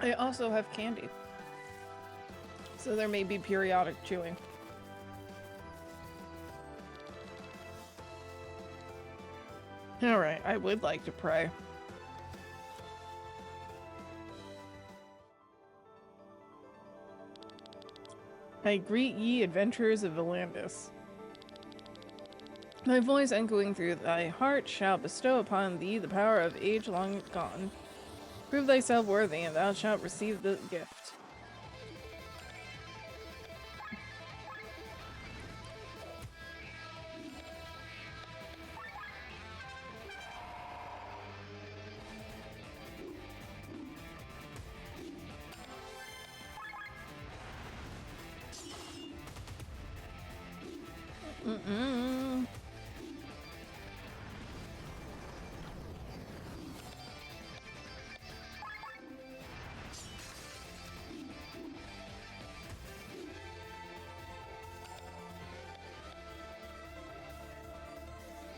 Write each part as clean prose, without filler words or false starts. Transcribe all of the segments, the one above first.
I also have candy. So there may be periodic chewing. Alright, I would like to pray. I greet ye, adventurers of Volandis. My voice echoing through thy heart shall bestow upon thee the power of age long gone. Prove thyself worthy, and thou shalt receive the gift. Mm-mm.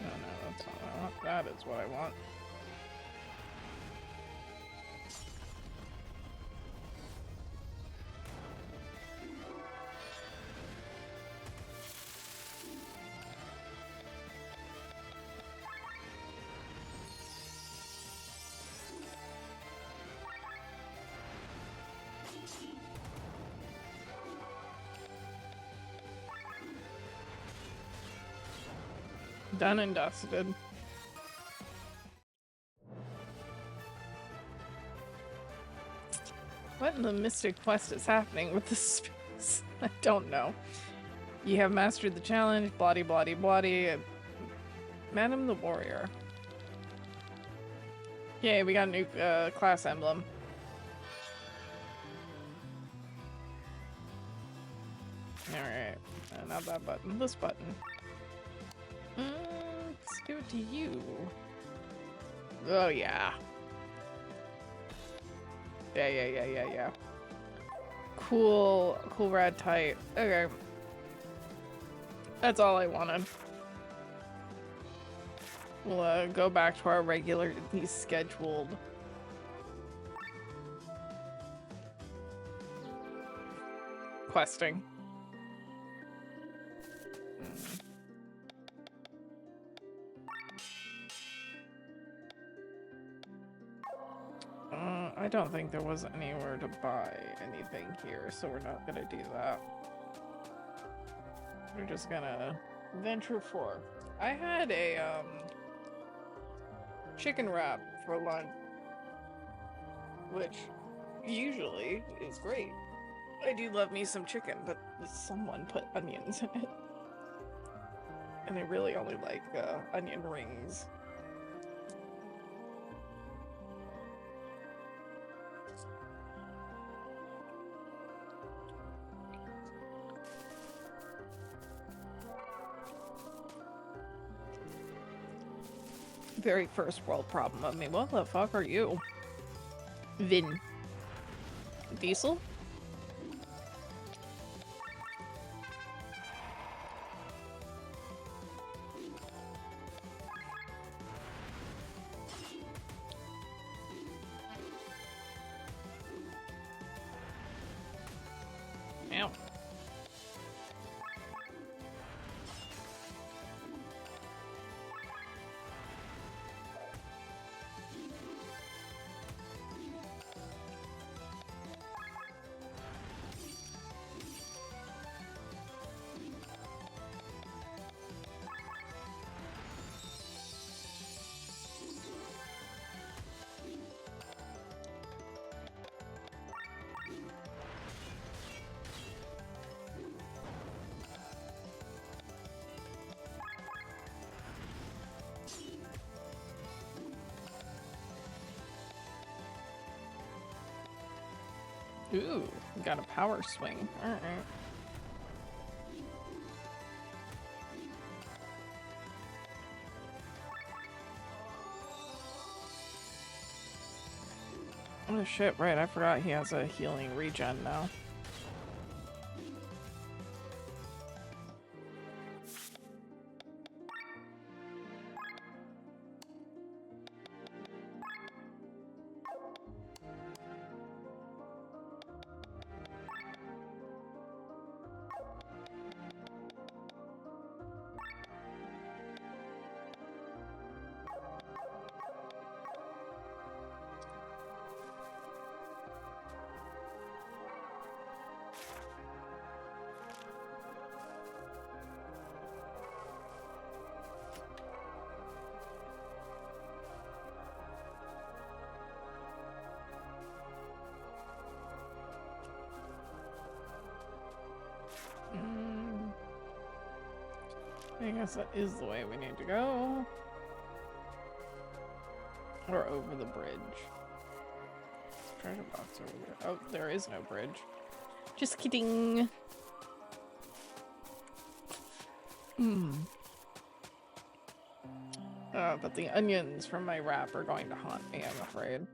No, that's not what I want. That is what I want. Done and dusted. What in the Mystic Quest is happening with this space? I don't know. You have mastered the challenge, bloody, bloody, bloody. Madam the Warrior. Yay, we got a new class emblem. Alright, not that button, this button. Let's give it to you. Oh yeah. Yeah. Cool rad tight. Okay. That's all I wanted. We'll go back to our regularly scheduled questing. I don't think there was anywhere to buy anything here, so we're not gonna do that. We're just gonna venture forth. I had a chicken wrap for lunch, which usually is great. I do love me some chicken, but someone put onions in it. And I really only like onion rings. Very first world problem of me. What the fuck are you? Vin. Diesel? Ow. Ooh, got a power swing. Alright. Oh shit, right, I forgot he has a healing regen now. I guess that is the way we need to go. Or over the bridge. Treasure box over there. Oh, there is no bridge. Just kidding. But the onions from my wrap are going to haunt me, I'm afraid.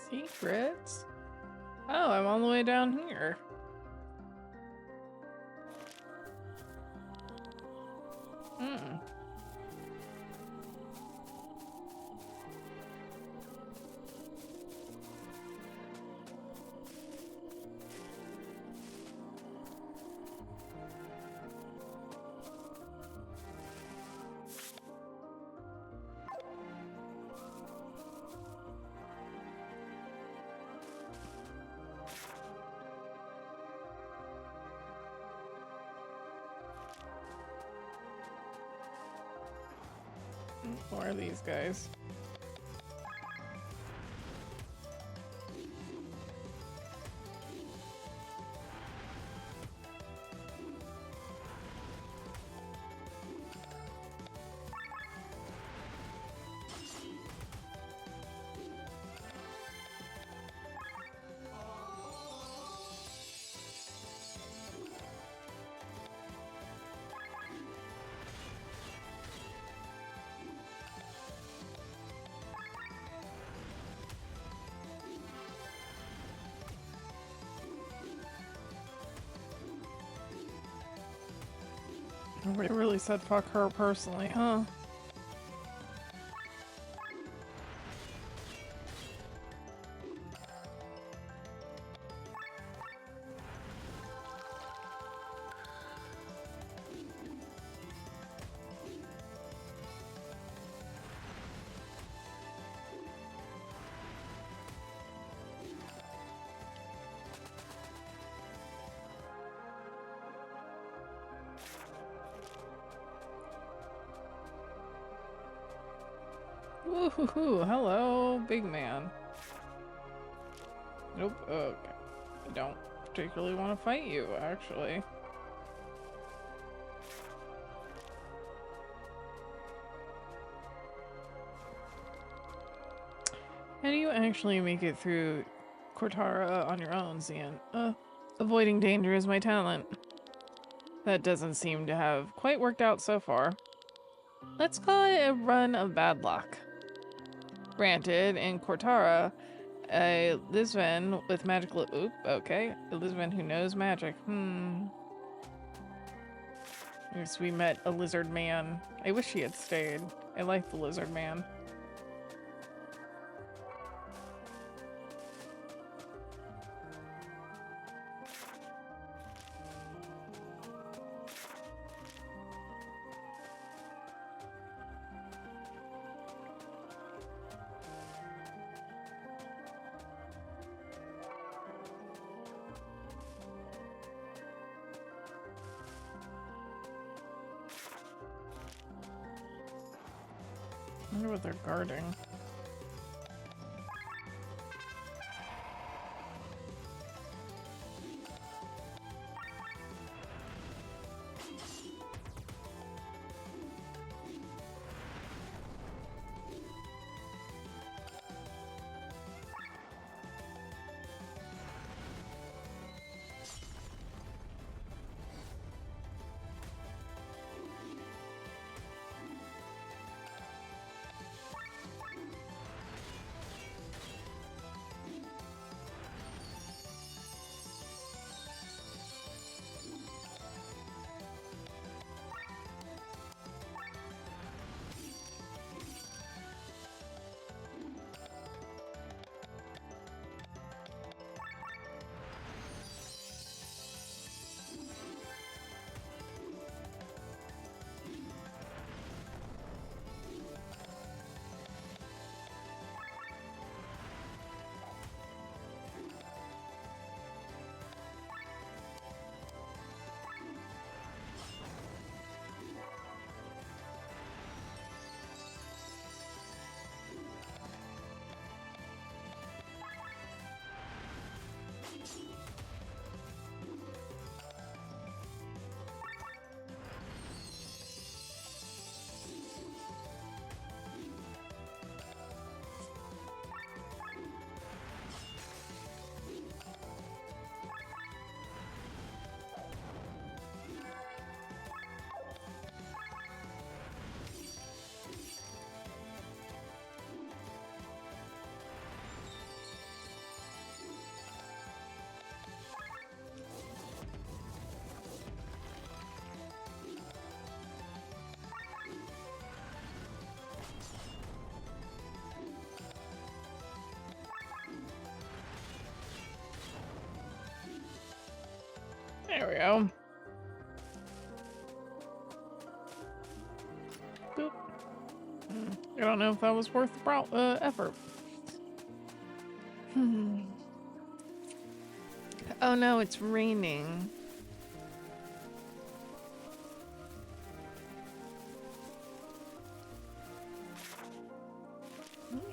Secrets? Oh, I'm all the way down here. What are these guys? Nobody really said fuck her personally, huh? Woohoo! Hello, big man. Nope. Okay. I don't particularly want to fight you, actually. How do you actually make it through Cortara on your own, Zian? Avoiding danger is my talent. That doesn't seem to have quite worked out so far. Let's call it a run of bad luck. Granted, in Cortara, a Lisven with magical— oop, okay. A Lisven who knows magic. Yes, we met a lizard man. I wish he had stayed. I like the lizard man. I wonder what they're guarding. we go. Boop. I don't know if that was worth the effort. Oh no, it's raining.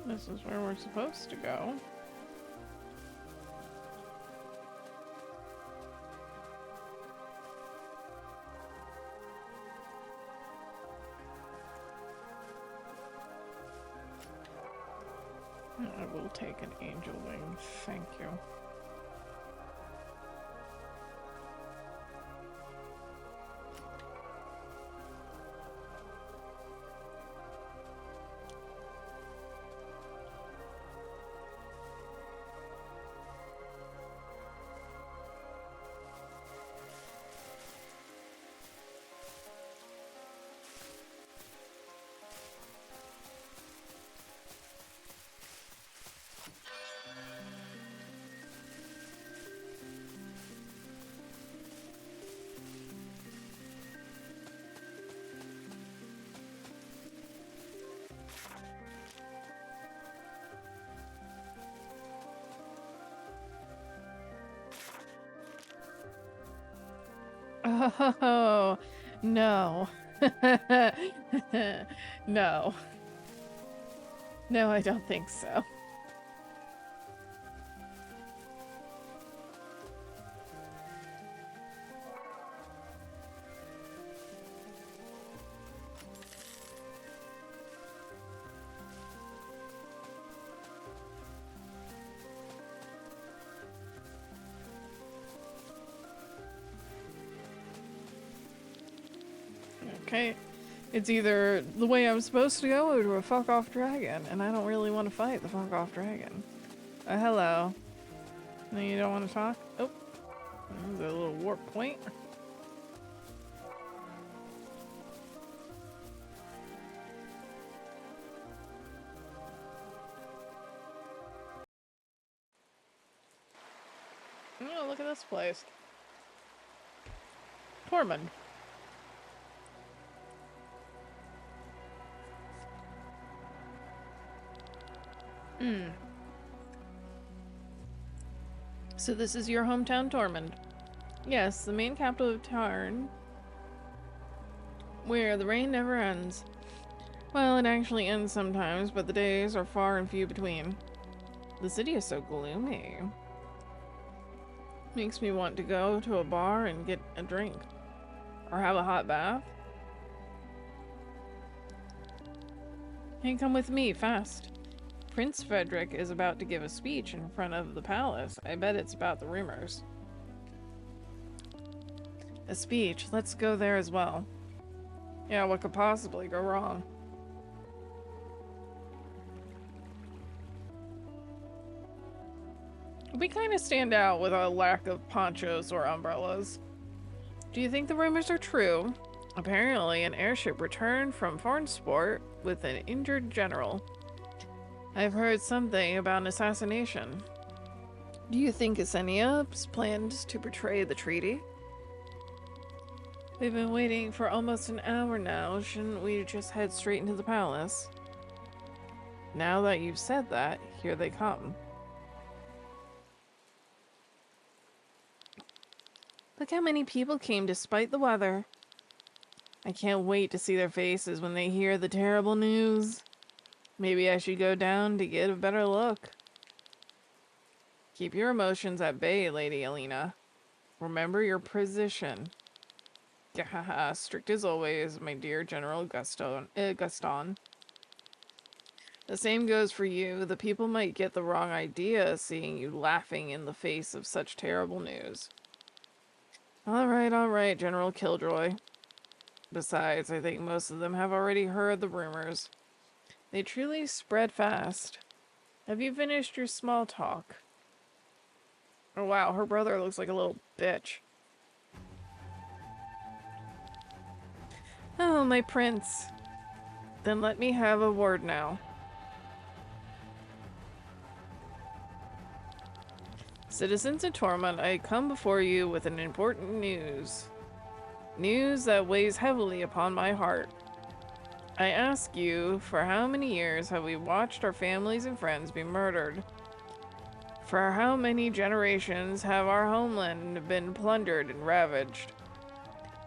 This is where we're supposed to go. I will take an angel wing, thank you. Oh, no. No. No, I don't think so. Okay. It's either the way I'm supposed to go or to a fuck off dragon, and I don't really want to fight the fuck off dragon. Hello. No, you don't want to talk? Oh. There's a little warp point. Oh, look at this place. Tormund. So this is your hometown, Tormund? Yes, the main capital of Tarn, where the rain never ends. Well, it actually ends sometimes, but the days are far and few between. The city is so gloomy. Makes me want to go to a bar and get a drink. Or have a hot bath. Hey, come with me, fast. Prince Frederick is about to give a speech in front of the palace. I bet it's about the rumors. A speech. Let's go there as well. Yeah, what could possibly go wrong? We kind of stand out with a lack of ponchos or umbrellas. Do you think the rumors are true? Apparently, an airship returned from Farnsport with an injured general. I've heard something about an assassination. Do you think Ksenia's planned to betray the treaty? We've been waiting for almost an hour now. Shouldn't we just head straight into the palace? Now that you've said that, here they come. Look how many people came despite the weather. I can't wait to see their faces when they hear the terrible news. Maybe I should go down to get a better look. Keep your emotions at bay, Lady Alina. Remember your position. Gahaha, strict as always, my dear General Gaston. The same goes for you. The people might get the wrong idea seeing you laughing in the face of such terrible news. All right, General Killjoy. Besides, I think most of them have already heard the rumors. They truly spread fast. Have you finished your small talk? Oh wow, her brother looks like a little bitch. Oh, my prince. Then let me have a word now. Citizens of Tormund, I come before you with an important news. News that weighs heavily upon my heart. I ask you, for how many years have we watched our families and friends be murdered? For how many generations have our homeland been plundered and ravaged?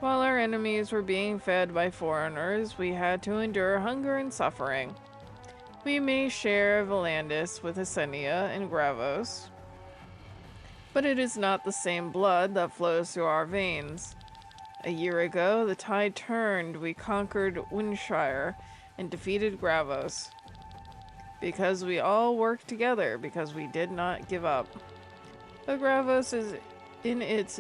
While our enemies were being fed by foreigners, we had to endure hunger and suffering. We may share Volandis with Asenia and Gravos, but it is not the same blood that flows through our veins. A year ago, the tide turned. We conquered Windshire and defeated Gravos. Because we all worked together, because we did not give up. But Gravos, is in its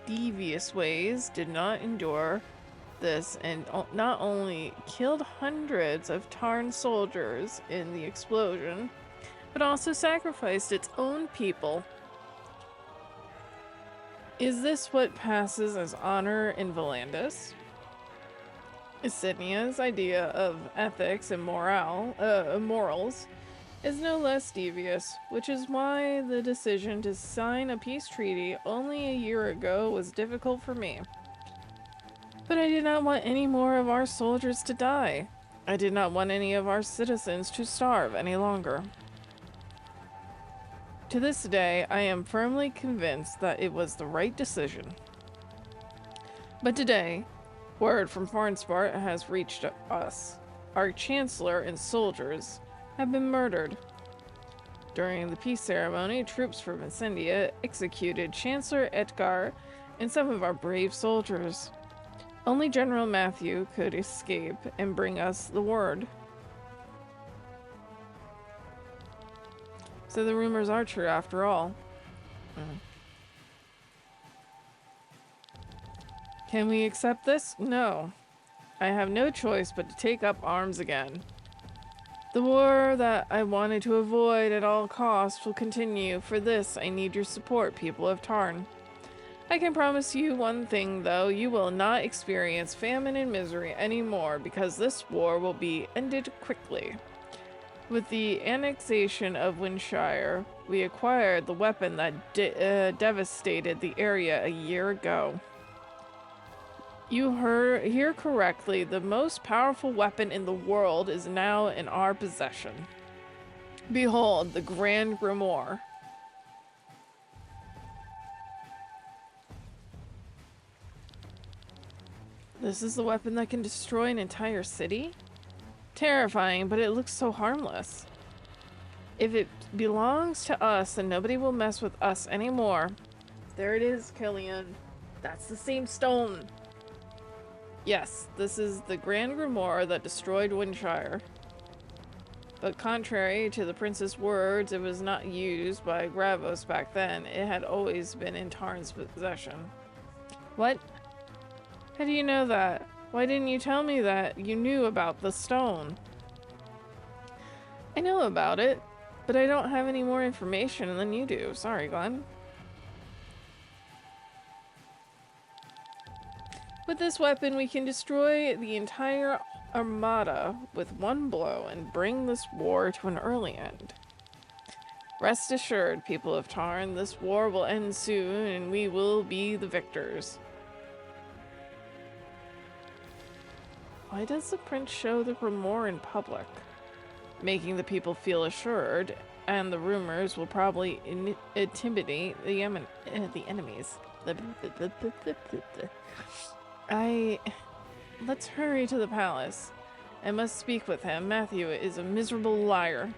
devious ways, did not endure this and not only killed hundreds of Tarn soldiers in the explosion, but also sacrificed its own people. Is this what passes as honor in Volandis? Asenia's idea of ethics and morals is no less devious, which is why the decision to sign a peace treaty only a year ago was difficult for me. But I did not want any more of our soldiers to die. I did not want any of our citizens to starve any longer. To this day, I am firmly convinced that it was the right decision. But today, word from Farnspart has reached us. Our chancellor and soldiers have been murdered. During the peace ceremony, troops from Incendia executed Chancellor Edgar and some of our brave soldiers. Only General Matthew could escape and bring us the word. So the rumors are true after all. Can we accept this? No. I have no choice but to take up arms again. The war that I wanted to avoid at all costs will continue. For this, I need your support, people of Tarn. I can promise you one thing, though. You will not experience famine and misery anymore, because this war will be ended quickly. With the annexation of Windshire, we acquired the weapon that devastated the area a year ago. You hear correctly. The most powerful weapon in the world is now in our possession. Behold, the Grand Grimoire. This is the weapon that can destroy an entire city? Terrifying, but it looks so harmless. If it belongs to us, then nobody will mess with us anymore. There it is, Killian. That's the same stone. Yes, this is the Grand Grimoire that destroyed Windshire. But contrary to the prince's words, it was not used by Gravos back then. It had always been in Tarn's possession. What? How do you know that? Why didn't you tell me that you knew about the stone? I know about it, but I don't have any more information than you do. Sorry, Glenn. With this weapon, we can destroy the entire armada with one blow and bring this war to an early end. Rest assured, people of Tarn, this war will end soon and we will be the victors. Why does the prince show the Grimoire in public? Making the people feel assured, and the rumors will probably intimidate the enemies. Let's hurry to the palace. I must speak with him. Matthew is a miserable liar.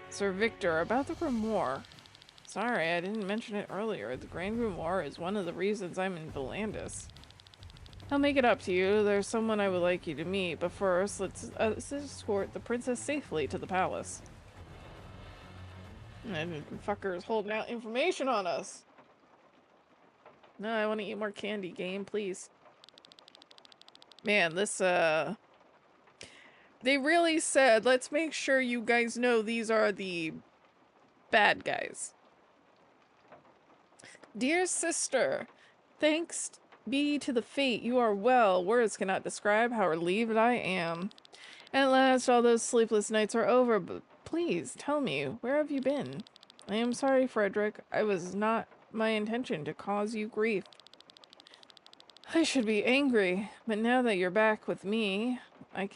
Sir Victor, about the Grimoire. Sorry, I didn't mention it earlier. The Grand Grimoire is one of the reasons I'm in Volandis. I'll make it up to you. There's someone I would like you to meet, but first, let's escort the princess safely to the palace. And fucker's holding out information on us. No, I want to eat more candy, game, please. Man, this, they really said, let's make sure you guys know these are the bad guys. Dear sister, thanks be to the fate, you are well. Words cannot describe how relieved I am. At last, all those sleepless nights are over, but please, tell me, where have you been? I am sorry, Frederick. It was not my intention to cause you grief. I should be angry, but now that you're back with me, I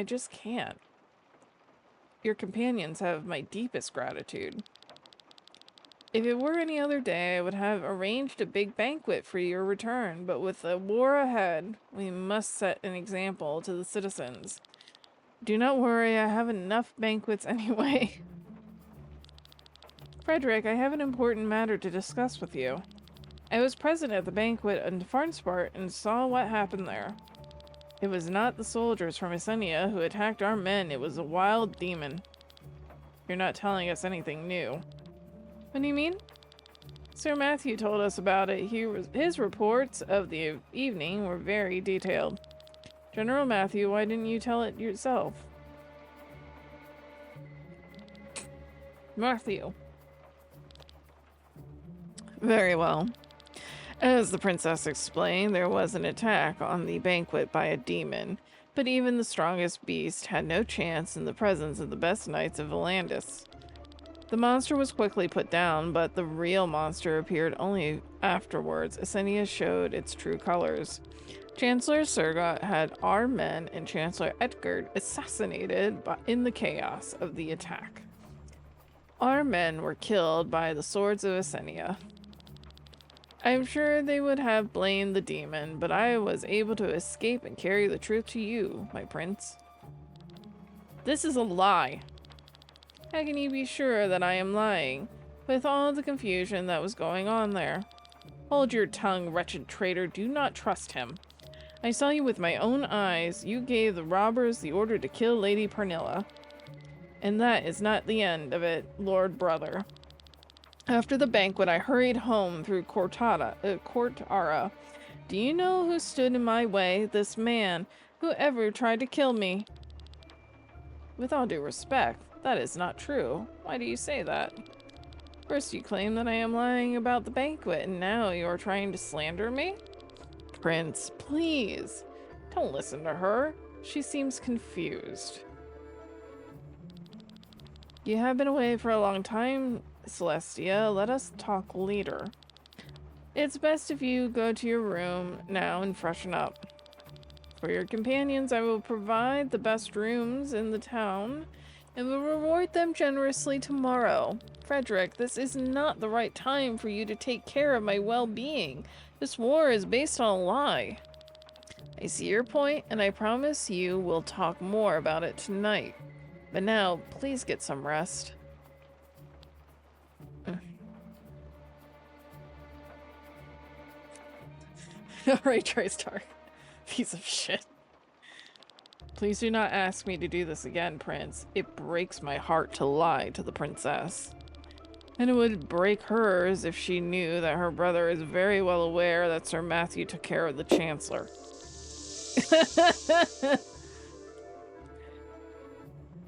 just can't. Your companions have my deepest gratitude. If it were any other day, I would have arranged a big banquet for your return, but with the war ahead, we must set an example to the citizens. Do not worry, I have enough banquets anyway. Frederick, I have an important matter to discuss with you. I was present at the banquet in Farnsport and saw what happened there. It was not the soldiers from Essenia who attacked our men, it was a wild demon. You're not telling us anything new. What do you mean? Sir Matthew told us about it. His reports of the evening were very detailed. General Matthew, why didn't you tell it yourself? Matthew. Very well. As the princess explained, there was an attack on the banquet by a demon, but even the strongest beast had no chance in the presence of the best knights of Volandis. The monster was quickly put down, but the real monster appeared only afterwards. Essenia showed its true colors. Chancellor Surgot had our men and Chancellor Edgard assassinated in the chaos of the attack. Our men were killed by the swords of Essenia. I'm sure they would have blamed the demon, but I was able to escape and carry the truth to you, my prince. This is a lie. How can you be sure that I am lying, with all the confusion that was going on there? Hold your tongue, wretched traitor. Do not trust him. I saw you with my own eyes. You gave the robbers the order to kill Lady Pernilla. And that is not the end of it, Lord Brother. After the banquet, I hurried home through Cortara. Do you know who stood in my way? This man, who ever tried to kill me. With all due respect, that is not true. Why do you say that? First you claim that I am lying about the banquet, and now you are trying to slander me? Prince, please. Don't listen to her. She seems confused. You have been away for a long time, Celestia. Let us talk later. It's best if you go to your room now and freshen up. For your companions, I will provide the best rooms in the town and will reward them generously tomorrow. Frederick, this is not the right time for you to take care of my well-being. This war is based on a lie. I see your point, and I promise you we'll talk more about it tonight. But now, please get some rest. Alright, Tristar. Piece of shit. Please do not ask me to do this again, Prince. It breaks my heart to lie to the princess. And it would break hers if she knew that her brother is very well aware that Sir Matthew took care of the Chancellor.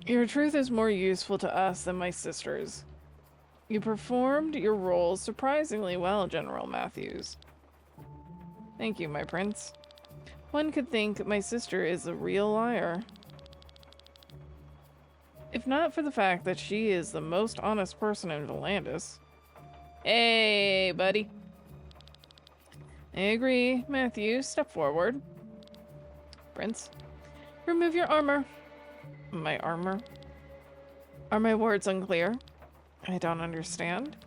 Your truth is more useful to us than my sister's. You performed your roles surprisingly well, General Matthews. Thank you, my prince. One could think my sister is a real liar. If not for the fact that she is the most honest person in Volandis. Hey, buddy. I agree. Matthew, step forward. Prince, remove your armor. My armor? Are my words unclear? I don't understand.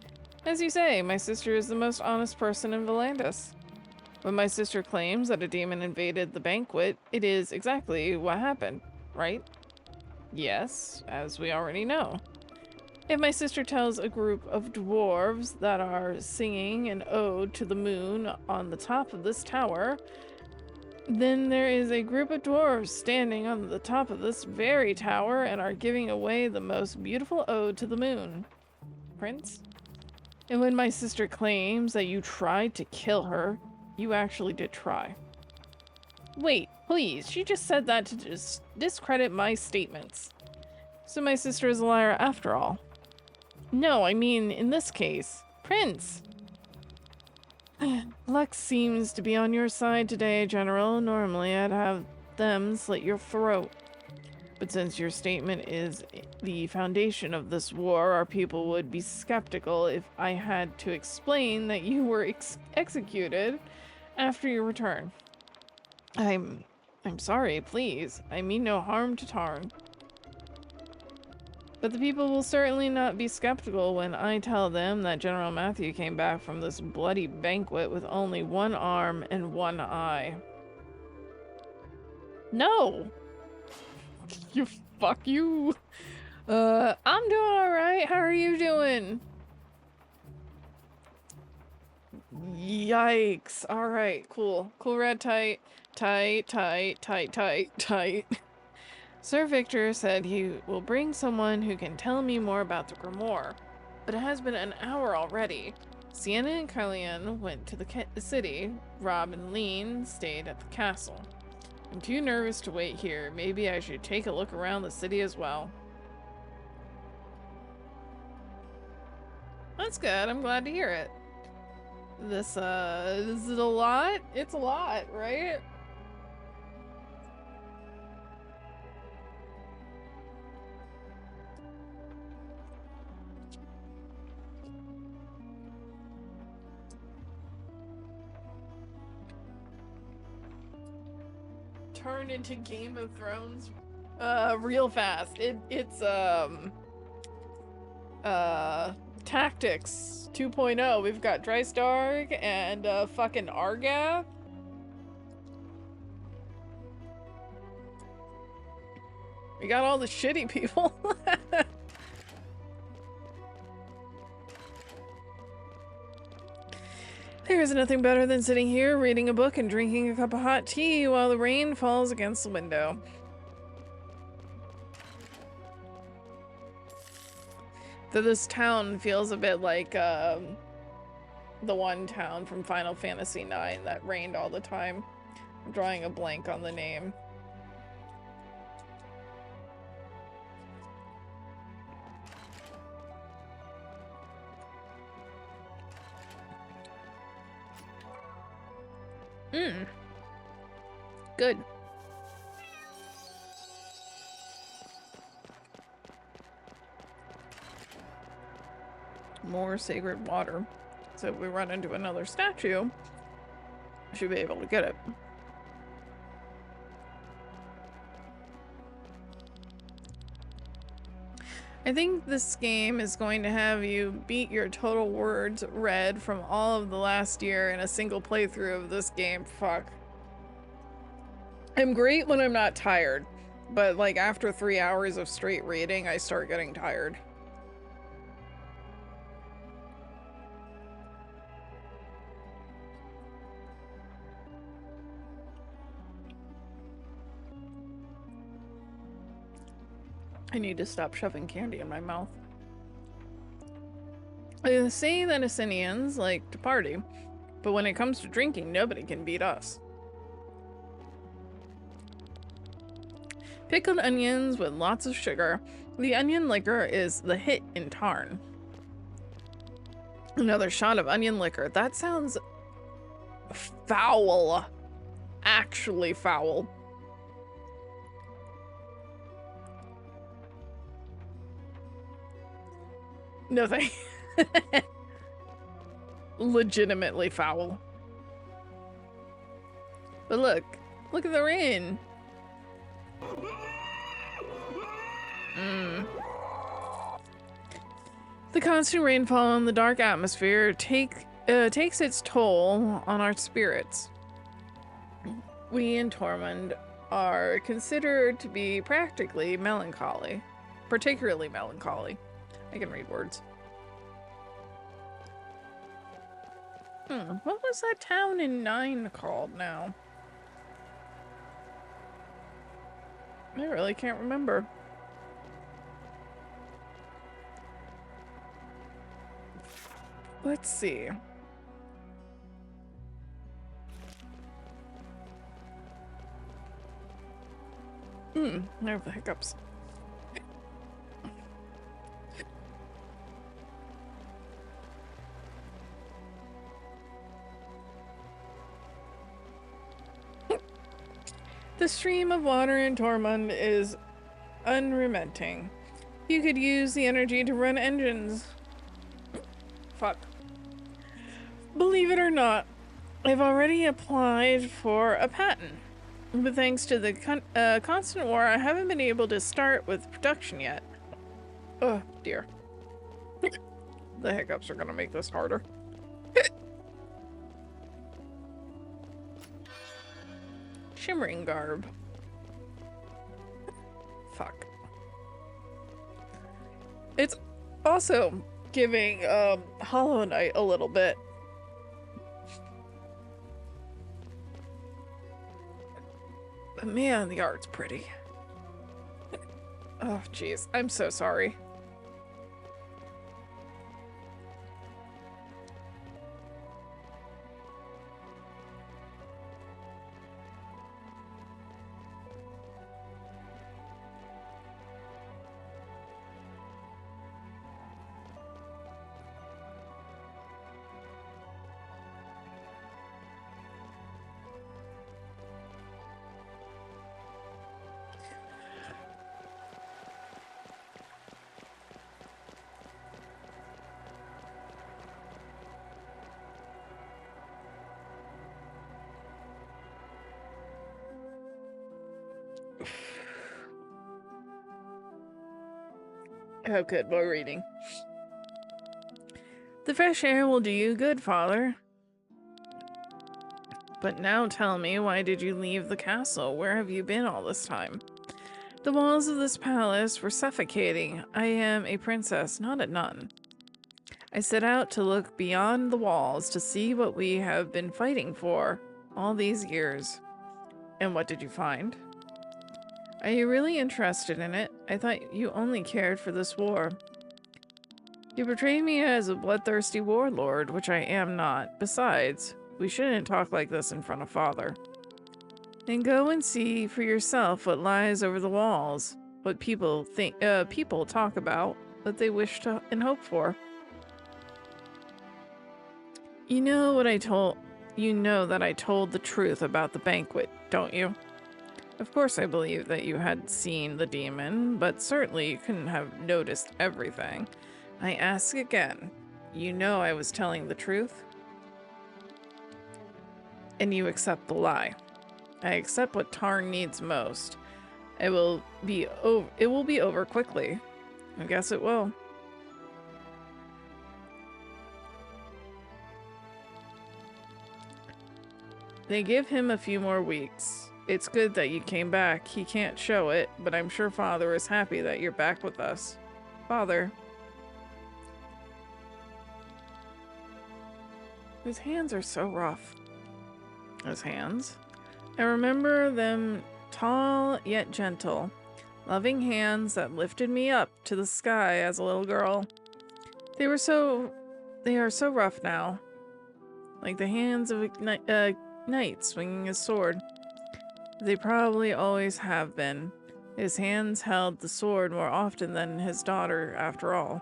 As you say, my sister is the most honest person in Volandis. When my sister claims that a demon invaded the banquet, it is exactly what happened, right? Yes, as we already know. If my sister tells a group of dwarves that are singing an ode to the moon on the top of this tower, then there is a group of dwarves standing on the top of this very tower and are giving away the most beautiful ode to the moon. Prince? And when my sister claims that you tried to kill her, you actually did try. Wait, please, she just said that to just discredit my statements. So my sister is a liar after all. No, I mean, in this case, Prince. Luck seems to be on your side today, General. Normally I'd have them slit your throat. But since your statement is the foundation of this war, our people would be skeptical if I had to explain that you were executed after your return. I'm sorry, please. I mean no harm to Tarn. But the people will certainly not be skeptical when I tell them that General Matthew came back from this bloody banquet with only one arm and one eye. No! You fuck you! I'm doing alright. How are you doing? Yikes. Alright, cool. Cool, red, tight. Tight, tight, tight, tight, tight. Sir Victor said he will bring someone who can tell me more about the Grimoire, but it has been an hour already. Sienna and Carlian went to the city. Rob and Lean stayed at the castle. I'm too nervous to wait here. Maybe I should take a look around the city as well. That's good. I'm glad to hear it. This is it a lot? It's a lot, right? Turned into Game of Thrones real fast. It's Tactics 2.0. We've got Dreistarg and fucking Argath. We got all the shitty people. There is nothing better than sitting here, reading a book and drinking a cup of hot tea while the rain falls against the window. Though this town feels a bit like the one town from Final Fantasy IX that rained all the time. I'm drawing a blank on the name. Good. More sacred water. So if we run into another statue, we should be able to get it. I think this game is going to have you beat your total words read from all of the last year in a single playthrough of this game. Fuck. I'm great when I'm not tired, but like after 3 hours of straight reading, I start getting tired. I need to stop shoving candy in my mouth. They say that Asinians like to party, but when it comes to drinking, nobody can beat us. Pickled onions with lots of sugar. The onion liquor is the hit in Tarn. Another shot of onion liquor. That sounds foul. Actually foul. No thank legitimately foul. But look at the rain. The constant rainfall and the dark atmosphere takes its toll on our spirits. We in Tormund are considered to be practically melancholy. Particularly melancholy. I can read words. What was that town in 9 called now? I really can't remember. Let's see. I have the hiccups. The stream of water in Tormund is unrelenting. You could use the energy to run engines. Fuck. Believe it or not, I've already applied for a patent. But thanks to the constant war, I haven't been able to start with production yet. Oh, dear. The hiccups are gonna make this harder. Shimmering garb. Fuck. It's also giving Hollow Knight a little bit. But man, the art's pretty. Oh, jeez. I'm so sorry. Oh, good. More reading. The fresh air will do you good, Father. But now tell me, why did you leave the castle? Where have you been all this time? The walls of this palace were suffocating. I am a princess, not a nun. I set out to look beyond the walls to see what we have been fighting for all these years. And what did you find? Are you really interested in it? I thought you only cared for this war. You portray me as a bloodthirsty warlord, which I am not. Besides, we shouldn't talk like this in front of Father. Then go and see for yourself what lies over the walls, what people talk about, what they wish to and hope for. You know that I told the truth about the banquet, don't you? Of course I believe that you had seen the demon, but certainly you couldn't have noticed everything. I ask again, you know I was telling the truth? And you accept the lie. I accept what Tarn needs most. It will be over quickly. I guess it will. They give him a few more weeks. It's good that you came back. He can't show it, but I'm sure Father is happy that you're back with us. Father. His hands are so rough. His hands? I remember them tall yet gentle. Loving hands that lifted me up to the sky as a little girl. They are so rough now. Like the hands of a knight swinging his sword. They probably always have been. His hands held the sword more often than his daughter, after all.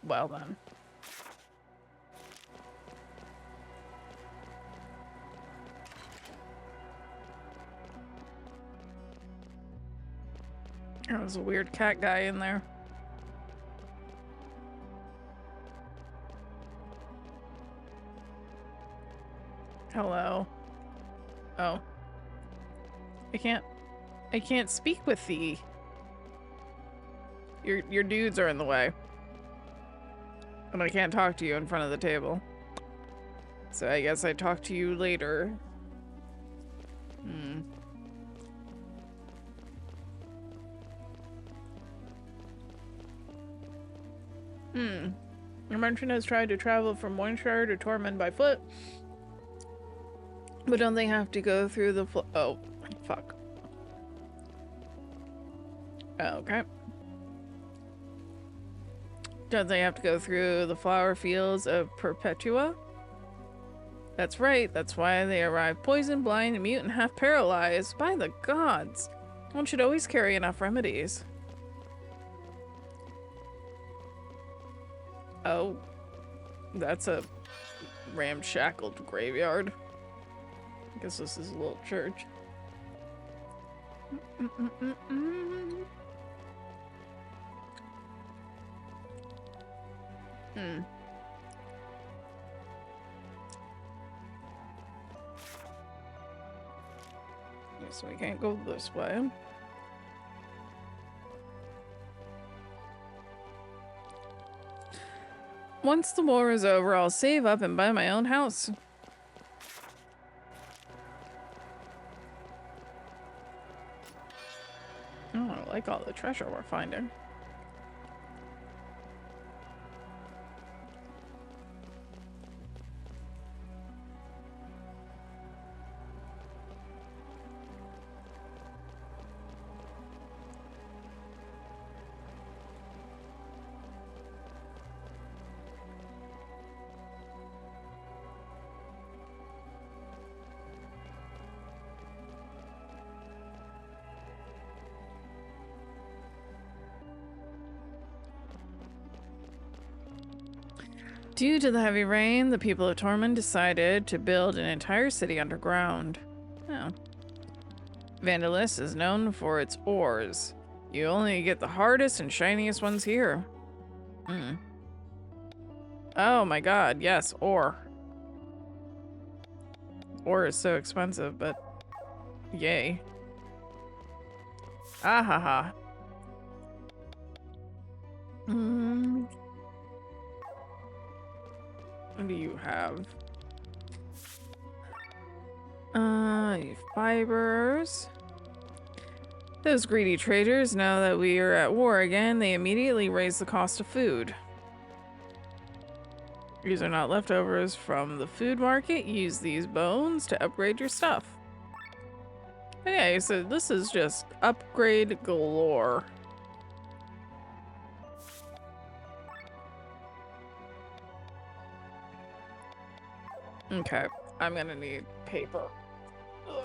Well then. There was a weird cat guy in there. Hello. Oh. I can't speak with thee. Your dudes are in the way. And I can't talk to you in front of the table. So I guess I talk to you later. Your merchant has tried to travel from Moinshire to Tormund by foot. But don't they have to go through the oh, fuck. Okay. Don't they have to go through the flower fields of Perpetua? That's right, that's why they arrive poisoned, blind, mute, and half paralyzed. By the gods! One should always carry enough remedies. Oh, that's a ramshackled graveyard. I guess this is a little church. Guess we can't go this way. Once the war is over, I'll save up and buy my own house. Oh, I like all the treasure we're finding. Due to the heavy rain, the people of Tormund decided to build an entire city underground. Oh. Vandalis is known for its ores. You only get the hardest and shiniest ones here. Oh my god, yes, ore. Ore is so expensive, but yay. Ah ha ha. What do you have? Fibers. Those greedy traders, now that we are at war again, they immediately raise the cost of food. These are not leftovers from the food market. Use these bones to upgrade your stuff. Okay, so this is just upgrade galore. Okay, I'm gonna need paper. Ugh.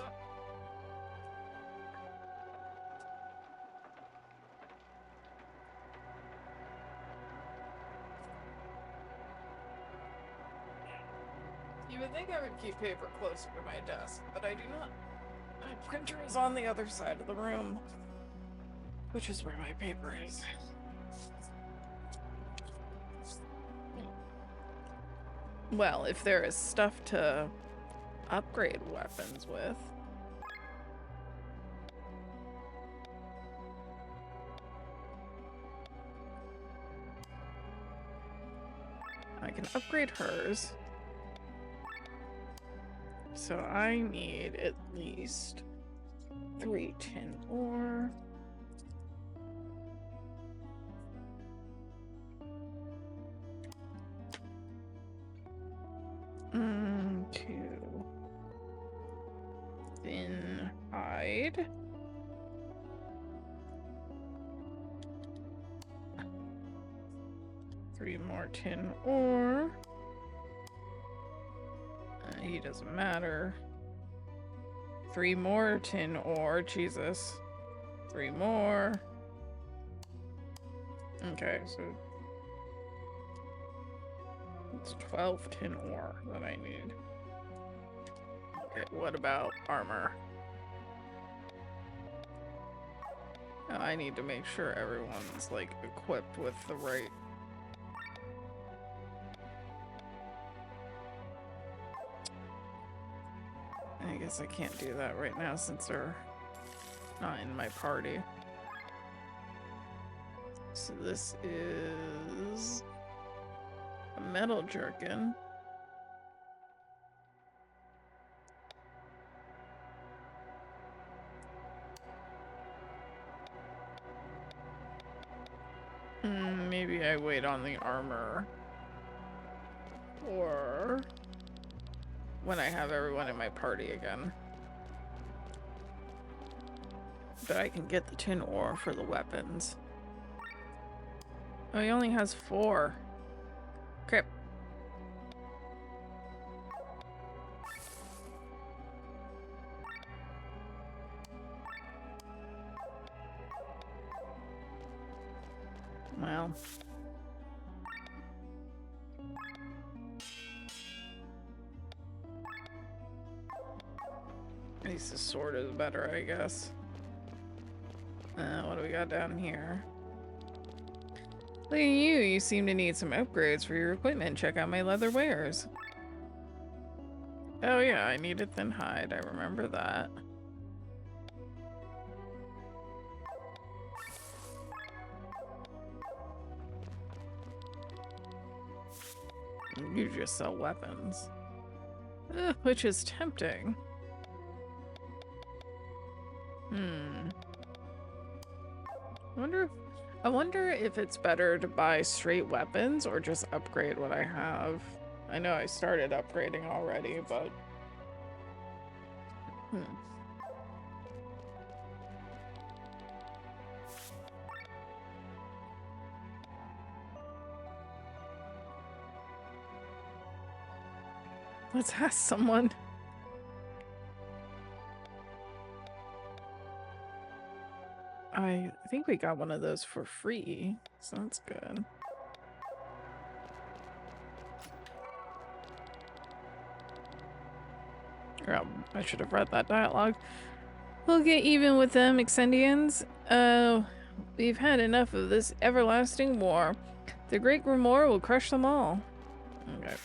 You would think I would keep paper closer to my desk, but I do not. My printer is on the other side of the room, which is where my paper is. Well, if there is stuff to upgrade weapons with. I can upgrade hers. So I need at least 3 tin ore. Two thin hide. Three more tin ore. He doesn't matter. 3 more tin ore. Jesus. 3 more. Okay, so it's 12 tin ore that I need. Okay, what about armor? I need to make sure everyone's like equipped with the right. I guess I can't do that right now since they're not in my party. So this is a metal jerkin. Maybe I wait on the armor. Or when I have everyone in my party again. But I can get the tin ore for the weapons. Oh, he only has 4. Okay. Well. Thesis sword is better, I guess. What do we got down here? Look at you. You seem to need some upgrades for your equipment. Check out my leather wares. Oh yeah, I need a thin hide. I remember that. You just sell weapons. Which is tempting. I wonder if it's better to buy straight weapons or just upgrade what I have. I know I started upgrading already, but... Let's ask someone. I think we got one of those for free, so that's good. Oh, I should have read that dialogue. We'll get even with them, Exendians. We've had enough of this everlasting war. The Great Grimoire will crush them all. Okay.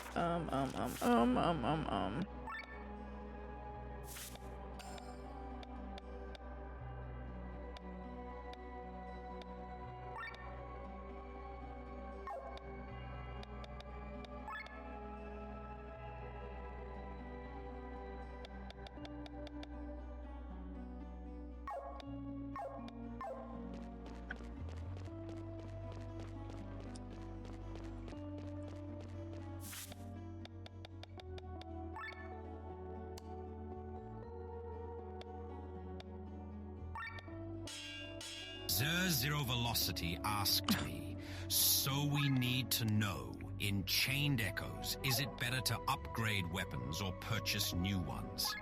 Zero Velocity asked me, so we need to know, in Chained Echoes, is it better to upgrade weapons or purchase new ones?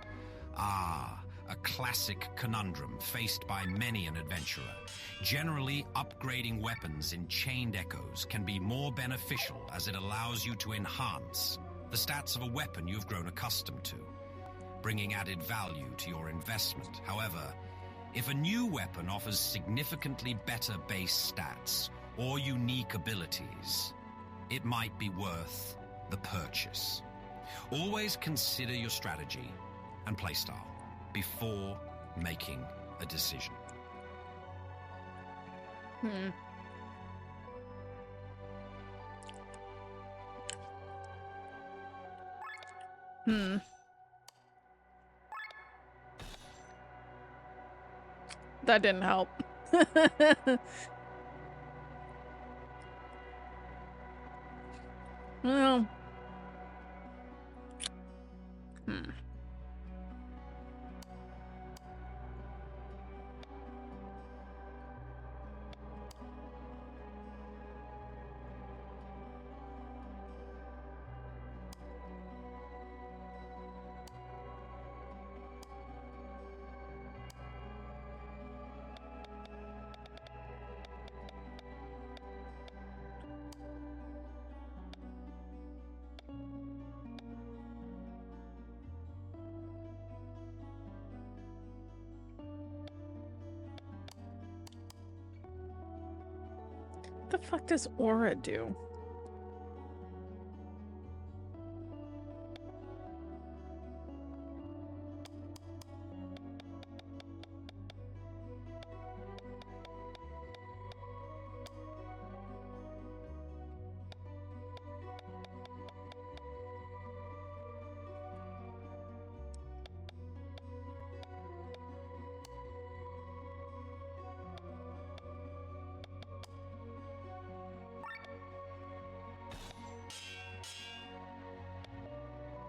Ah, a classic conundrum faced by many an adventurer. Generally, upgrading weapons in Chained Echoes can be more beneficial as it allows you to enhance the stats of a weapon you've grown accustomed to, bringing added value to your investment. However, if a new weapon offers significantly better base stats or unique abilities, it might be worth the purchase. Always consider your strategy and playstyle before making a decision. That didn't help. Well. What the fuck does Aura do?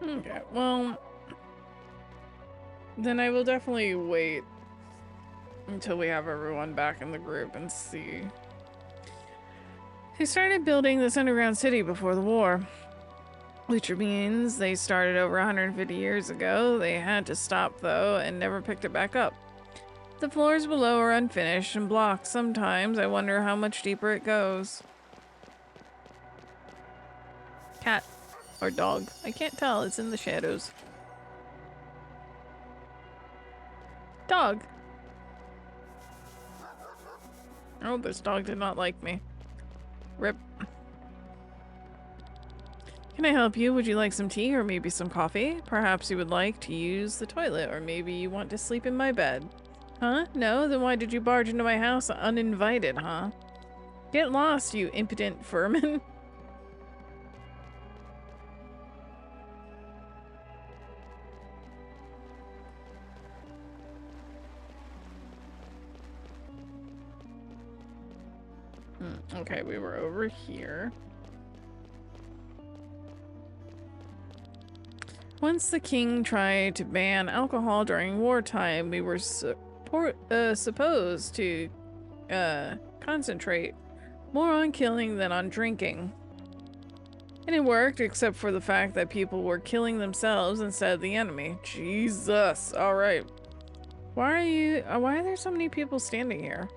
Okay, well, then I will definitely wait until we have everyone back in the group and see. They started building this underground city before the war, which means they started over 150 years ago. They had to stop, though, and never picked it back up. The floors below are unfinished and blocked. Sometimes I wonder how much deeper it goes. Cat. Or dog. I can't tell. It's in the shadows. Dog. Oh, this dog did not like me. Rip. Can I help you? Would you like some tea or maybe some coffee? Perhaps you would like to use the toilet, or maybe you want to sleep in my bed. Huh? No? Then why did you barge into my house uninvited, huh? Get lost, you impudent vermin. Okay, we were over here. Once the king tried to ban alcohol during wartime, we were supposed to concentrate more on killing than on drinking. And it worked, except for the fact that people were killing themselves instead of the enemy. Jesus. Alright. Why are there so many people standing here?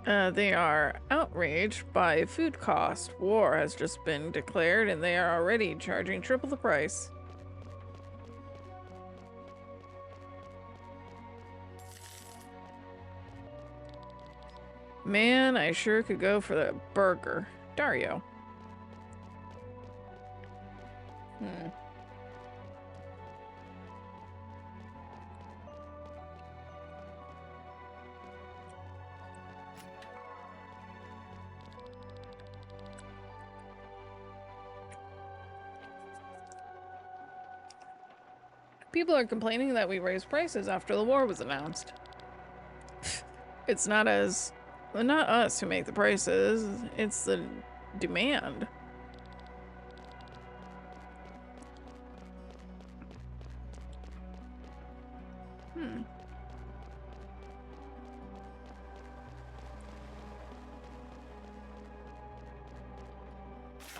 They are outraged by food cost. War has just been declared and they are already charging triple the price. Man, I sure could go for the burger. Dario. People are complaining that we raised prices after the war was announced. It's not us who make the prices, it's the demand.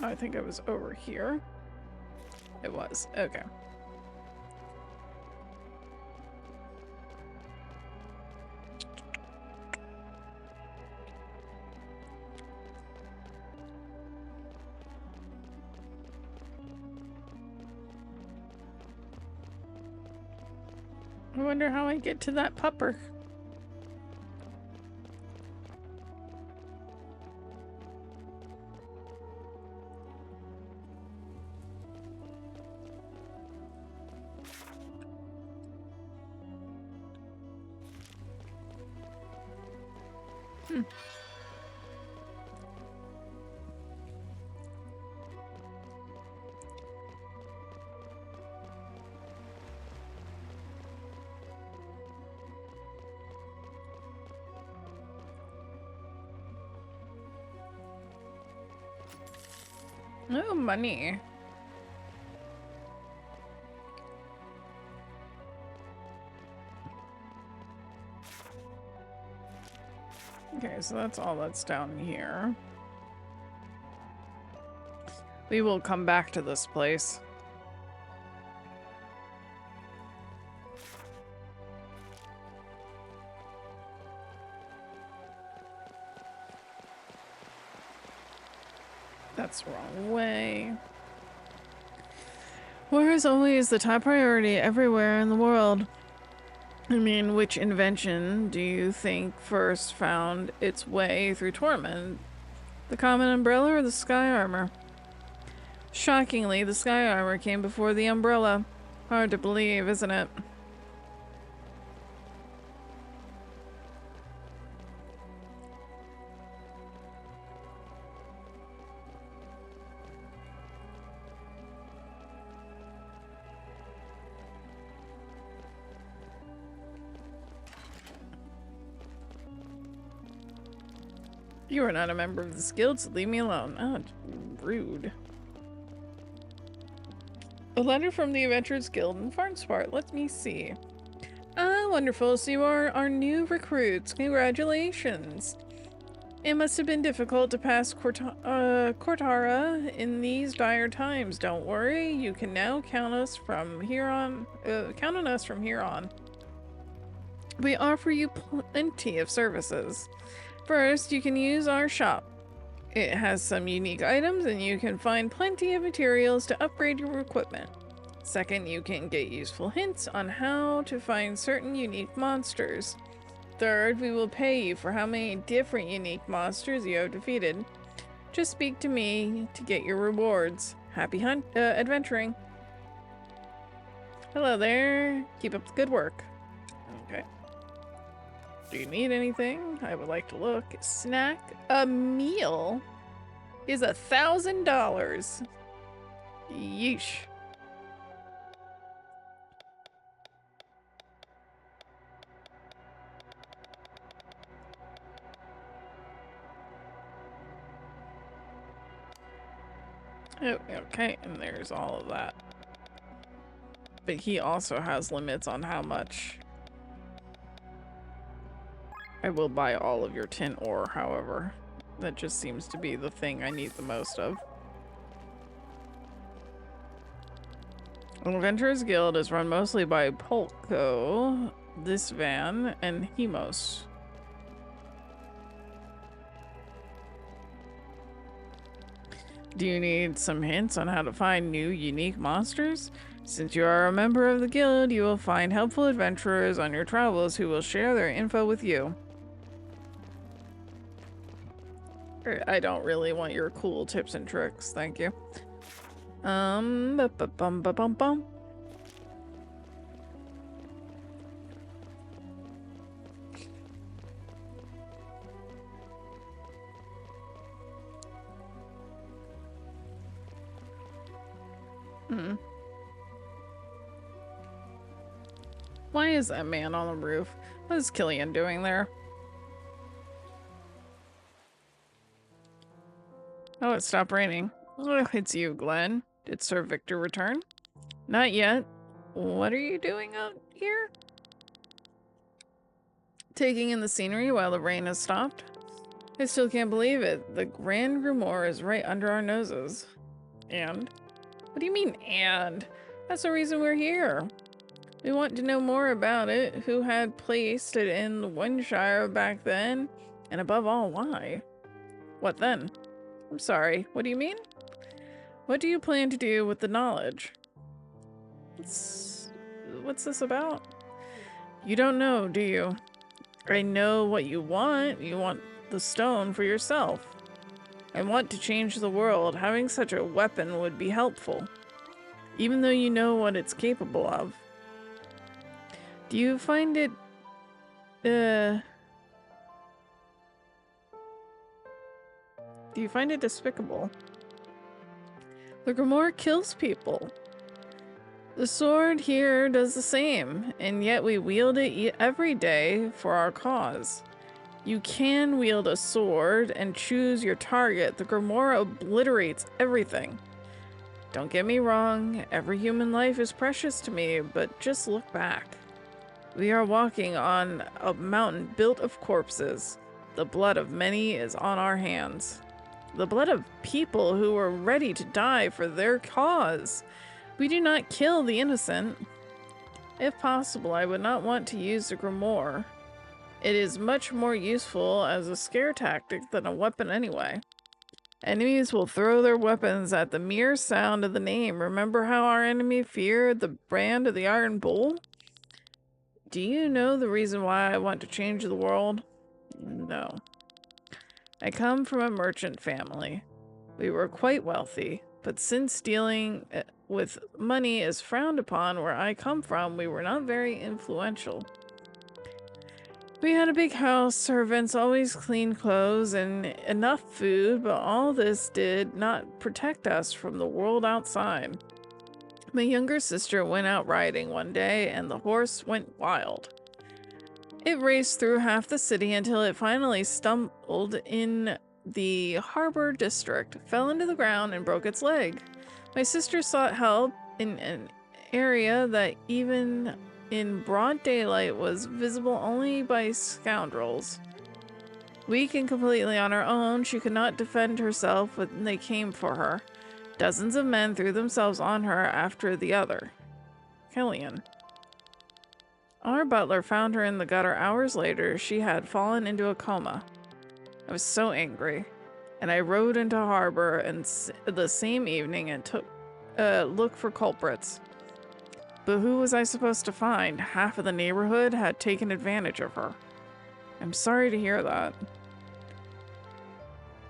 I think it was over here. It was. Okay. I wonder how I get to that pupper. Oh, money. Okay, so that's all that's down here. We will come back to this place. That's the wrong way. War is always the top priority everywhere in the world. I mean, which invention do you think first found its way through Torment? The common umbrella or the sky armor? Shockingly, the sky armor came before the umbrella. Hard to believe, isn't it? You are not a member of this guild, so leave me alone. Oh, rude. A letter from the Adventurers Guild in Farnspart. Let me see. Ah, wonderful. So you are our new recruits. Congratulations. It must have been difficult to pass Cortara in these dire times. Don't worry. You can now count on us from here on. We offer you plenty of services. First, you can use our shop. It has some unique items and you can find plenty of materials to upgrade your equipment. Second, you can get useful hints on how to find certain unique monsters. Third, we will pay you for how many different unique monsters you have defeated. Just speak to me to get your rewards. Happy adventuring. Hello there. Keep up the good work. Okay. Do you need anything? I would like to look. Snack. A meal is $1,000. Yeesh. Oh, okay, and there's all of that. But he also has limits on how much. I will buy all of your tin ore, however. That just seems to be the thing I need the most of. Adventurers Guild is run mostly by Polko, this van, and Hemos. Do you need some hints on how to find new, unique monsters? Since you are a member of the guild, you will find helpful adventurers on your travels who will share their info with you. I don't really want your cool tips and tricks, thank you. Ba-ba-bum-ba-bum-ba-bum. Why is that man on the roof? What is Killian doing there? Oh, it stopped raining. Oh, it's you, Glenn. Did Sir Victor return? Not yet. What are you doing out here? Taking in the scenery while the rain has stopped? I still can't believe it. The Grand Grimoire is right under our noses. And? What do you mean, and? That's the reason we're here. We want to know more about it, who had placed it in the Windshire back then, and above all, why. What then? I'm sorry, what do you mean? What do you plan to do with the knowledge? What's this about? You don't know, do you? I know what you want. You want the stone for yourself. I want to change the world. Having such a weapon would be helpful, even though you know what it's capable of. Do you find it, despicable? The Grimoire kills people. The sword here does the same, and yet we wield it every day for our cause. You can wield a sword and choose your target. The Grimoire obliterates everything. Don't get me wrong, every human life is precious to me, but just look back. We are walking on a mountain built of corpses. The blood of many is on our hands. The blood of people who were ready to die for their cause. We do not kill the innocent. If possible, I would not want to use the Grimoire. It is much more useful as a scare tactic than a weapon anyway. Enemies will throw their weapons at the mere sound of the name. Remember how our enemy feared the brand of the Iron Bull? Do you know the reason why I want to change the world? No. I come from a merchant family. We were quite wealthy, but since dealing with money is frowned upon where I come from, we were not very influential. We had a big house, servants, always clean clothes, and enough food, but all this did not protect us from the world outside. My younger sister went out riding one day, and the horse went wild. It raced through half the city until it finally stumbled in the harbor district, fell into the ground, and broke its leg. My sister sought help in an area that even in broad daylight was visible only by scoundrels. Weak and completely on her own, she could not defend herself when they came for her. Dozens of men threw themselves on her after the other. Killian. Our butler found her in the gutter hours later. She had fallen into a coma. I was so angry, and I rode into harbor and the same evening and took look for culprits. But who was I supposed to find? Half of the neighborhood had taken advantage of her. I'm sorry to hear that.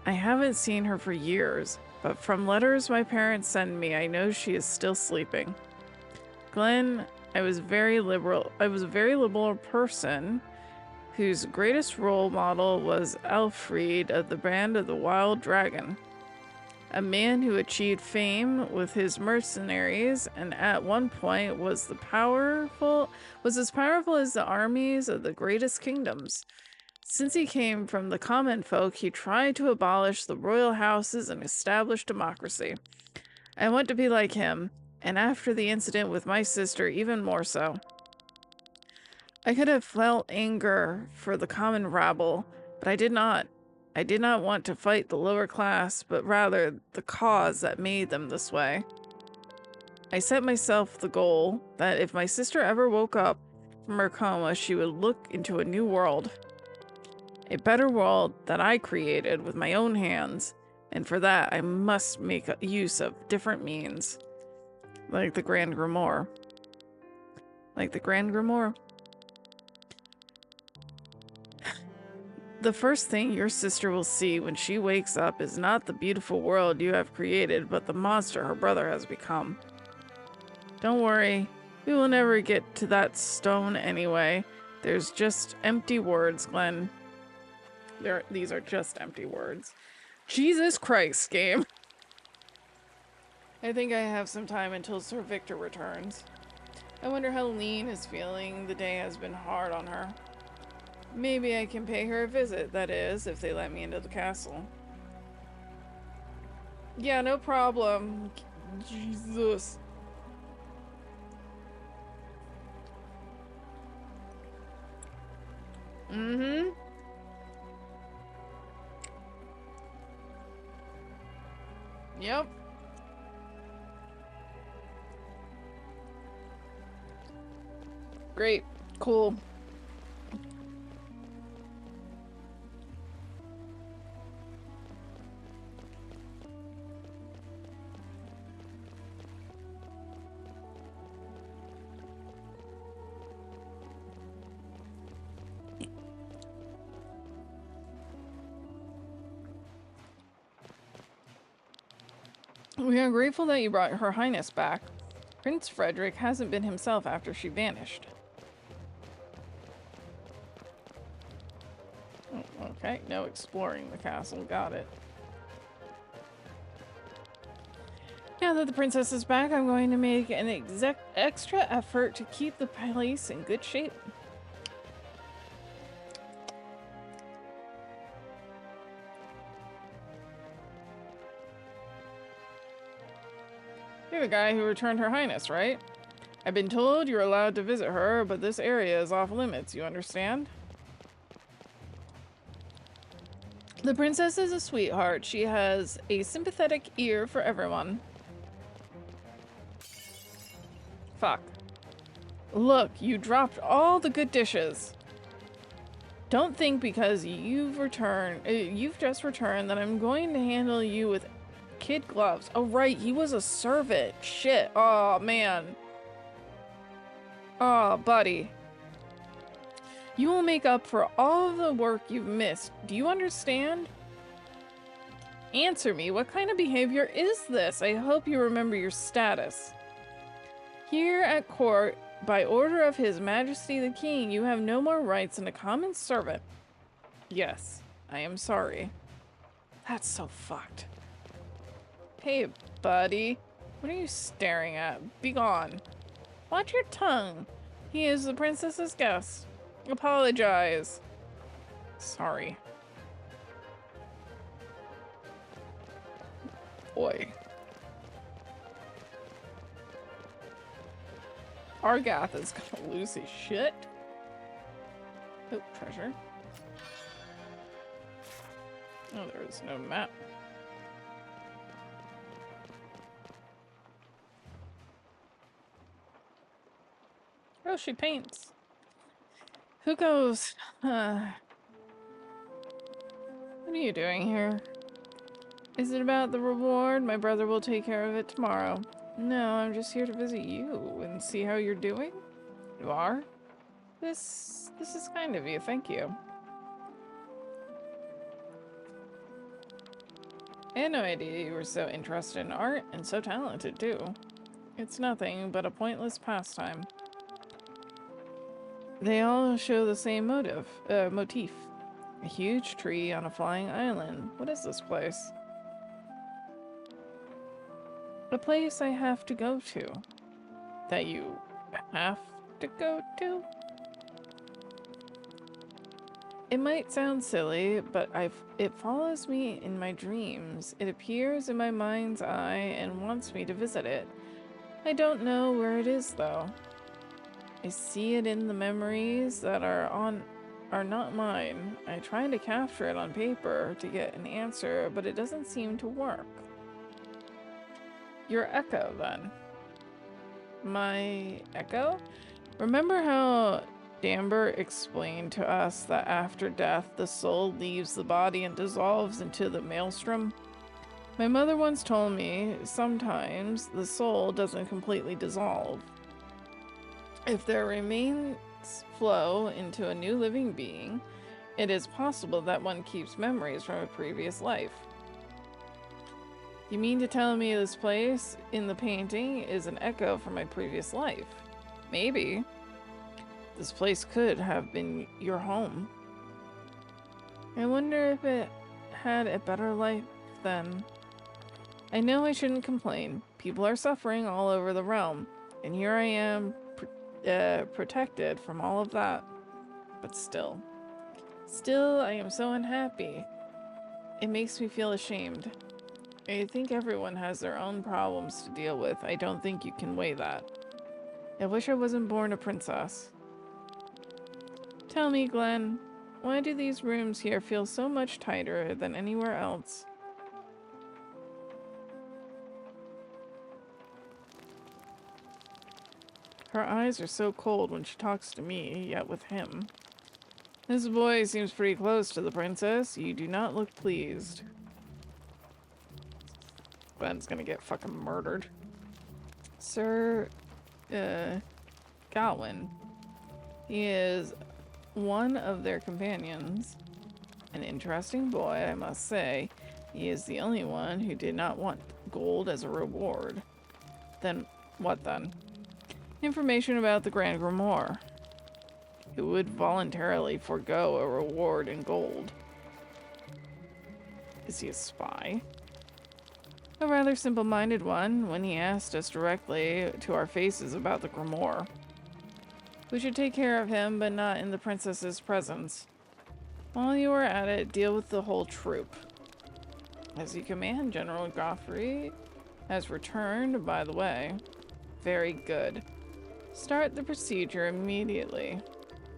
I haven't seen her for years, but from letters my parents send me, I know she is still sleeping. Glenn, I was a very liberal person whose greatest role model was Alfred of the Band of the Wild Dragon. A man who achieved fame with his mercenaries and at one point was as powerful as the armies of the greatest kingdoms. Since he came from the common folk, he tried to abolish the royal houses and establish democracy. I want to be like him, and after the incident with my sister, even more so. I could have felt anger for the common rabble, but I did not. I did not want to fight the lower class, but rather the cause that made them this way. I set myself the goal that if my sister ever woke up from her coma, she would look into a new world. A better world that I created with my own hands, and for that I must make use of different means. Like the Grand Grimoire. Like the Grand Grimoire. The first thing your sister will see when she wakes up is not the beautiful world you have created, but the monster her brother has become. Don't worry, we will never get to that stone anyway. There's just empty words, Glenn. These are just empty words. Jesus Christ, game. I think I have some time until Sir Victor returns. I wonder how Lean is feeling. The day has been hard on her. Maybe I can pay her a visit, that is, if they let me into the castle. Yeah, no problem. Jesus. Mm-hmm. Yep. Great. Cool. We are grateful that you brought Her Highness back. Prince Frederick hasn't been himself after she vanished. Oh, okay, no exploring the castle. Got it. Now that the princess is back, I'm going to make an extra effort to keep the place in good shape. You're the guy who returned Her Highness, right? I've been told you're allowed to visit her, but this area is off limits, you understand? The princess is a sweetheart. She has a sympathetic ear for everyone. Fuck. Look, you dropped all the good dishes. Don't think because you've just returned that I'm going to handle you with kid gloves. Oh right, he was a servant. Shit. Oh man. Oh, buddy. You will make up for all of the work you've missed. Do you understand? Answer me. What kind of behavior is this? I hope you remember your status. Here at court, by order of His Majesty the King, you have no more rights than a common servant. Yes, I am sorry. That's so fucked. Hey, buddy. What are you staring at? Be gone. Watch your tongue. He is the princess's guest. Apologize. Sorry. Boy. Argath is gonna lose his shit. Oh, treasure. Oh, there is no map. Oh, she paints. Who goes? What are you doing here? Is it about the reward? My brother will take care of it tomorrow. No, I'm just here to visit you and see how you're doing. You are? This is kind of you, thank you. I had no idea you were so interested in art and so talented too. It's nothing but a pointless pastime. They all show the same motif. A huge tree on a flying island. What is this place? A place I have to go to. That you have to go to? It might sound silly, but it follows me in my dreams. It appears in my mind's eye and wants me to visit it. I don't know where it is, though. I see it in the memories that are not mine. I try to capture it on paper to get an answer, but it doesn't seem to work. Your echo, then. My echo? Remember how Damber explained to us that after death, the soul leaves the body and dissolves into the maelstrom? My mother once told me sometimes the soul doesn't completely dissolve. If their remains flow into a new living being, it is possible that one keeps memories from a previous life. You mean to tell me this place in the painting is an echo from my previous life? Maybe. This place could have been your home. I wonder if it had a better life then. I know I shouldn't complain. People are suffering all over the realm, and here I am, protected from all of that. But still, I am so unhappy. It makes me feel ashamed. I think everyone has their own problems to deal with. I don't think you can weigh that. I wish I wasn't born a princess. Tell me, Glenn, why do these rooms here feel so much tighter than anywhere else? Her eyes are so cold when she talks to me, yet with him. This boy seems pretty close to the princess. You do not look pleased. Glenn's gonna get fucking murdered. Sir, Gawain. He is one of their companions. An interesting boy, I must say. He is the only one who did not want gold as a reward. Then, what then? Information about the Grand Grimoire. Who would voluntarily forego a reward in gold? Is he a spy? A rather simple-minded one when he asked us directly to our faces about the Grimoire. We should take care of him, but not in the princess's presence. While you are at it, deal with the whole troop. As you command, General Godfrey has returned, by the way. Very good. Start the procedure immediately.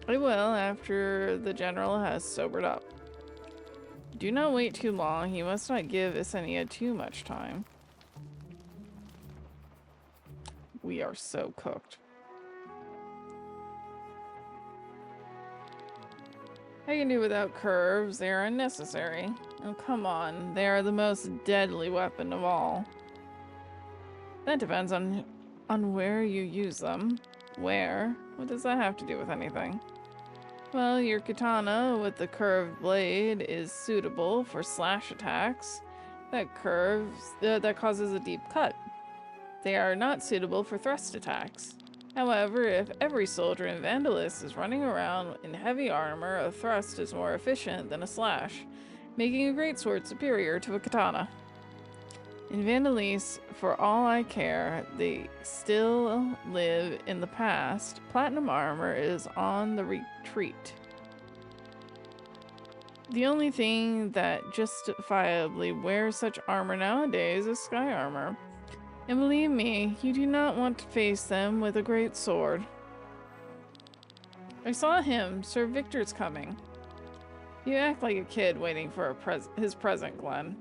I will, after the general has sobered up. Do not wait too long. He must not give Isenia too much time. We are so cooked. I can do without curves. They are unnecessary. Oh, come on. They are the most deadly weapon of all. That depends on where you use them. Where? What does that have to do with anything? Well, your katana with the curved blade is suitable for slash attacks. That causes a deep cut. They are not suitable for thrust attacks. However, if every soldier in Vandalis is running around in heavy armor, a thrust is more efficient than a slash, making a greatsword superior to a katana. In Vandalis, for all I care, they still live in the past. Platinum armor is on the retreat. The only thing that justifiably wears such armor nowadays is sky armor. And believe me, you do not want to face them with a great sword. I saw him. Sir Victor's coming. You act like a kid waiting for his present, Glenn.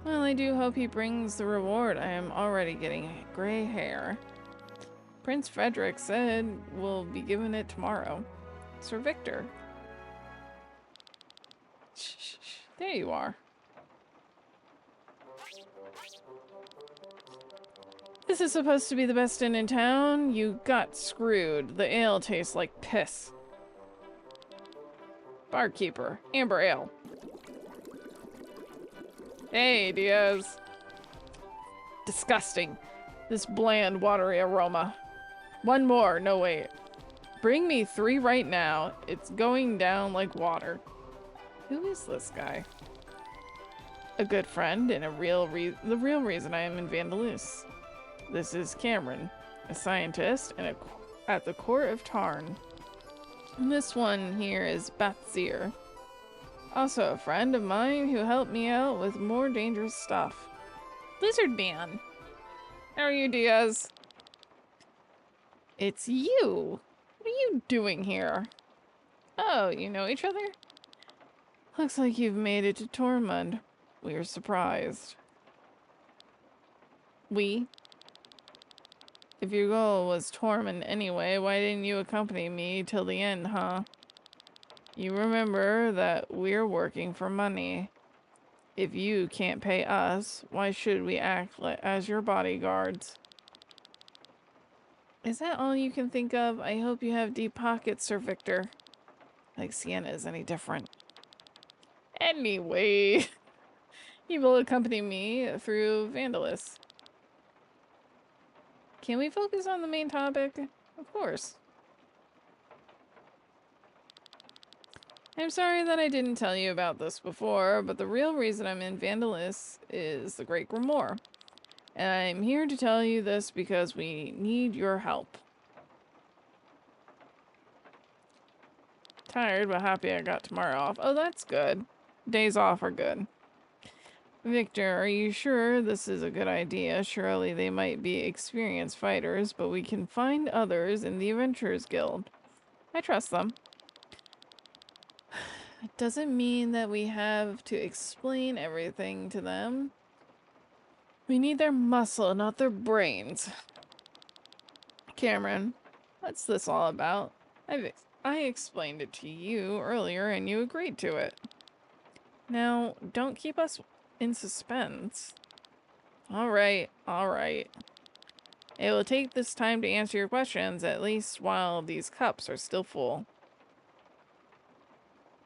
Well, I do hope he brings the reward. I am already getting gray hair. Prince Frederick said we'll be given it tomorrow. Sir Victor. Shh, shh, shh. There you are. This is supposed to be the best inn in town. You got screwed. The ale tastes like piss. Barkeeper, amber ale. Hey, Diaz. Disgusting. This bland, watery aroma. One more. No, wait. Bring me 3 right now. It's going down like water. Who is this guy? A good friend and the real reason I am in Vandalus. This is Cameron, a scientist and at the court of Tarn. And this one here is Bathzir, also a friend of mine who helped me out with more dangerous stuff. Lizard Man. How are you, Diaz? It's you. What are you doing here? Oh, you know each other? Looks like you've made it to Tormund. We're surprised. We? If your goal was Tormund anyway, why didn't you accompany me till the end, huh? You remember that we're working for money. If you can't pay us, why should we act as your bodyguards? Is that all you can think of? I hope you have deep pockets, Sir Victor. Like Sienna is any different. Anyway, he will accompany me through Vandalus. Can we focus on the main topic? Of course. I'm sorry that I didn't tell you about this before, but the real reason I'm in Vandalus is the Great Grimoire. And I'm here to tell you this because we need your help. Tired, but happy I got tomorrow off. Oh, that's good. Days off are good. Victor, are you sure this is a good idea? Surely they might be experienced fighters, but we can find others in the Adventurers Guild. I trust them. It doesn't mean that we have to explain everything to them. We need their muscle, not their brains. Cameron, what's this all about? I explained it to you earlier and you agreed to it. Now, don't keep us in suspense. Alright, alright. It will take this time to answer your questions, at least while these cups are still full.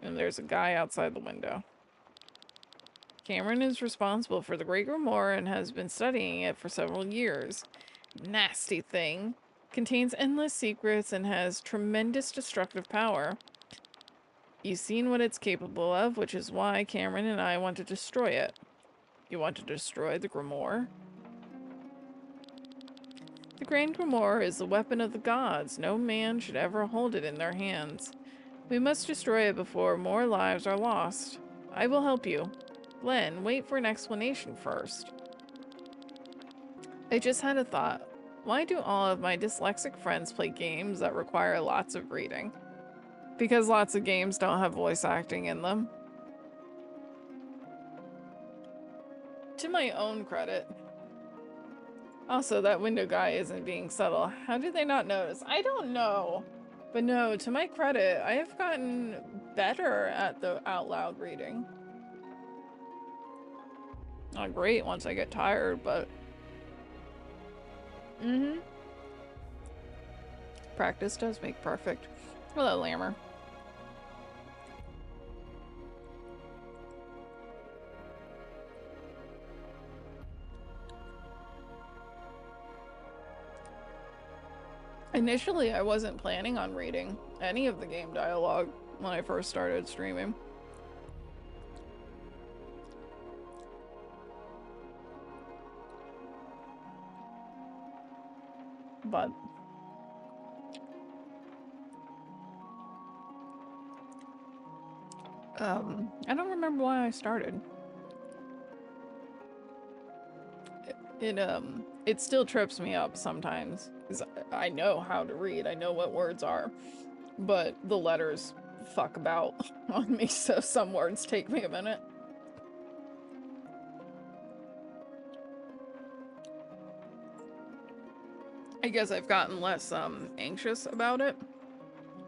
And there's a guy outside the window. Cameron is responsible for the Great Grimoire and has been studying it for several years. Nasty thing. Contains endless secrets and has tremendous destructive power. You've seen what it's capable of, which is why Cameron and I want to destroy it. You want to destroy the Grimoire? The Grand Grimoire is the weapon of the gods. No man should ever hold it in their hands. We must destroy it before more lives are lost. I will help you. Glenn, wait for an explanation first. I just had a thought. Why do all of my dyslexic friends play games that require lots of reading? Because lots of games don't have voice acting in them. To my own credit. Also, that window guy isn't being subtle. How did they not notice? I don't know. But no, to my credit, I have gotten better at the out loud reading. Not great once I get tired, but... Practice does make perfect. Hello, Lammer. Initially, I wasn't planning on reading any of the game dialogue when I first started streaming. But I don't remember why I started. It still trips me up sometimes, because I know how to read, I know what words are, but the letters fuck about on me, so some words take me a minute. I guess I've gotten less anxious about it.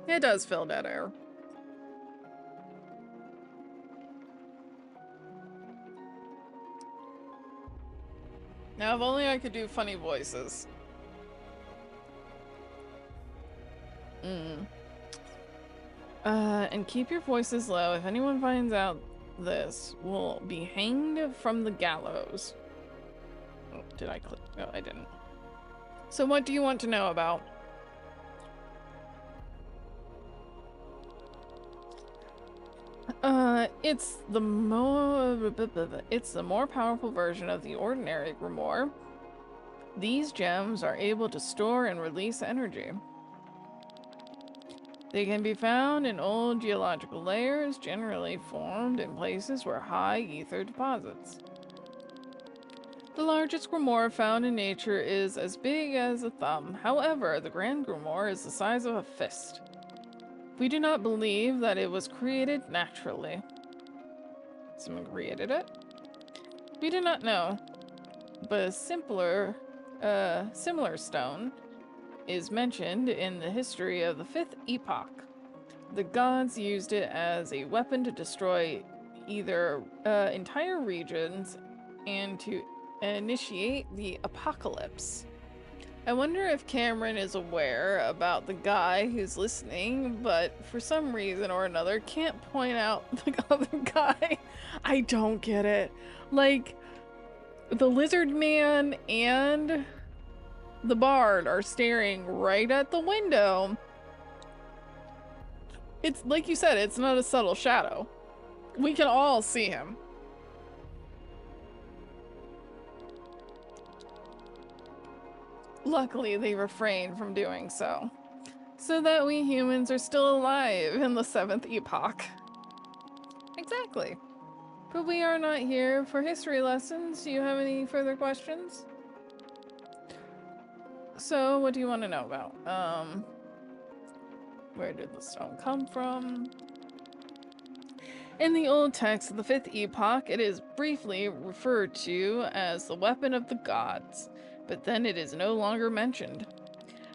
It does fill dead air. Now, if only I could do funny voices. And keep your voices low. If anyone finds out this, will be hanged from the gallows. Oh, did I click? No, I didn't. So what do you want to know about? It's the more powerful version of the ordinary grimoire. These gems are able to store and release energy. They can be found in old geological layers, generally formed in places where high ether deposits. The largest grimoire found in nature is as big as a thumb. However, the Grand Grimoire is the size of a fist. We do not believe that it was created naturally. Someone created it? We do not know. But a similar stone is mentioned in the history of the 5th epoch. The gods used it as a weapon to destroy either entire regions and to initiate the apocalypse. I wonder if Cameron is aware about the guy who's listening, but for some reason or another can't point out the other guy. I don't get it. Like, the lizard man and the bard are staring right at the window. It's like you said, it's not a subtle shadow. We can all see him. Luckily, they refrain from doing so that we humans are still alive in the 7th epoch. Exactly. But we are not here for history lessons. Do you have any further questions? So, what do you want to know about? Where did the stone come from? In the old text of the 5th epoch, it is briefly referred to as the weapon of the gods, but then it is no longer mentioned.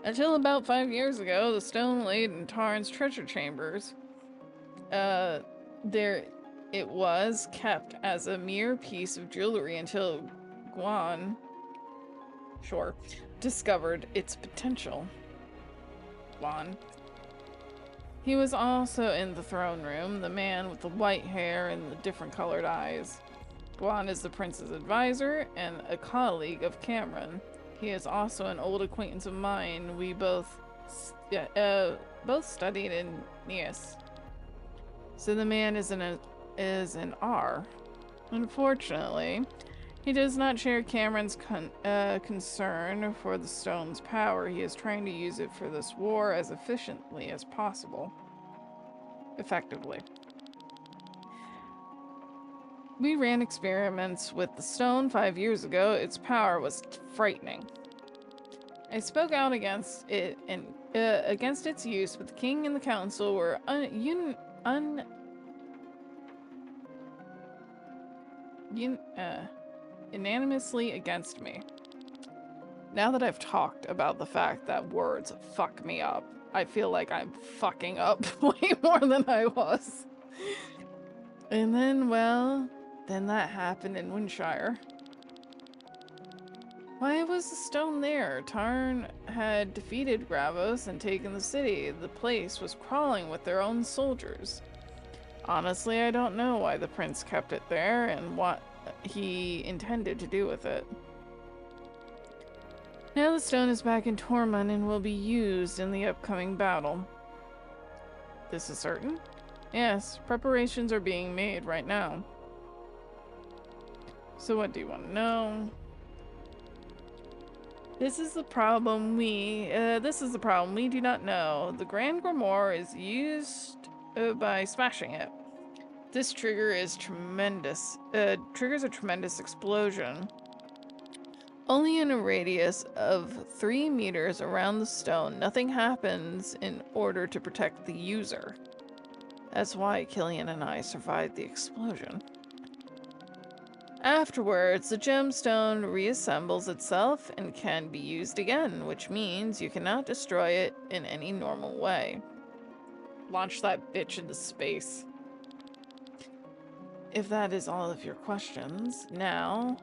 Until about 5 years ago, the stone laid in Tarn's treasure chambers. There it was kept as a mere piece of jewelry until Guan discovered its potential. Guan. He was also in the throne room, the man with the white hair and the different colored eyes. Guan is the prince's advisor and a colleague of Cameron. He is also an old acquaintance of mine. We both studied in Nias. So the man is an R. Unfortunately, he does not share Cameron's concern for the stone's power. He is trying to use it for this war as efficiently as possible. Effectively. We ran experiments with the stone 5 years ago. Its power was frightening. I spoke out against it and against its use, but the king and the council were unanimously against me. Now that I've talked about the fact that words fuck me up, I feel like I'm fucking up way more than I was. And then, well, then that happened in Windshire. Why was the stone there? Tarn had defeated Gravos and taken the city. The place was crawling with their own soldiers. Honestly, I don't know why the prince kept it there and what he intended to do with it. Now the stone is back in Tormund and will be used in the upcoming battle. This is certain? Yes, preparations are being made right now. So what do you want to know? This is the problem we do not know. The Grand Grimoire is used by smashing it. This triggers a tremendous explosion. Only in a radius of 3 meters around the stone, nothing happens in order to protect the user. That's why Killian and I survived the explosion. Afterwards, the gemstone reassembles itself and can be used again, which means you cannot destroy it in any normal way. Launch that bitch into space. If that is all of your questions, now...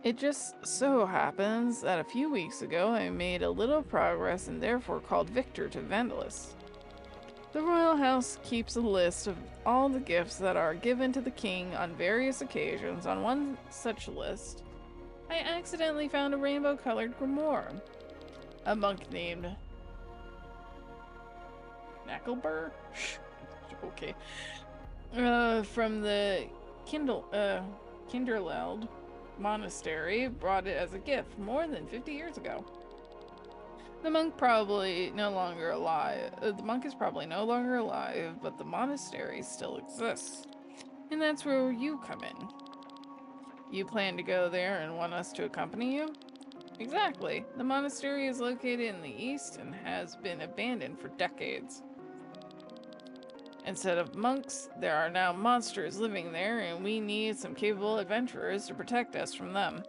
It just so happens that a few weeks ago I made a little progress and therefore called Victor to Vandalis. The royal house keeps a list of all the gifts that are given to the king on various occasions. On one such list, I accidentally found a rainbow-colored grimoire. A monk named Knackleber? Okay. From the Kinderleld monastery brought it as a gift more than 50 years ago. The monk is probably no longer alive, but the monastery still exists. And that's where you come in. You plan to go there and want us to accompany you? Exactly. The monastery is located in the east and has been abandoned for decades. Instead of monks, there are now monsters living there, and we need some capable adventurers to protect us from them.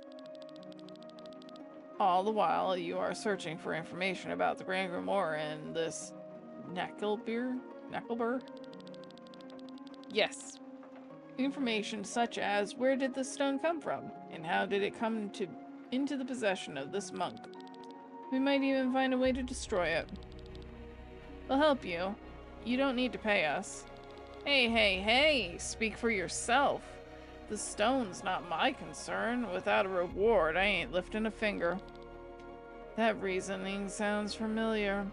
All the while, you are searching for information about the Grand Grimoire and this Knackleber? Yes. Information such as where did the stone come from, and how did it come into the possession of this monk. We might even find a way to destroy it. We'll help you. You don't need to pay us. Hey, speak for yourself. The stone's not my concern. Without a reward, I ain't lifting a finger. That reasoning sounds familiar.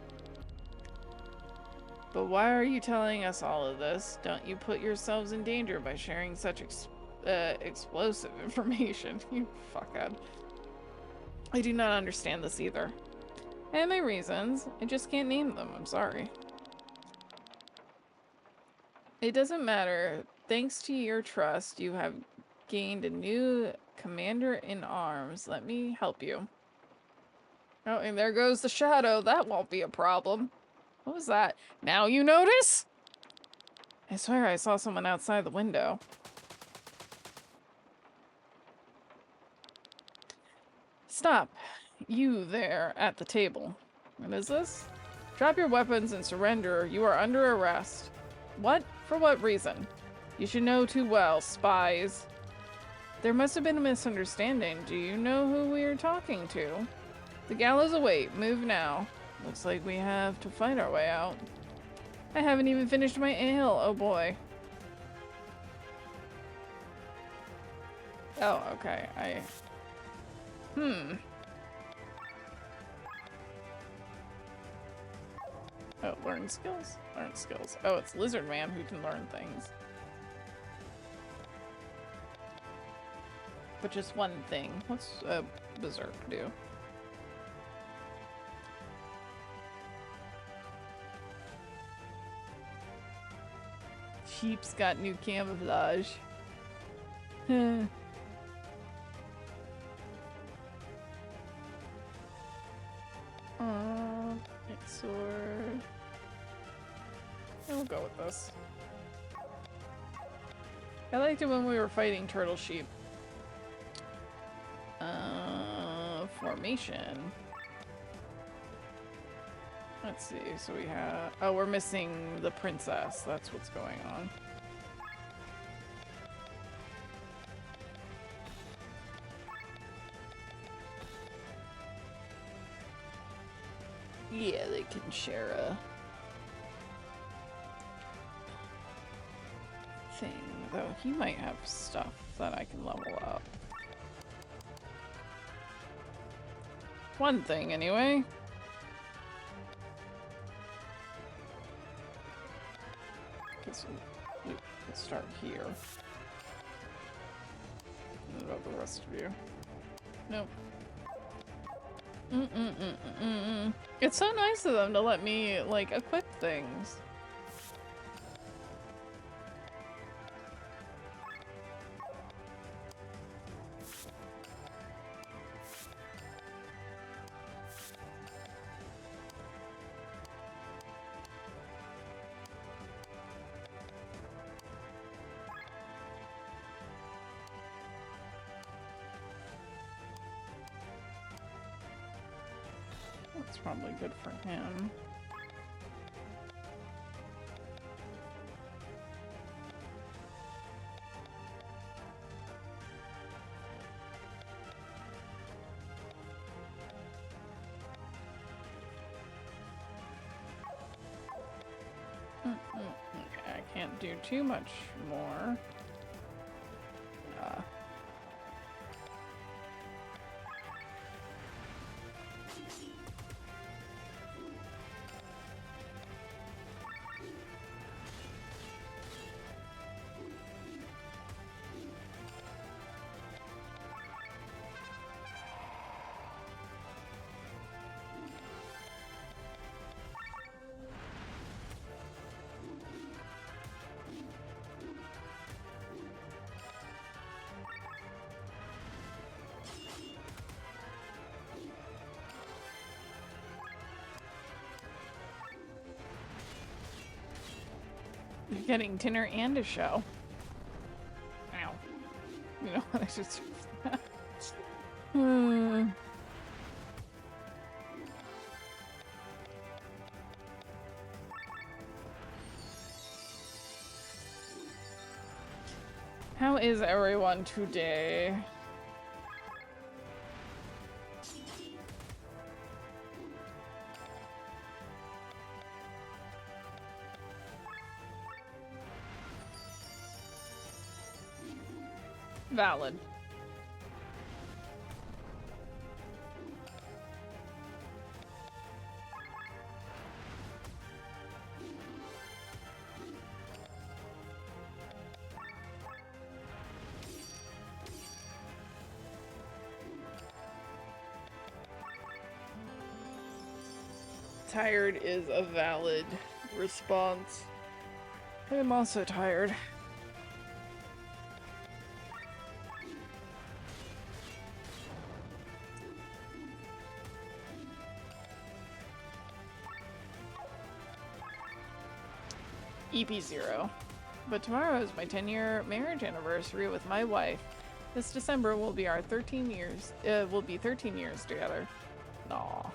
But why are you telling us all of this? Don't you put yourselves in danger by sharing such explosive information? You fuckhead. I do not understand this either. I have my reasons. I just can't name them. I'm sorry. It doesn't matter. Thanks to your trust, you have gained a new commander-in-arms. Let me help you. Oh, and there goes the shadow. That won't be a problem. What was that? Now you notice? I swear I saw someone outside the window. Stop. You there at the table. What is this? Drop your weapons and surrender. You are under arrest. What? For what reason? You should know too well, spies. There must have been a misunderstanding. Do you know who we are talking to? The gallows await. Move now. Looks like we have to fight our way out. I haven't even finished my ale. Oh boy. Oh, okay. Oh, learn skills? Learn skills. Oh, it's Lizard Man who can learn things. But just one thing. What's Berserk do? Sheep's got new camouflage. Next sword. We'll go with this. I liked it when we were fighting Turtle Sheep. Formation. Let's see, so we have... Oh, we're missing the princess. That's what's going on. Yeah, they can share a thing. Though he might have stuff that I can level up. One thing, anyway. Let's start here. What about the rest of you? Nope. It's so nice of them to let me, like, equip things. That's probably good for him. Can't do too much more. You're getting dinner and a show. Ow. You know what? I just. How is everyone today? Valid. Tired is a valid response. I'm also tired. EP0. But tomorrow is my 10-year marriage anniversary with my wife. This December will be our 13 years. We'll be 13 years together. Aw.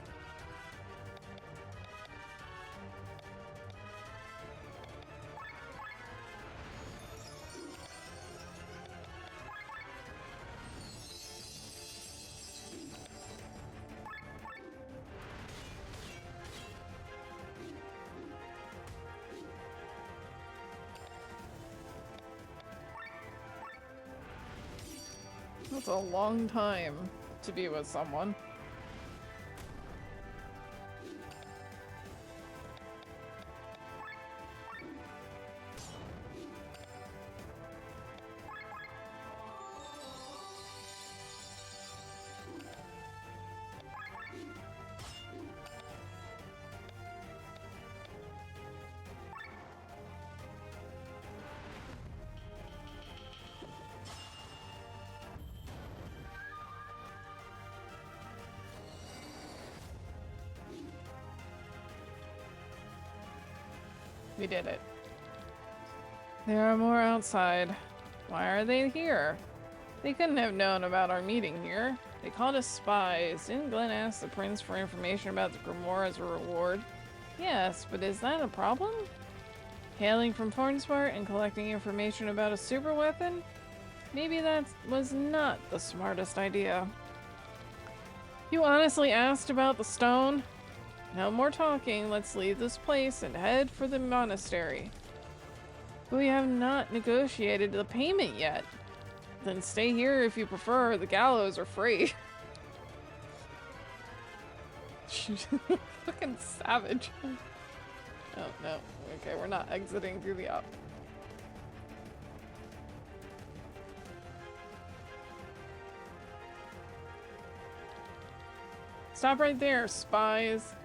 That's a long time to be with someone. We did it. There are more outside. Why are they here? They couldn't have known about our meeting here. They called us spies. Didn't Glenn ask the prince for information about the Grimoire as a reward? Yes, but is that a problem? Hailing from Thornsport and collecting information about a super weapon? Maybe that was not the smartest idea. You honestly asked about the stone? No more talking, let's leave this place and head for the monastery. We have not negotiated the payment yet. Then stay here if you prefer, the gallows are free. Fucking savage. Oh no, okay, we're not exiting through the up. Stop right there, spies.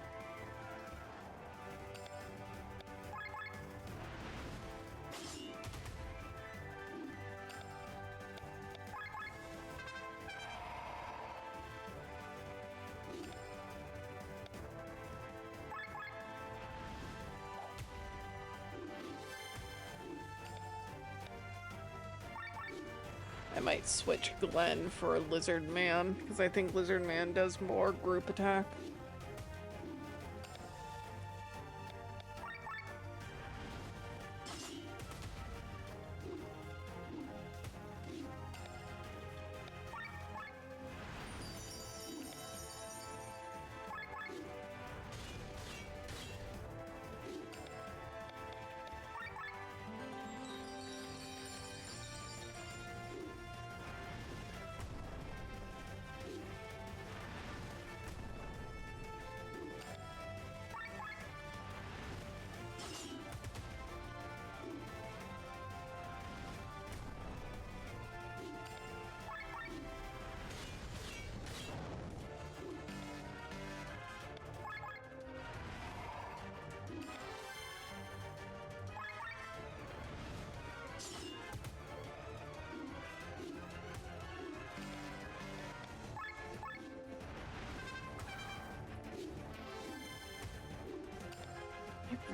I might switch Glenn for Lizard Man, because I think Lizard Man does more group attack.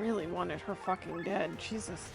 really wanted her fucking dead. Jesus.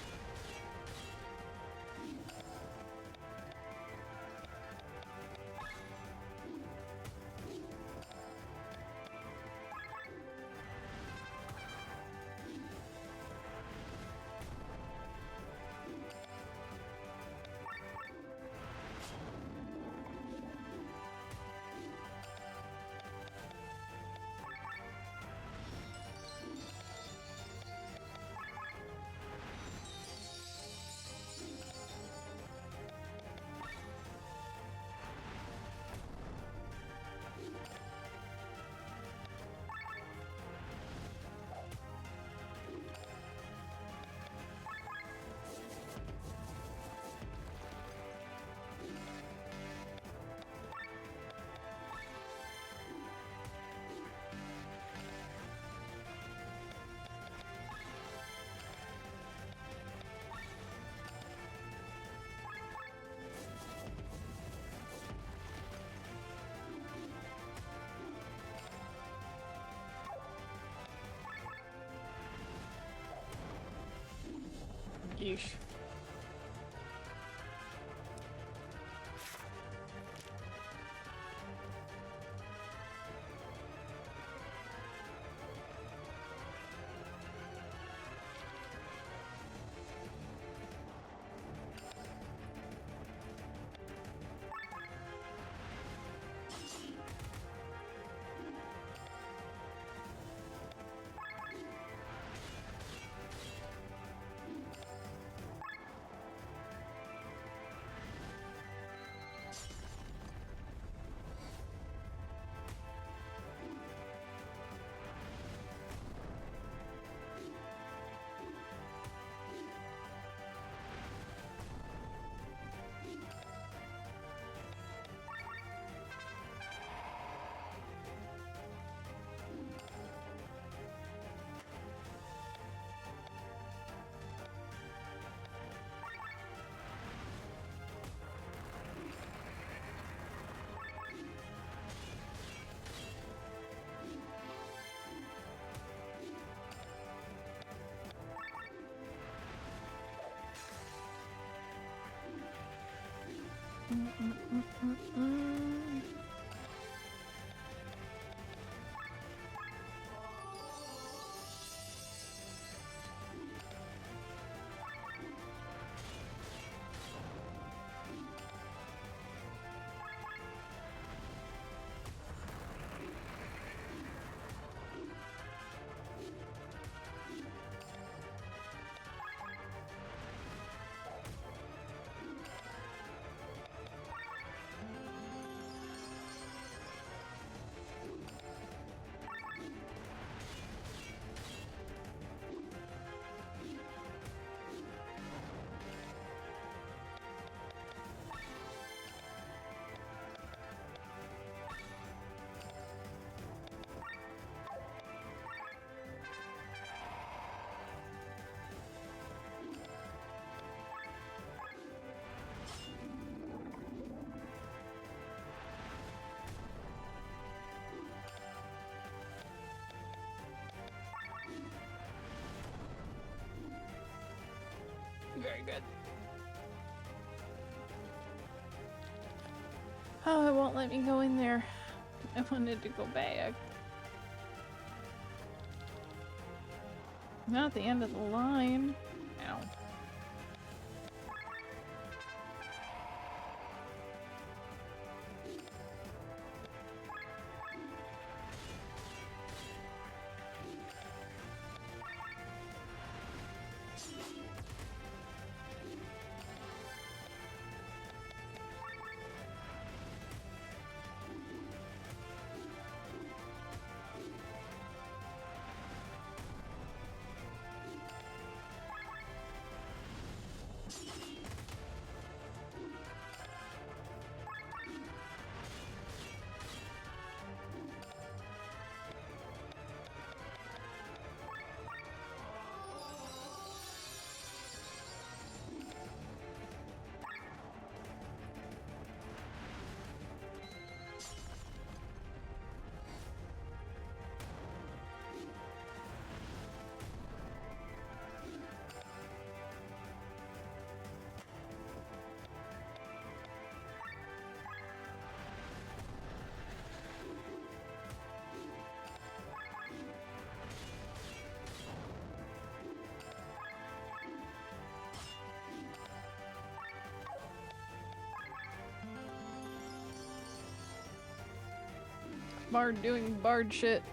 Yeesh. Very good. Oh, it won't let me go in there. I wanted to go back. Not the end of the line. Ow. Bard doing bard shit.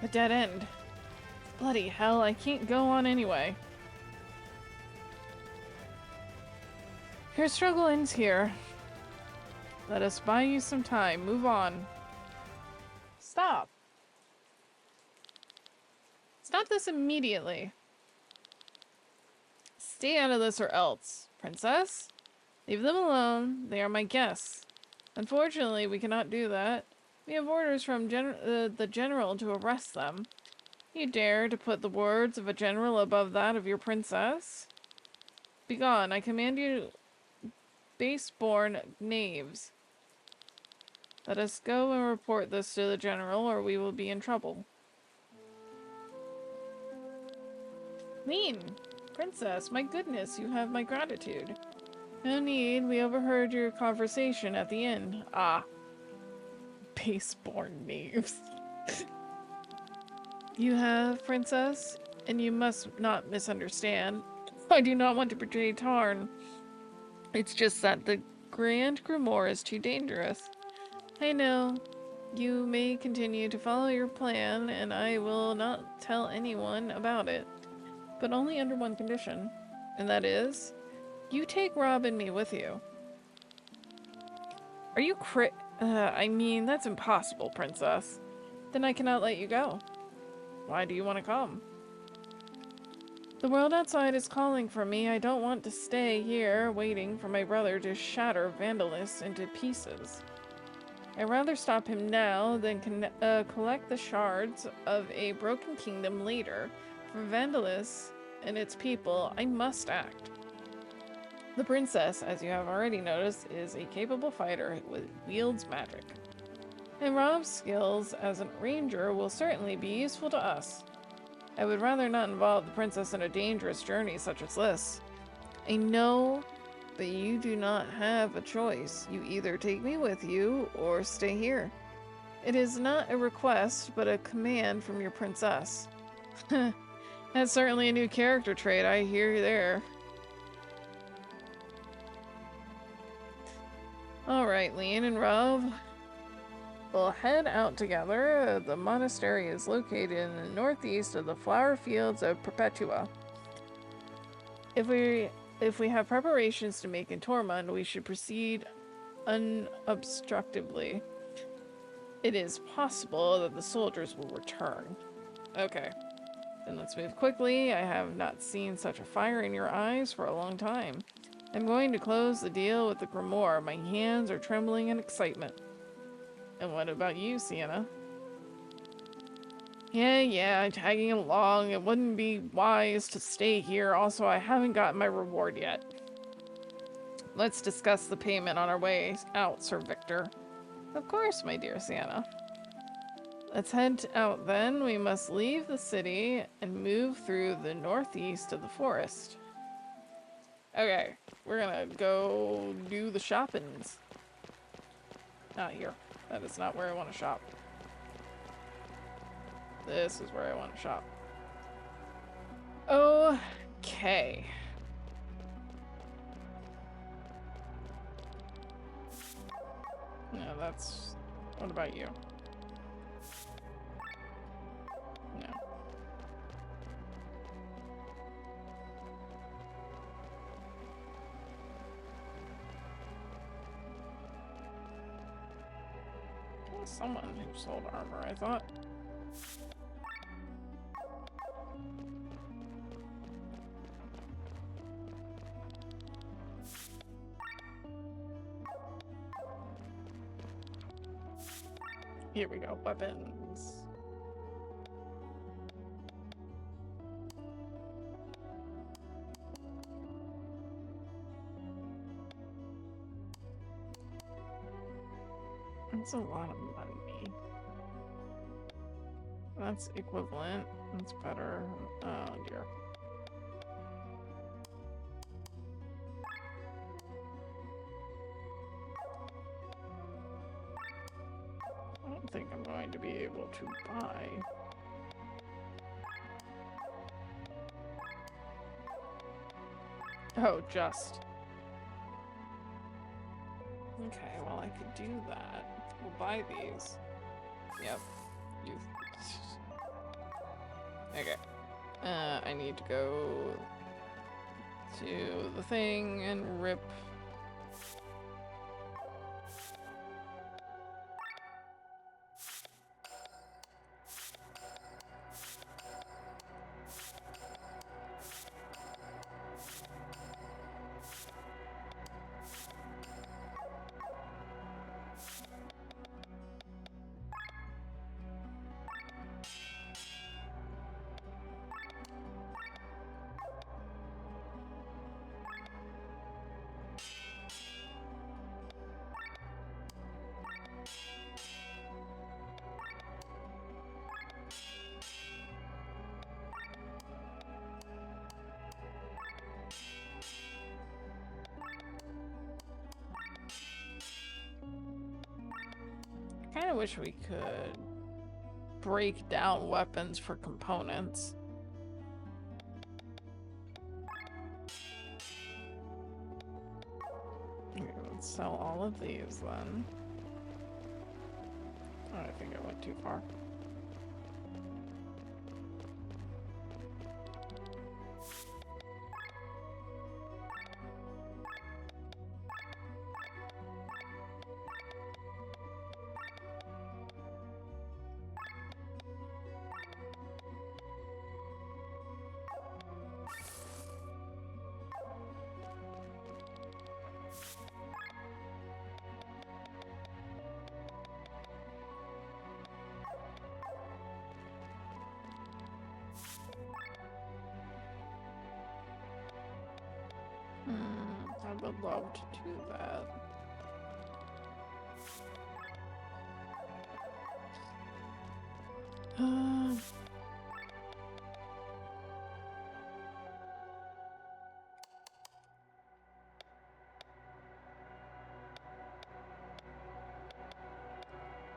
A dead end. Bloody hell, I can't go on anyway. Your struggle ends here. Let us buy you some time. Move on. Stop. Stop this immediately. Stay out of this or else. Princess? Leave them alone. They are my guests. Unfortunately, we cannot do that. We have orders from the general to arrest them. You dare to put the words of a general above that of your princess? Begone, I command you, base-born knaves. Let us go and report this to the general, or we will be in trouble. Lean! Princess, my goodness, you have my gratitude. No need, we overheard your conversation at the inn. Ah. Base-born knaves. You have, Princess, and you must not misunderstand. I do not want to betray Tarn. It's just that the Grand Grimoire is too dangerous. I know. You may continue to follow your plan, and I will not tell anyone about it. But only under one condition. And that is, you take Rob and me with you. Are you I mean, that's impossible, Princess. Then I cannot let you go. Why do you want to come? The world outside is calling for me. I don't want to stay here waiting for my brother to shatter Vandalis into pieces. I'd rather stop him now than collect the shards of a broken kingdom later. For Vandalis and its people, I must act. The princess, as you have already noticed, is a capable fighter who wields magic. And Rob's skills as a ranger will certainly be useful to us. I would rather not involve the princess in a dangerous journey such as this. I know, but you do not have a choice. You either take me with you or stay here. It is not a request, but a command from your princess. That's certainly a new character trait, I hear there. Alright, Lean and Rob. We'll head out together. The monastery is located in the northeast of the flower fields of Perpetua. If we have preparations to make in Tormund, we should proceed unobstructedly. It is possible that the soldiers will return. Okay, then let's move quickly. I have not seen such a fire in your eyes for a long time. I'm going to close the deal with the Grimoire. My hands are trembling in excitement. And what about you, Sienna? Yeah, I'm tagging along. It wouldn't be wise to stay here. Also, I haven't gotten my reward yet. Let's discuss the payment on our way out, Sir Victor. Of course, my dear Sienna. Let's head out then. We must leave the city and move through the northeast of the forest. Okay, we're gonna go do the shoppings. Not here. That is not where I want to shop. This is where I want to shop. Okay. No, that's... What about you? No. Someone who sold armor, I thought. Here we go, weapons. That's a lot of money. That's equivalent. That's better. Oh dear. I don't think I'm going to be able to buy. Oh, just. Okay, well I could do that. We'll buy these. Yep. You. Okay. I need to go to the thing and rip. I kind of wish we could break down weapons for components. Okay, let's sell all of these then. Oh, I think I went too far. I would love to do that.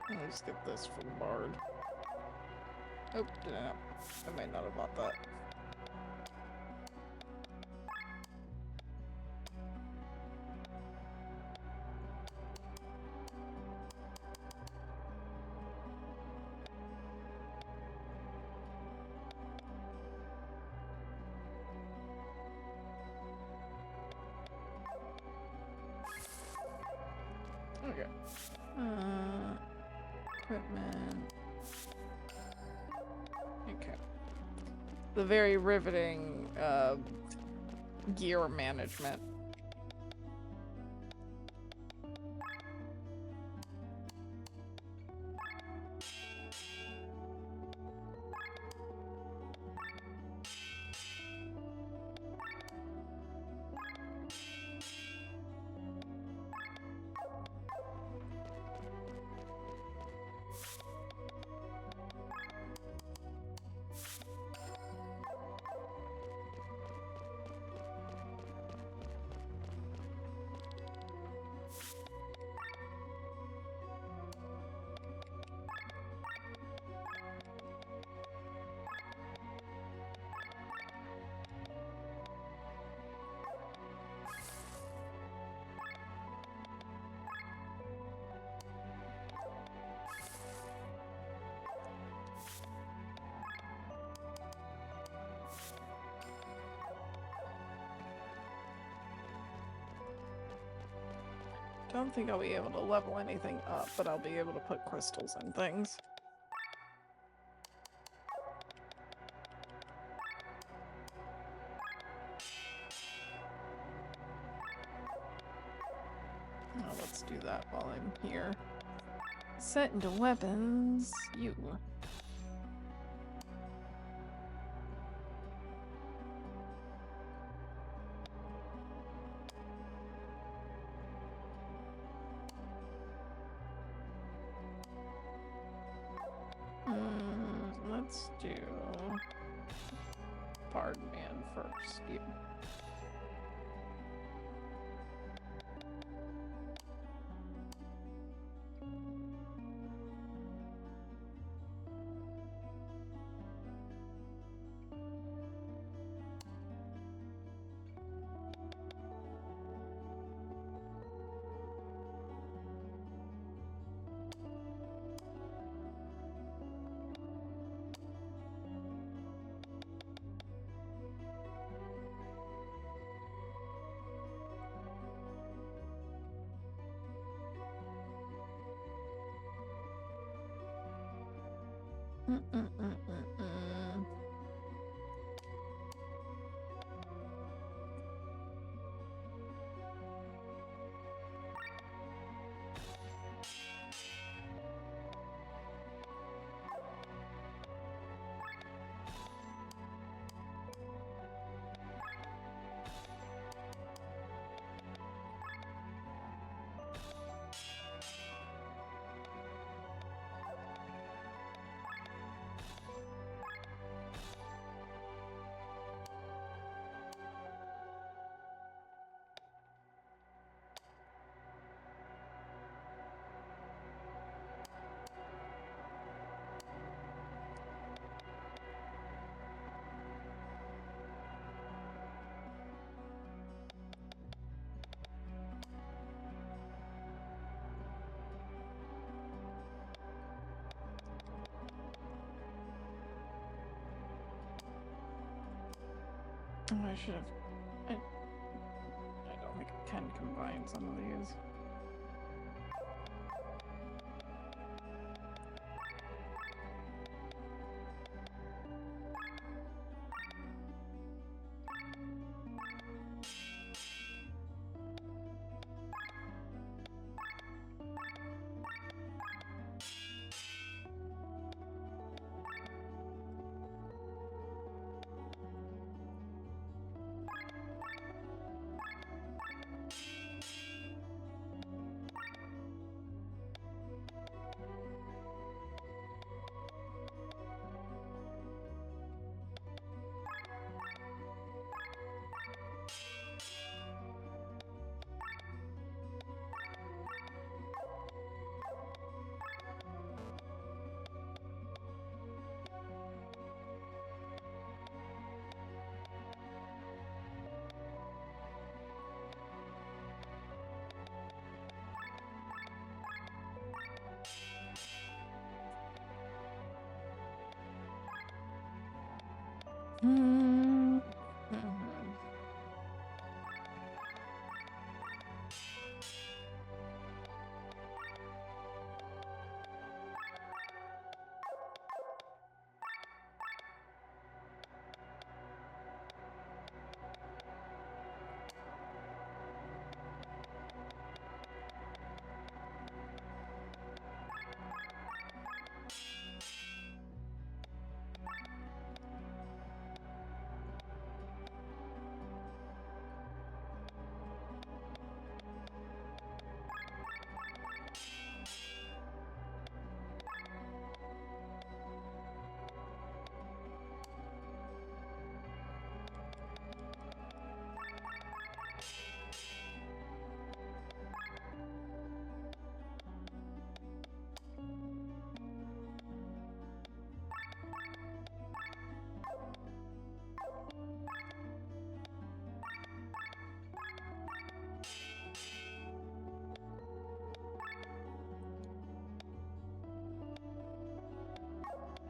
Let's get this from Bard. Oh, no. I might not have bought that. Okay. Equipment. Okay. The very riveting gear management. Don't think I'll be able to level anything up, but I'll be able to put crystals in things. Oh, let's do that while I'm here. Set into weapons. You. Let's do Bard man first. Yeah. Oh, I should have. I don't think I can combine some of these. Hmm.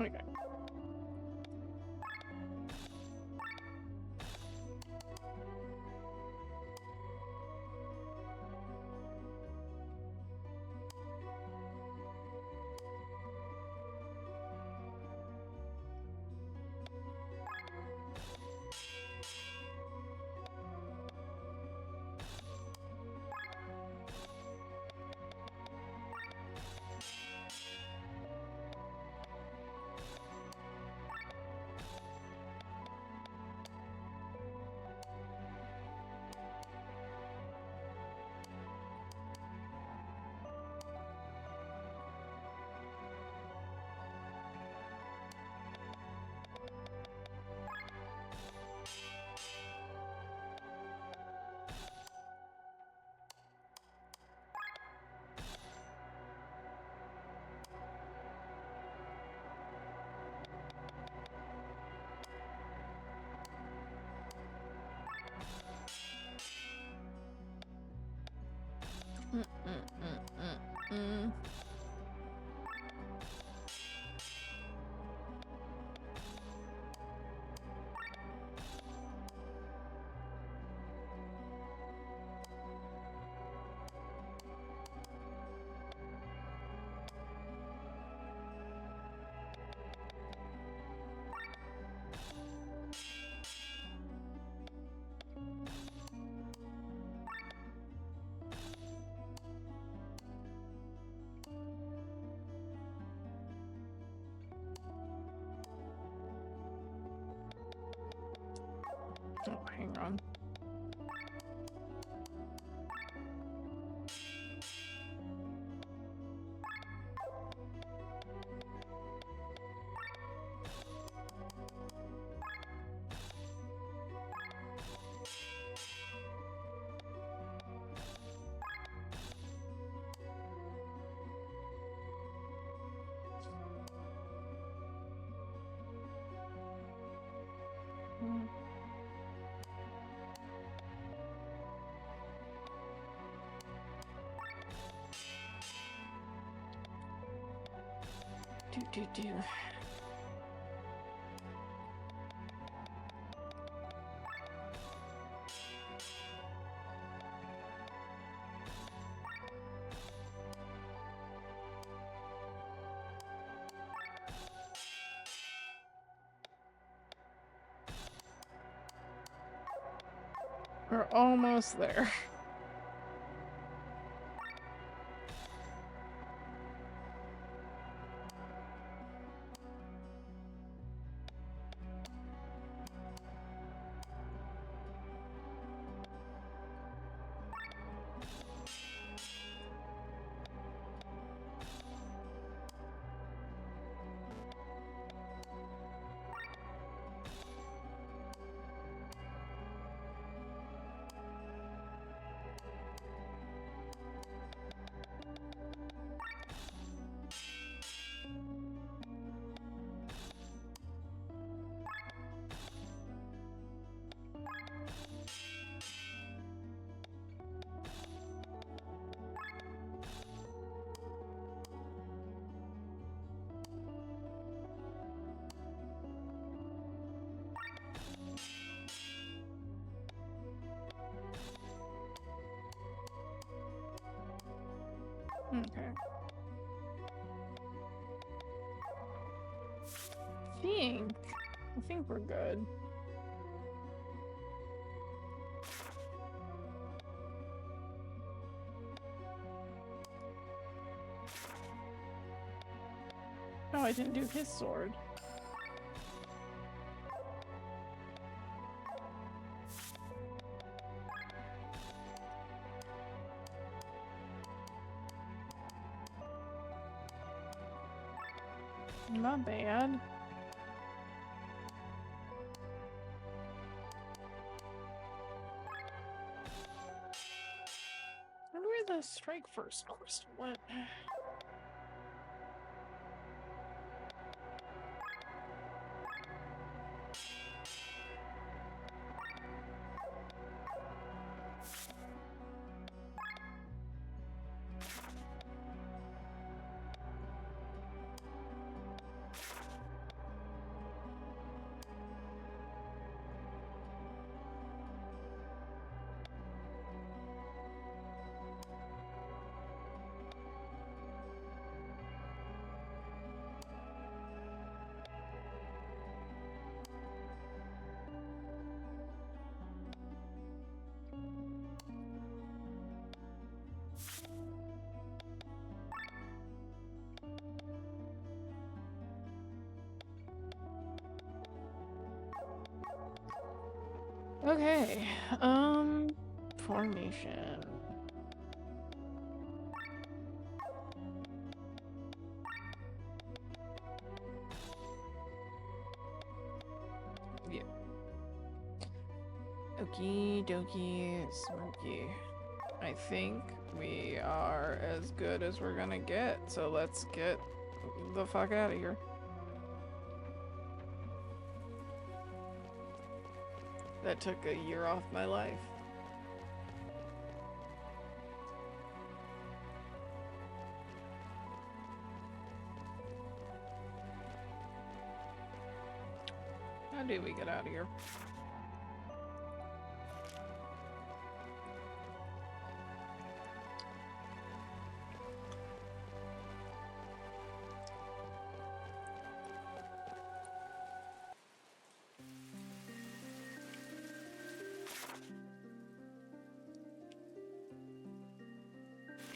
Okay. Do. We're almost there. Okay. I think we're good. Oh, I didn't do his sword. Not bad. I wonder where the strike first crystal went. Okay, formation. Yeah. Okie dokie smoky. I think we are as good as we're gonna get, so let's get the fuck out of here. That took a year off my life. How do we get out of here?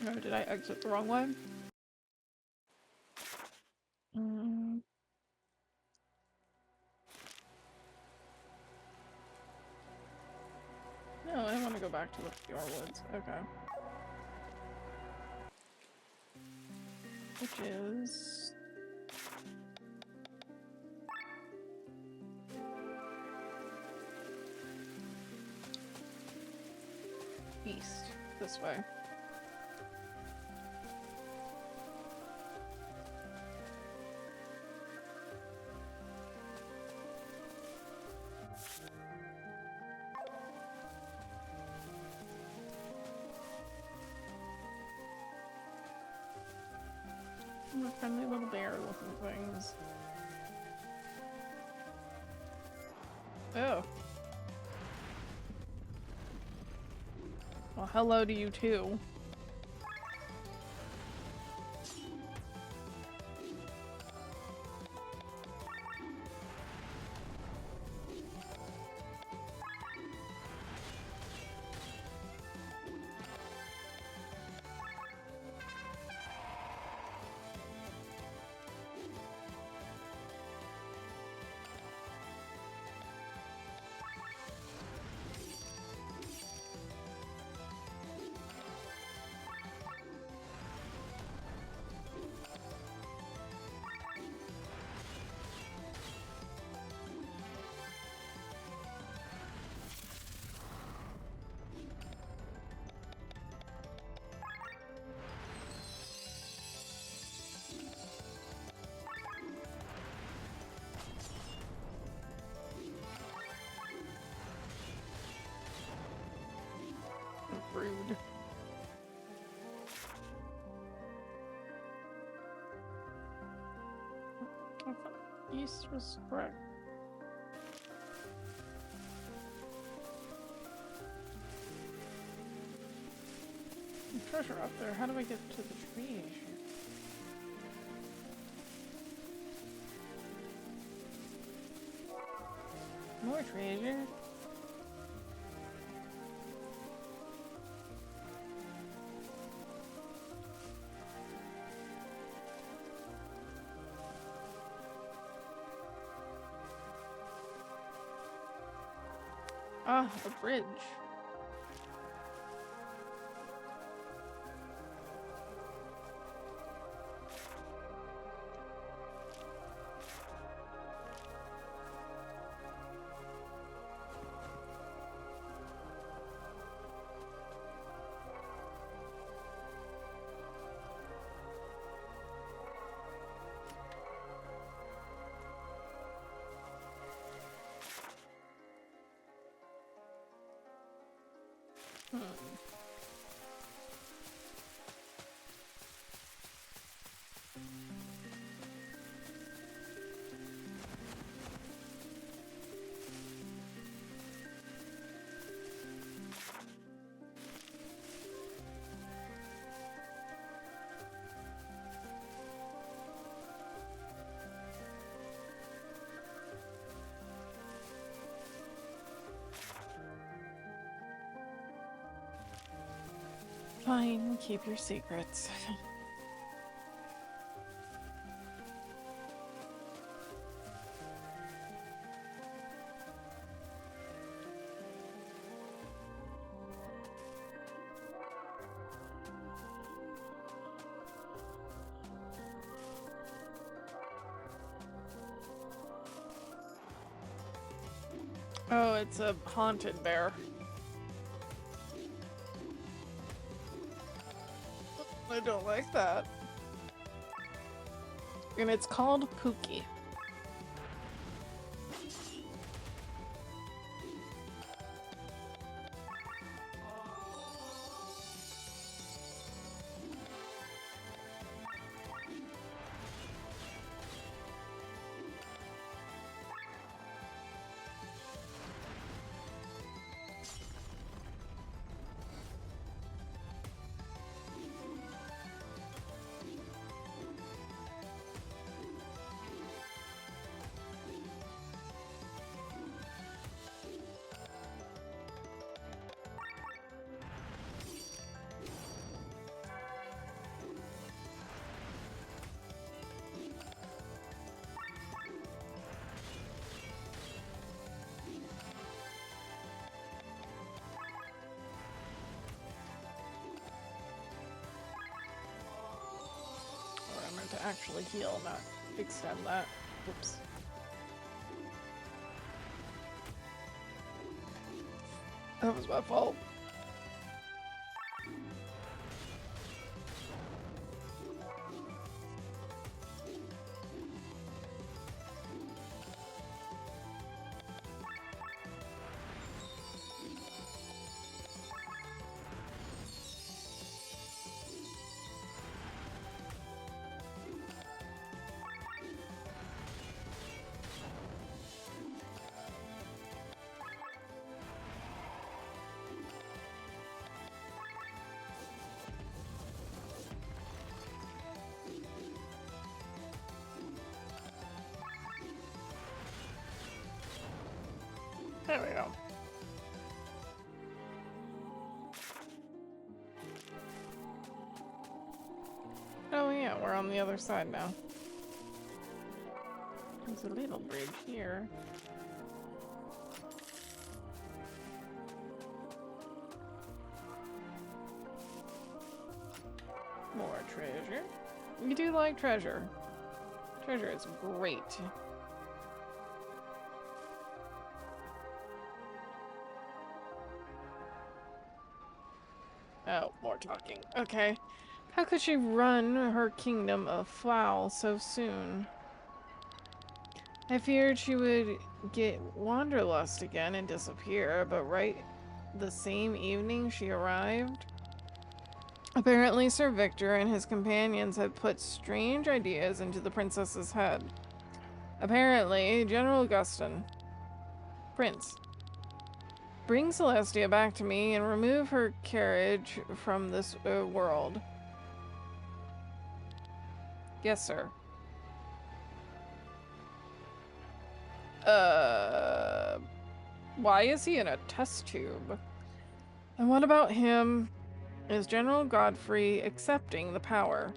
Oh, did I exit the wrong way? No, I want to go back to the Fjord Woods. Okay. Which is... east. This way. friendly little bear-looking things. Oh. Well, hello to you too. Rude. I thought east was correct. Treasure up there. How do I get to the tree? More treasure. Ah, a bridge. Fine, keep your secrets. Oh, it's a haunted bear. I don't like that. And it's called Pookie. To actually heal, not extend that. Oops. That was my fault. There we go. Oh yeah, we're on the other side now. There's a little bridge here. More treasure. We do like treasure. Treasure is great. Oh, more talking. Okay. How could she run her kingdom of Flowl so soon? I feared she would get wanderlust again and disappear, but right the same evening she arrived. Apparently Sir Victor and his companions had put strange ideas into the princess's head. Apparently, General Augustin, Prince, bring Celestia back to me and remove her carriage from this world. Yes, sir. Why is he in a test tube? And what about him? Is General Godfrey accepting the power?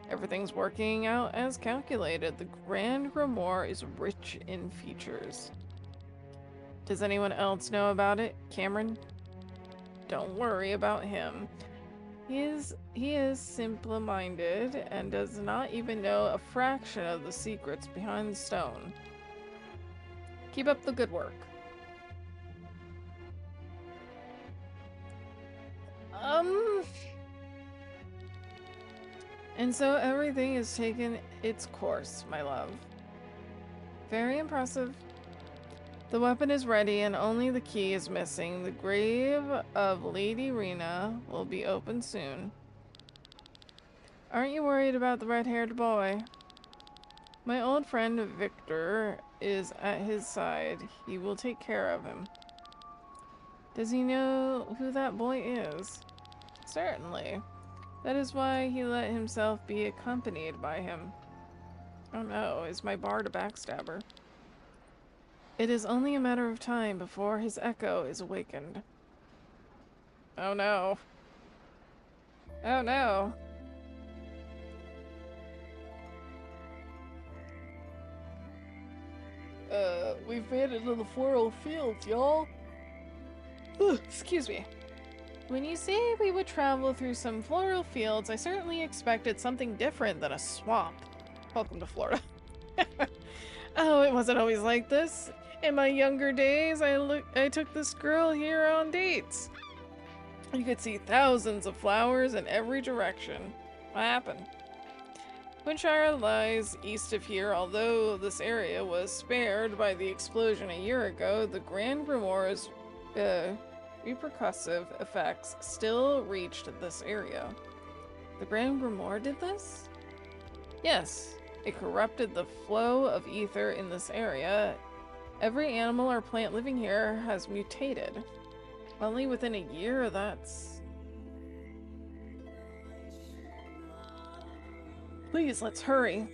Everything's working out as calculated. The Grand Grimoire is rich in features. Does anyone else know about it? Cameron? Don't worry about him. He is simple-minded and does not even know a fraction of the secrets behind the stone. Keep up the good work. And so everything has taken its course, my love. Very impressive. The weapon is ready and only the key is missing. The grave of Lady Rena will be open soon. Aren't you worried about the red-haired boy? My old friend Victor is at his side. He will take care of him. Does he know who that boy is? Certainly. That is why he let himself be accompanied by him. Oh no, is my bard a backstabber? It is only a matter of time before his echo is awakened. Oh no. Oh no. We've made it to the floral fields, y'all. Excuse me. When you say we would travel through some floral fields, I certainly expected something different than a swamp. Welcome to Florida. Oh, it wasn't always like this. In my younger days, I took this girl here on dates. You could see thousands of flowers in every direction. What happened? Windshire lies east of here. Although this area was spared by the explosion a year ago, the Grand Grimoire's repercussive effects still reached this area. The Grand Grimoire did this? Yes, it corrupted the flow of ether in this area. Every animal or plant living here has mutated. Only within a year, that's... Please, let's hurry.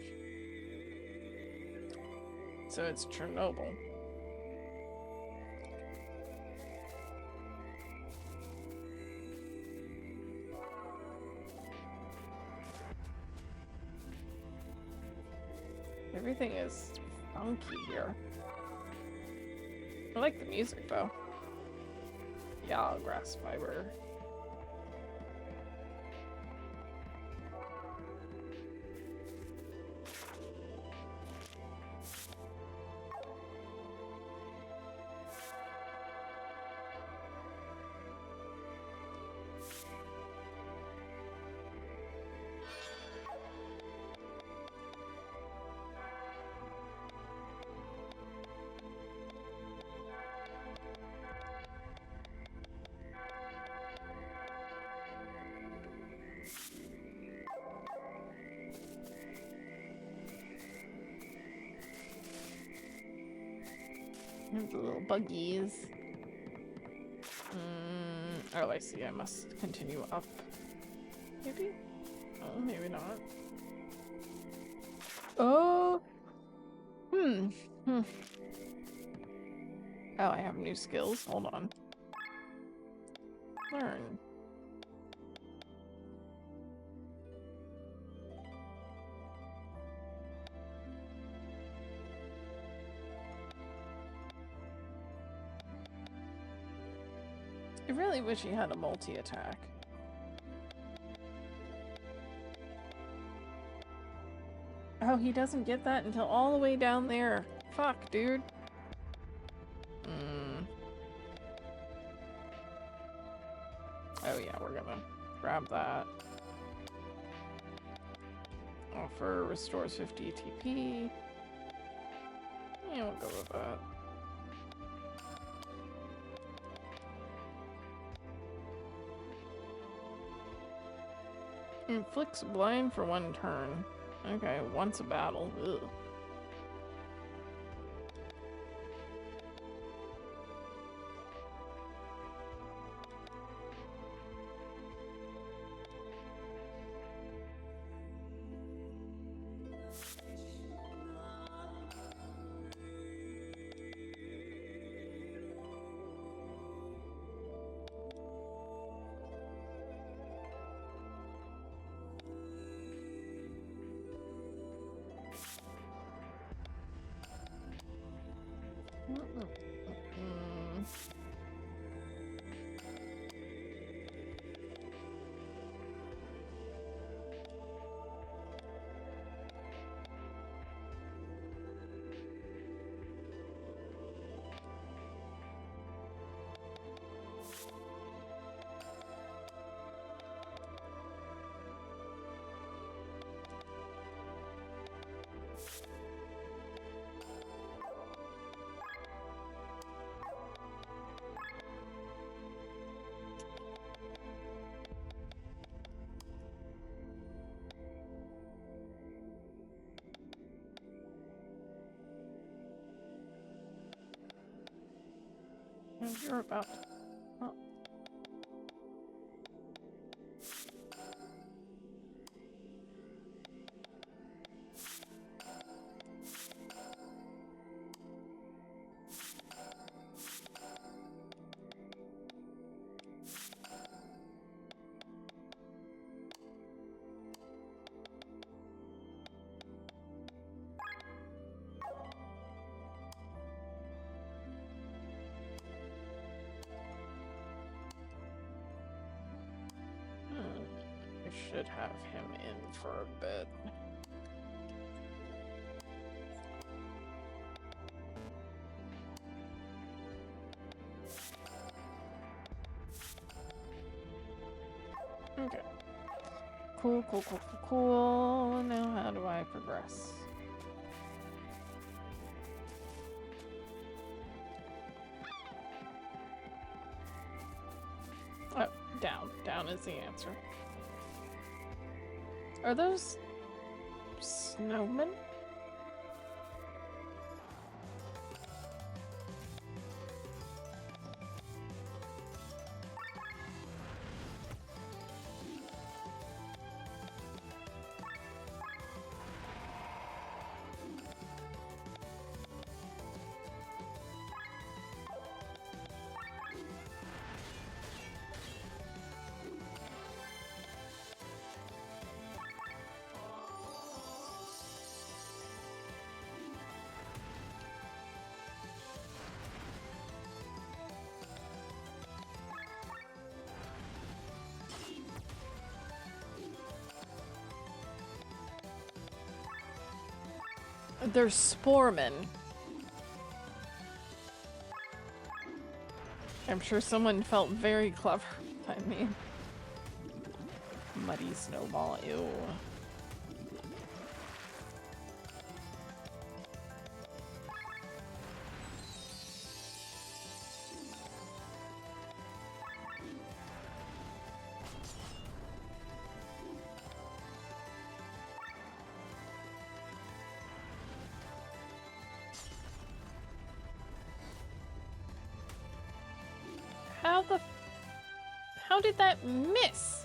So it's Chernobyl. Everything is funky here. I like the music though. Yeah, grass fiber. The little buggies. Oh, I see. I must continue up. Maybe? Oh, maybe not. Oh! Oh, I have new skills. Hold on. Learn. I really wish he had a multi-attack. Oh, he doesn't get that until all the way down there. Fuck, dude. Oh yeah, we're gonna grab that. Offer restores 50 TP. Yeah, we'll go with that. Inflicts blind for 1 turn. Okay, once a battle. Ugh. You're about to... Oh. Should have him in for a bit. Okay. Cool, cool, cool, cool, cool. Now how do I progress? Oh, down. Down is the answer. Are those snowmen? They're Sporemen. I'm sure someone felt very clever by me. Muddy snowball, ew. How did that miss?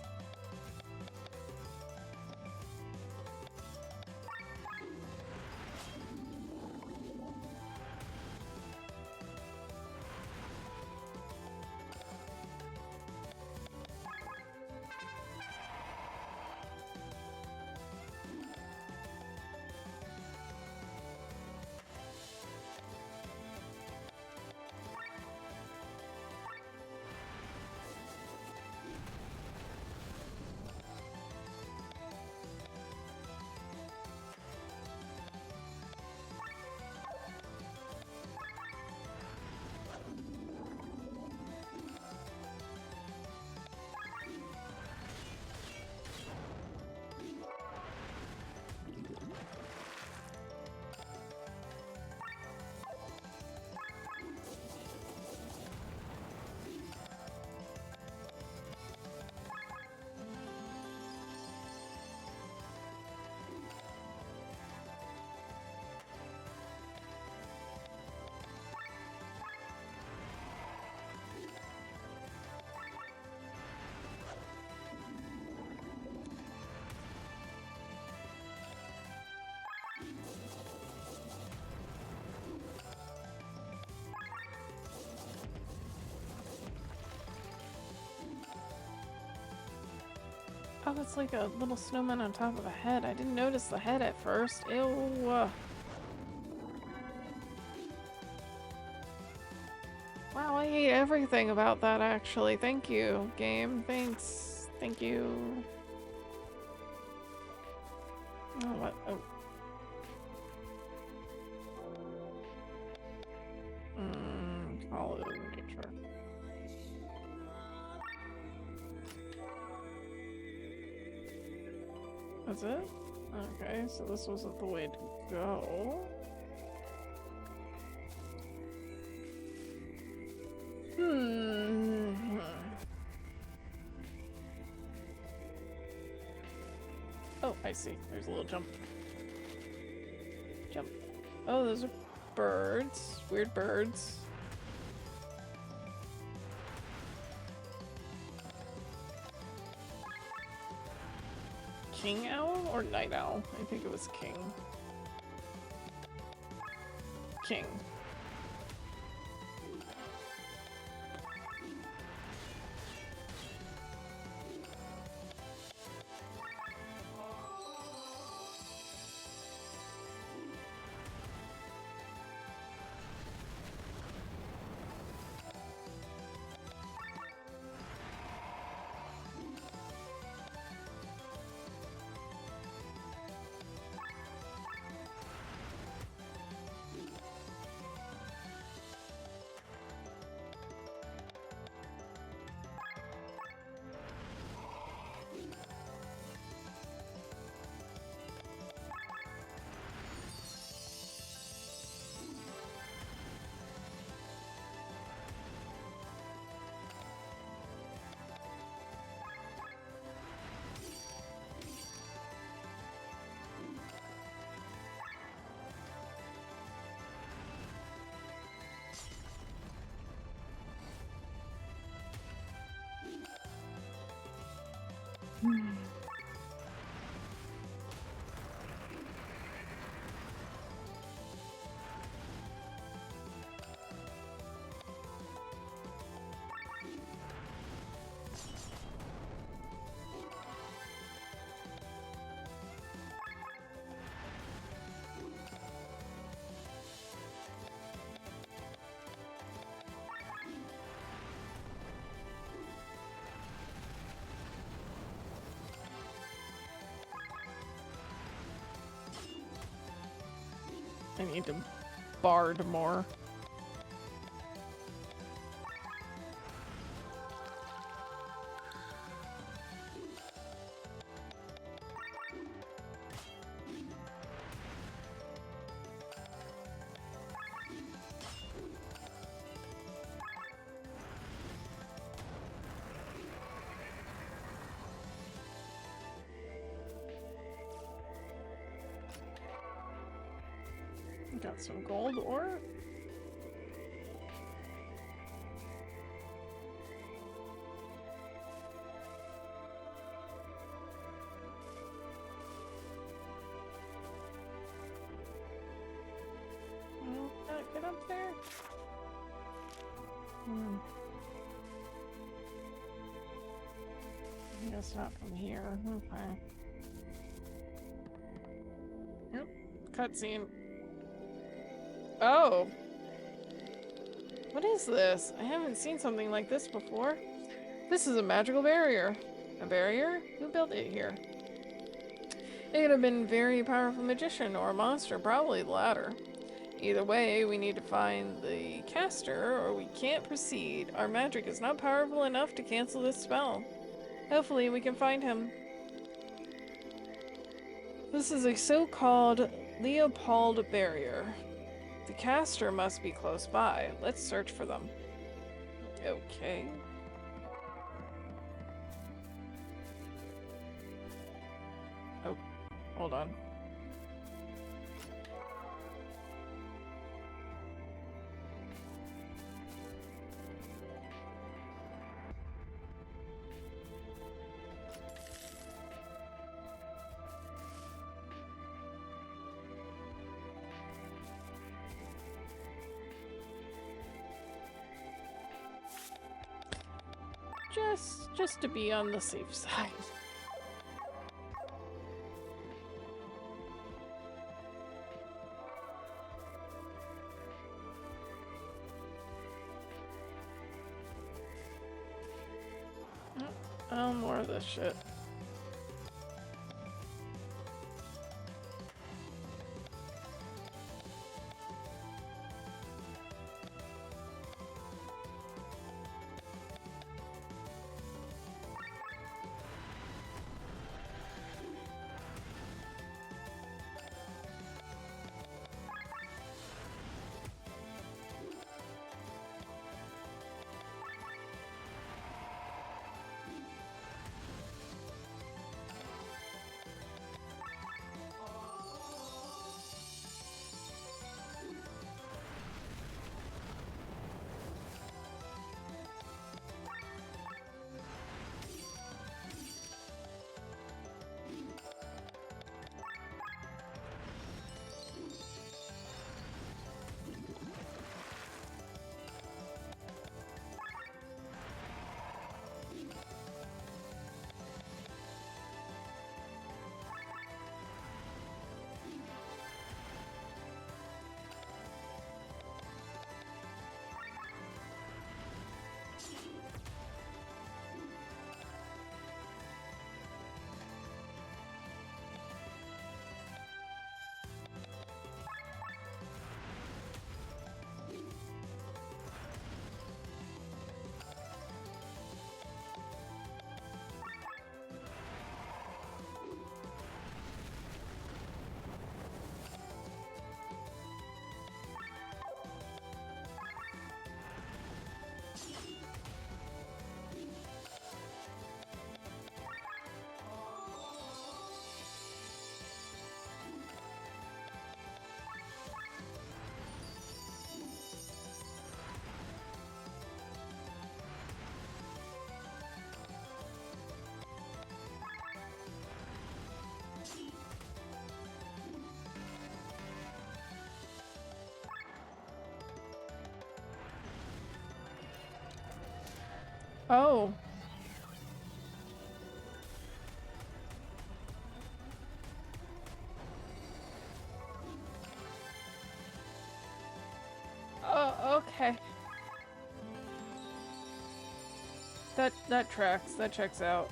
Oh, it's like a little snowman on top of a head. I didn't notice the head at first. Ew. Wow, I hate everything about that, actually. Thank you, game. Thanks. Thank you. Oh, what? Oh. Call it nature. That's it? Okay, so this wasn't the way to go. Oh, I see. There's a little jump. Jump. Oh, those are birds. Weird birds. King owl or night owl? I think it was king. King. I need to bard more. Got some gold ore. Get up there. I guess not from here. Okay. Yep. Cutscene. Oh! What is this? I haven't seen something like this before. This is a magical barrier. A barrier? Who built it here? It could have been a very powerful magician or a monster, probably the latter. Either way, we need to find the caster or we can't proceed. Our magic is not powerful enough to cancel this spell. Hopefully we can find him. This is a so-called Leopold barrier. The caster must be close by. Let's search for them. Okay. Oh, hold on. Just to be on the safe side. Oh, more of this shit. Oh. Oh, okay. That tracks. That checks out.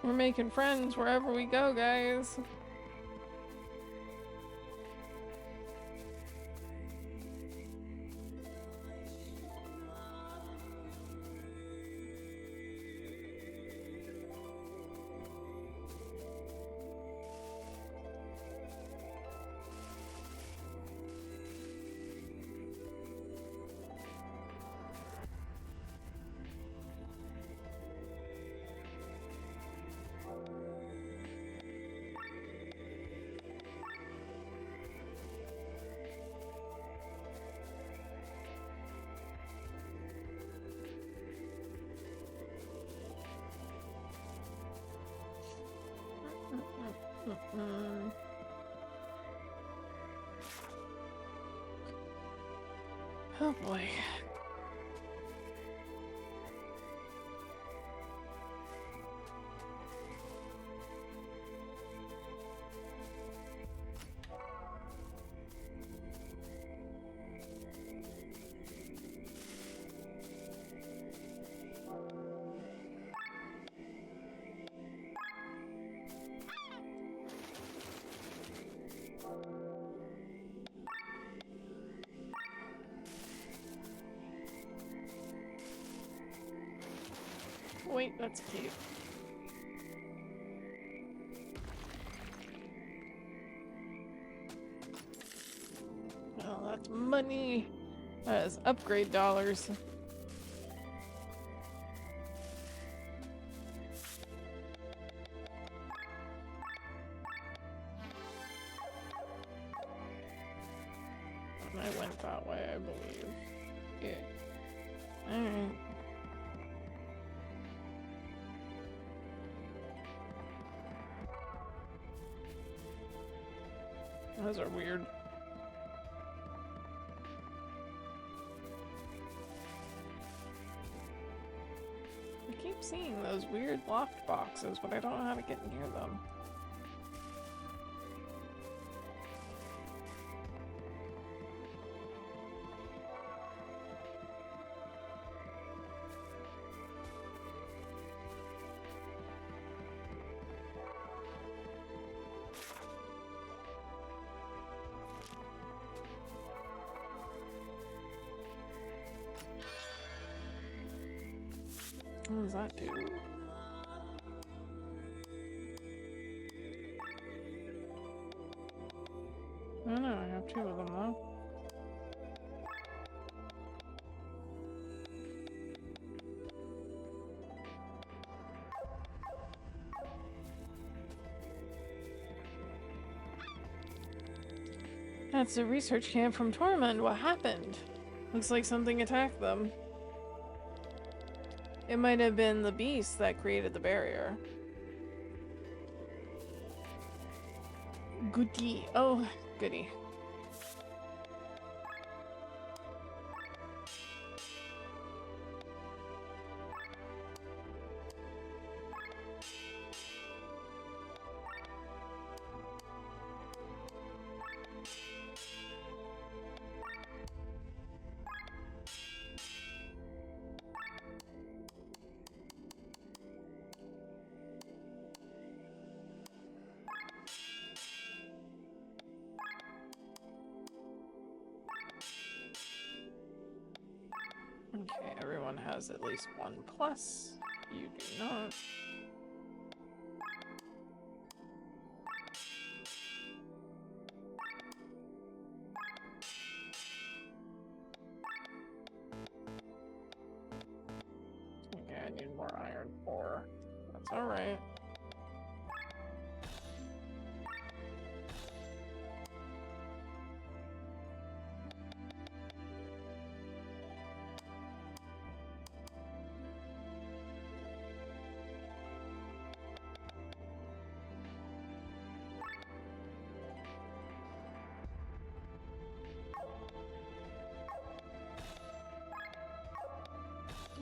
We're making friends wherever we go, guys. Oh boy. Wait, that's cute. Oh, that's money. That is upgrade dollars. And I went that way, I believe. Yeah. Alright. Those are weird. I keep seeing those weird locked boxes, but I don't know how to get near them. What does that do? I don't know, I have 2 of them though. That's a research camp from Tormund. What happened? Looks like something attacked them. It might have been the beast that created the barrier. Goody. Oh, goody. Okay, everyone has at least 1 plus. You do not. Okay, I need more iron ore. That's alright.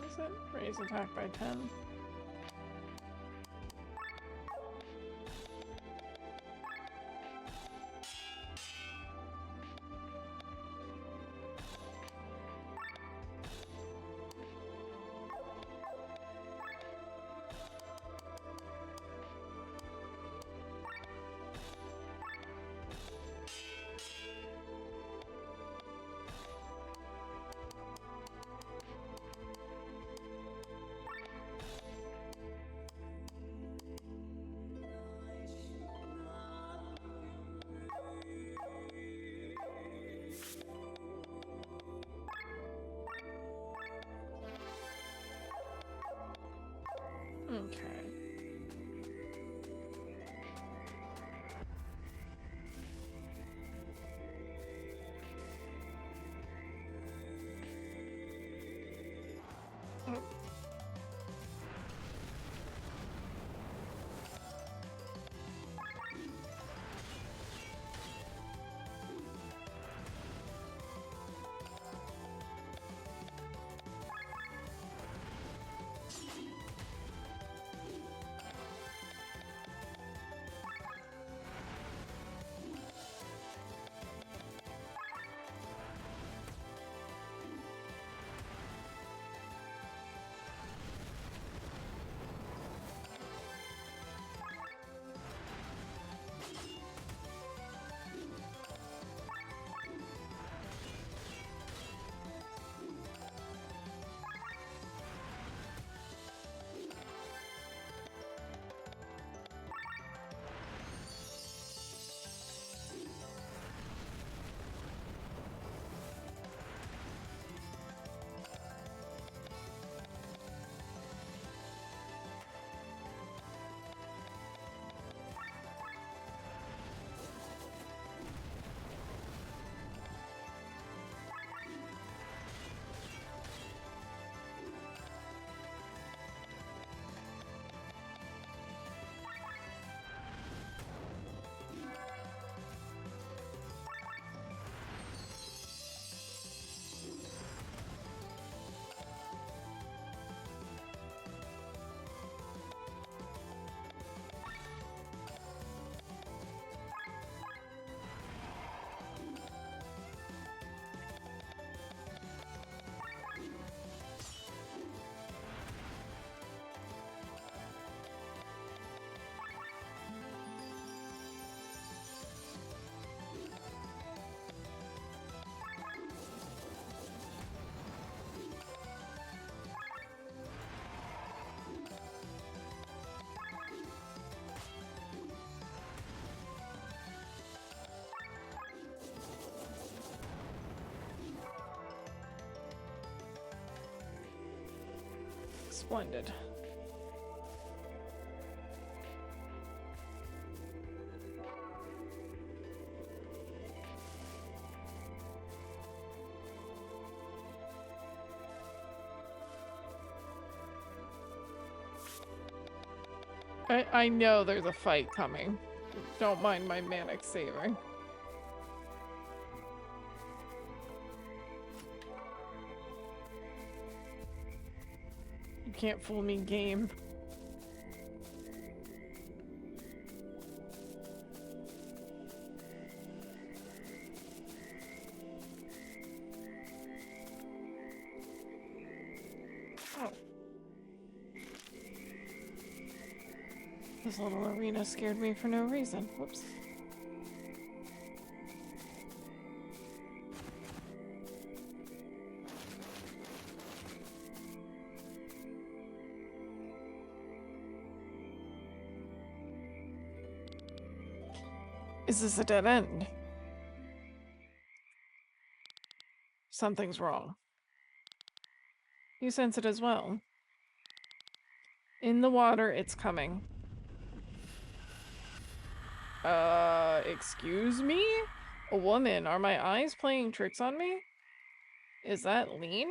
Is it? Raise attack by 10. Okay. Oh. Splendid. I know there's a fight coming. Don't mind my manic saving. You can't fool me, game. Oh. This little arena scared me for no reason. Whoops. Is this a dead end? Something's wrong. You sense it as well. In the water, it's coming. Excuse me? A woman, are my eyes playing tricks on me? Is that Lean?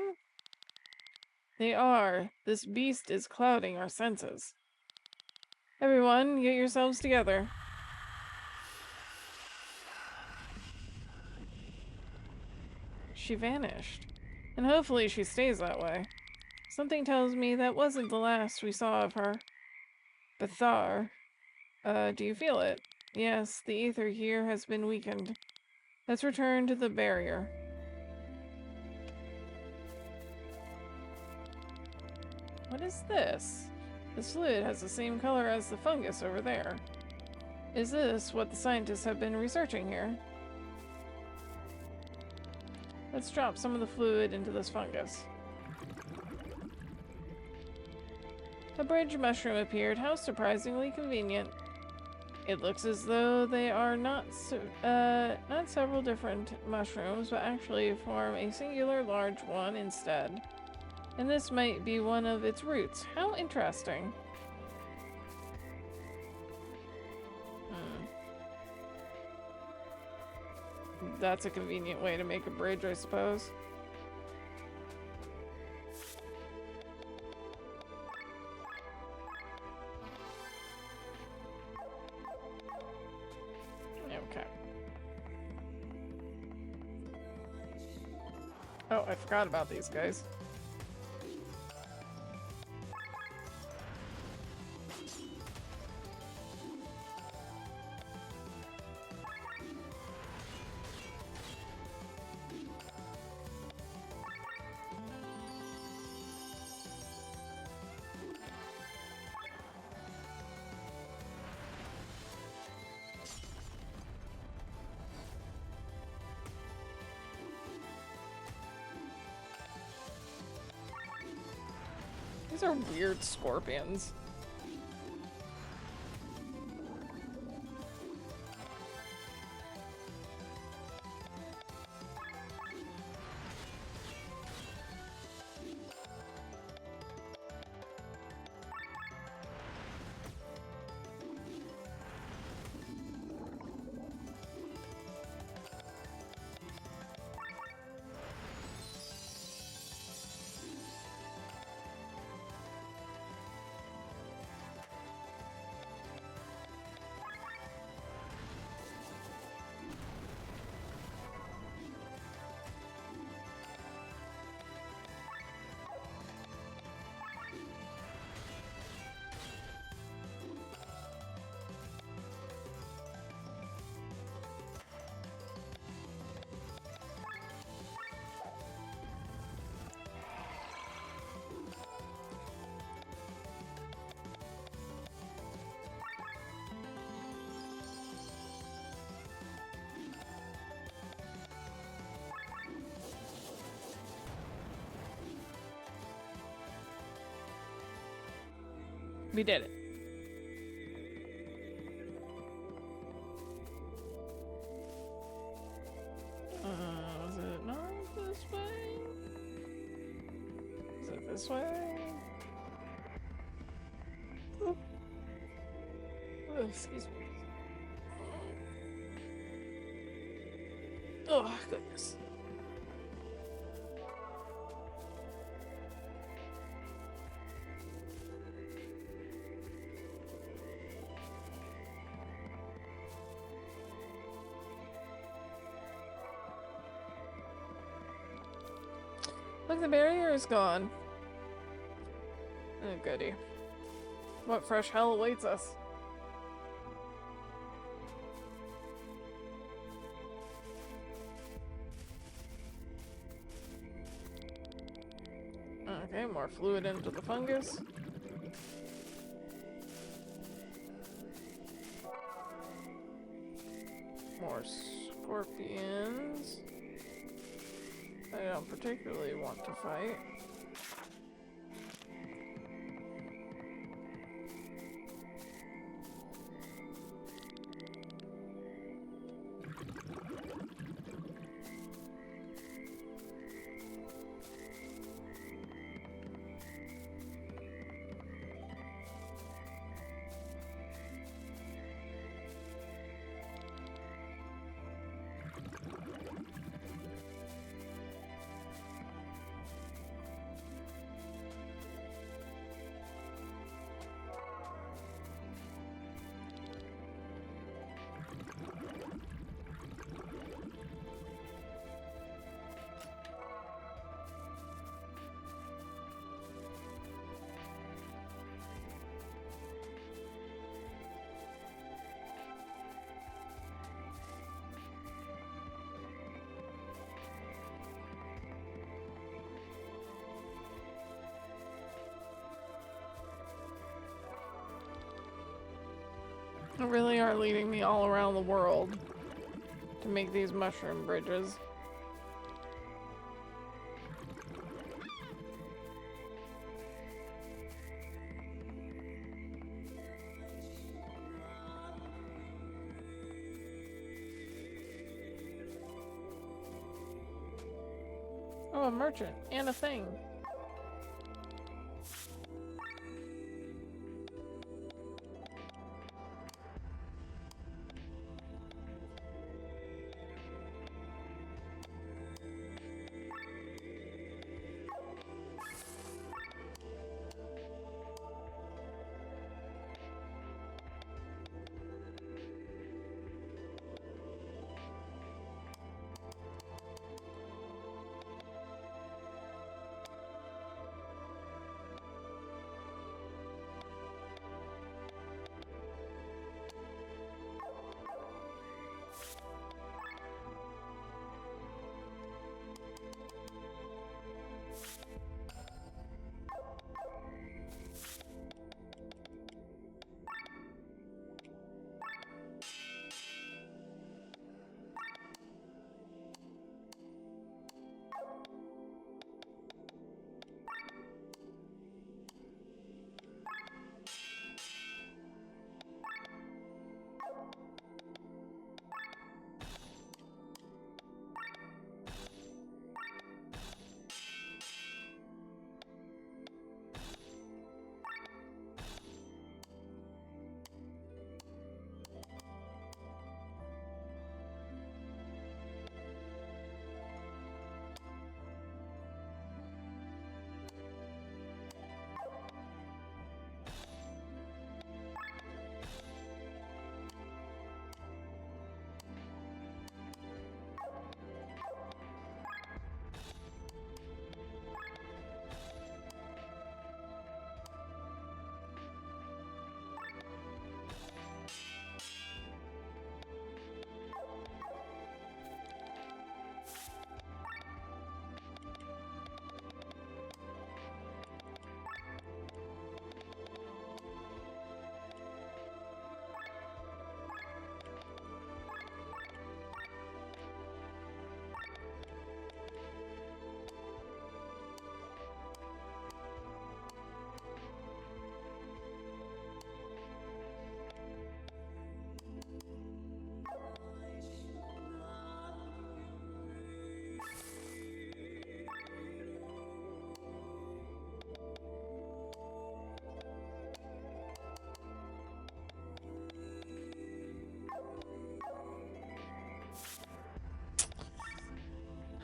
They are. This beast is clouding our senses. Everyone, get yourselves together. She vanished. And hopefully she stays that way. Something tells me that wasn't the last we saw of her. Bethar. Do you feel it? Yes, the ether here has been weakened. Let's return to the barrier. What is this? This fluid has the same color as the fungus over there. Is this what the scientists have been researching here? Let's drop some of the fluid into this fungus. A bridge mushroom appeared. How surprisingly convenient. It looks as though they are not several different mushrooms, but actually form a singular large one instead. And this might be one of its roots. How interesting. That's a convenient way to make a bridge, I suppose. Okay. Oh, I forgot about these guys. These are weird scorpions. We did it. Is it not this way? Is it this way? Excuse me. Oh, goodness. Look, the barrier is gone. Oh, goody. What fresh hell awaits us? Okay, more fluid into the fungus. More scorpions. I don't particularly want to fight. They really are leading me all around the world to make these mushroom bridges. Oh, a merchant and a thing.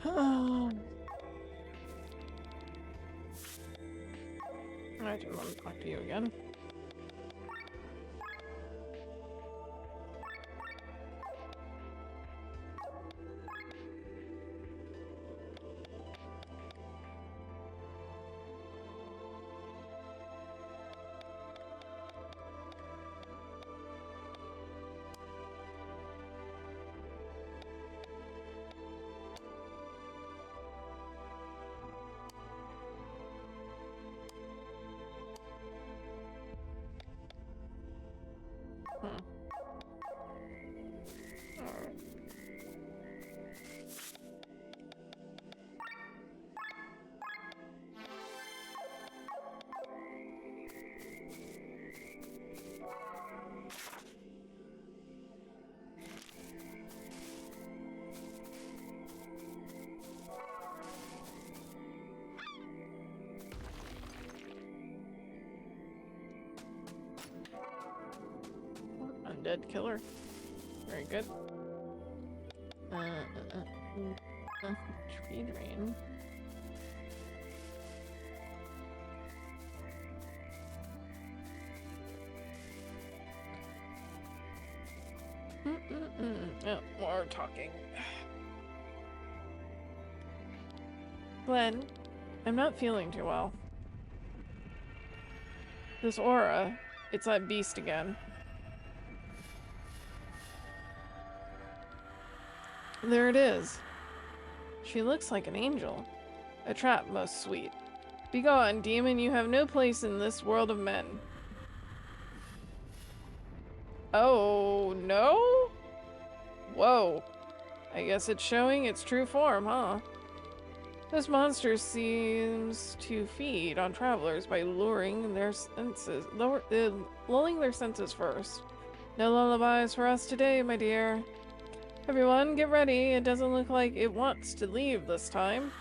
I do want to talk to you again. Undead killer. Very good. Tree drain. Oh, more talking. Glenn, I'm not feeling too well. This aura, it's that beast again. There it is. She looks like an angel. A trap most sweet. Begone, demon, you have no place in this world of men. Oh, no? Whoa. I guess it's showing its true form, huh? This monster seems to feed on travelers by luring their senses, lulling their senses first. No lullabies for us today, my dear. Everyone, get ready. It doesn't look like it wants to leave this time.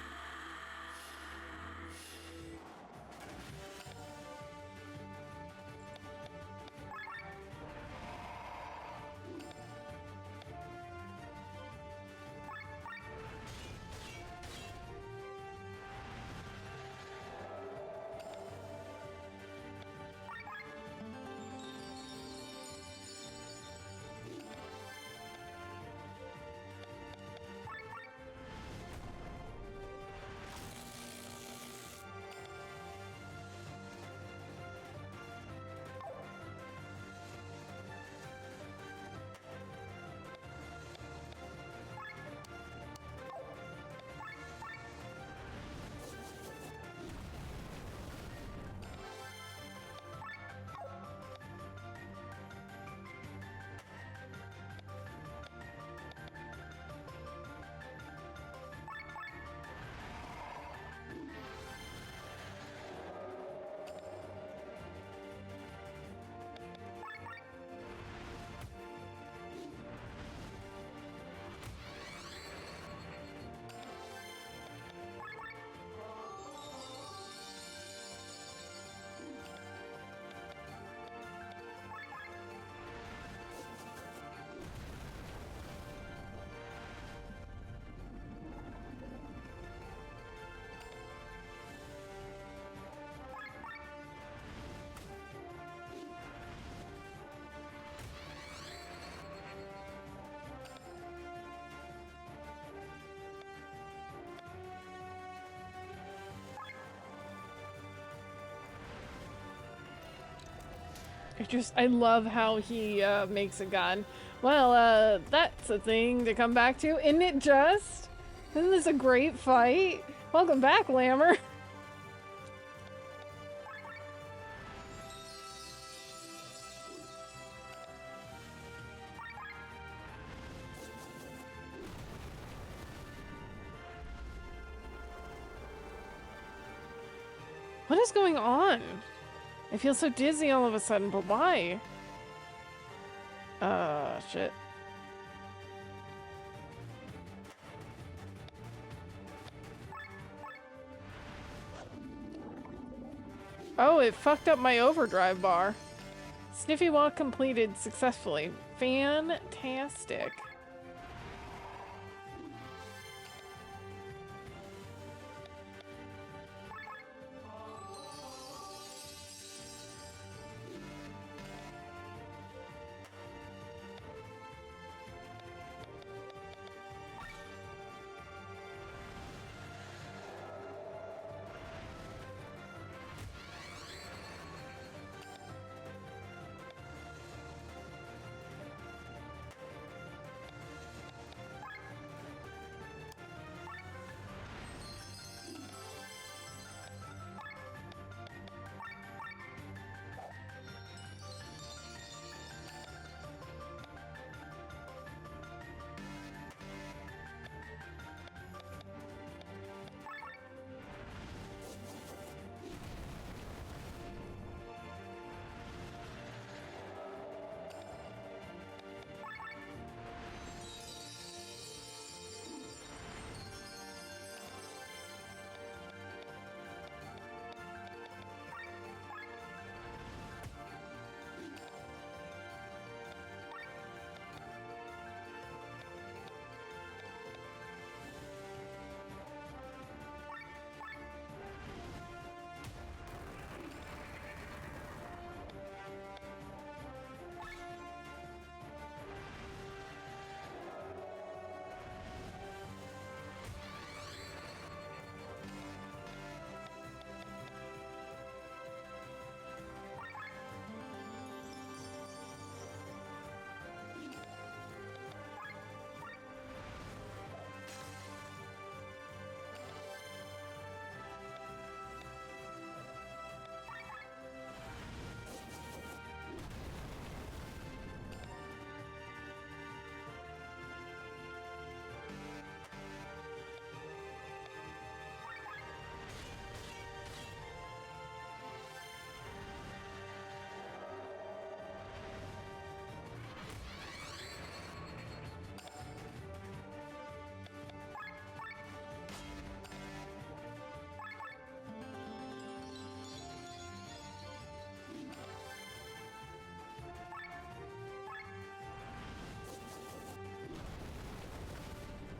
I love how he makes a gun. Well, that's a thing to come back to, isn't it just? Isn't this a great fight? Welcome back, Lammer. What is going on? I feel so dizzy all of a sudden, but why? Shit. Oh, it fucked up my overdrive bar. Sniffy walk completed successfully. Fantastic.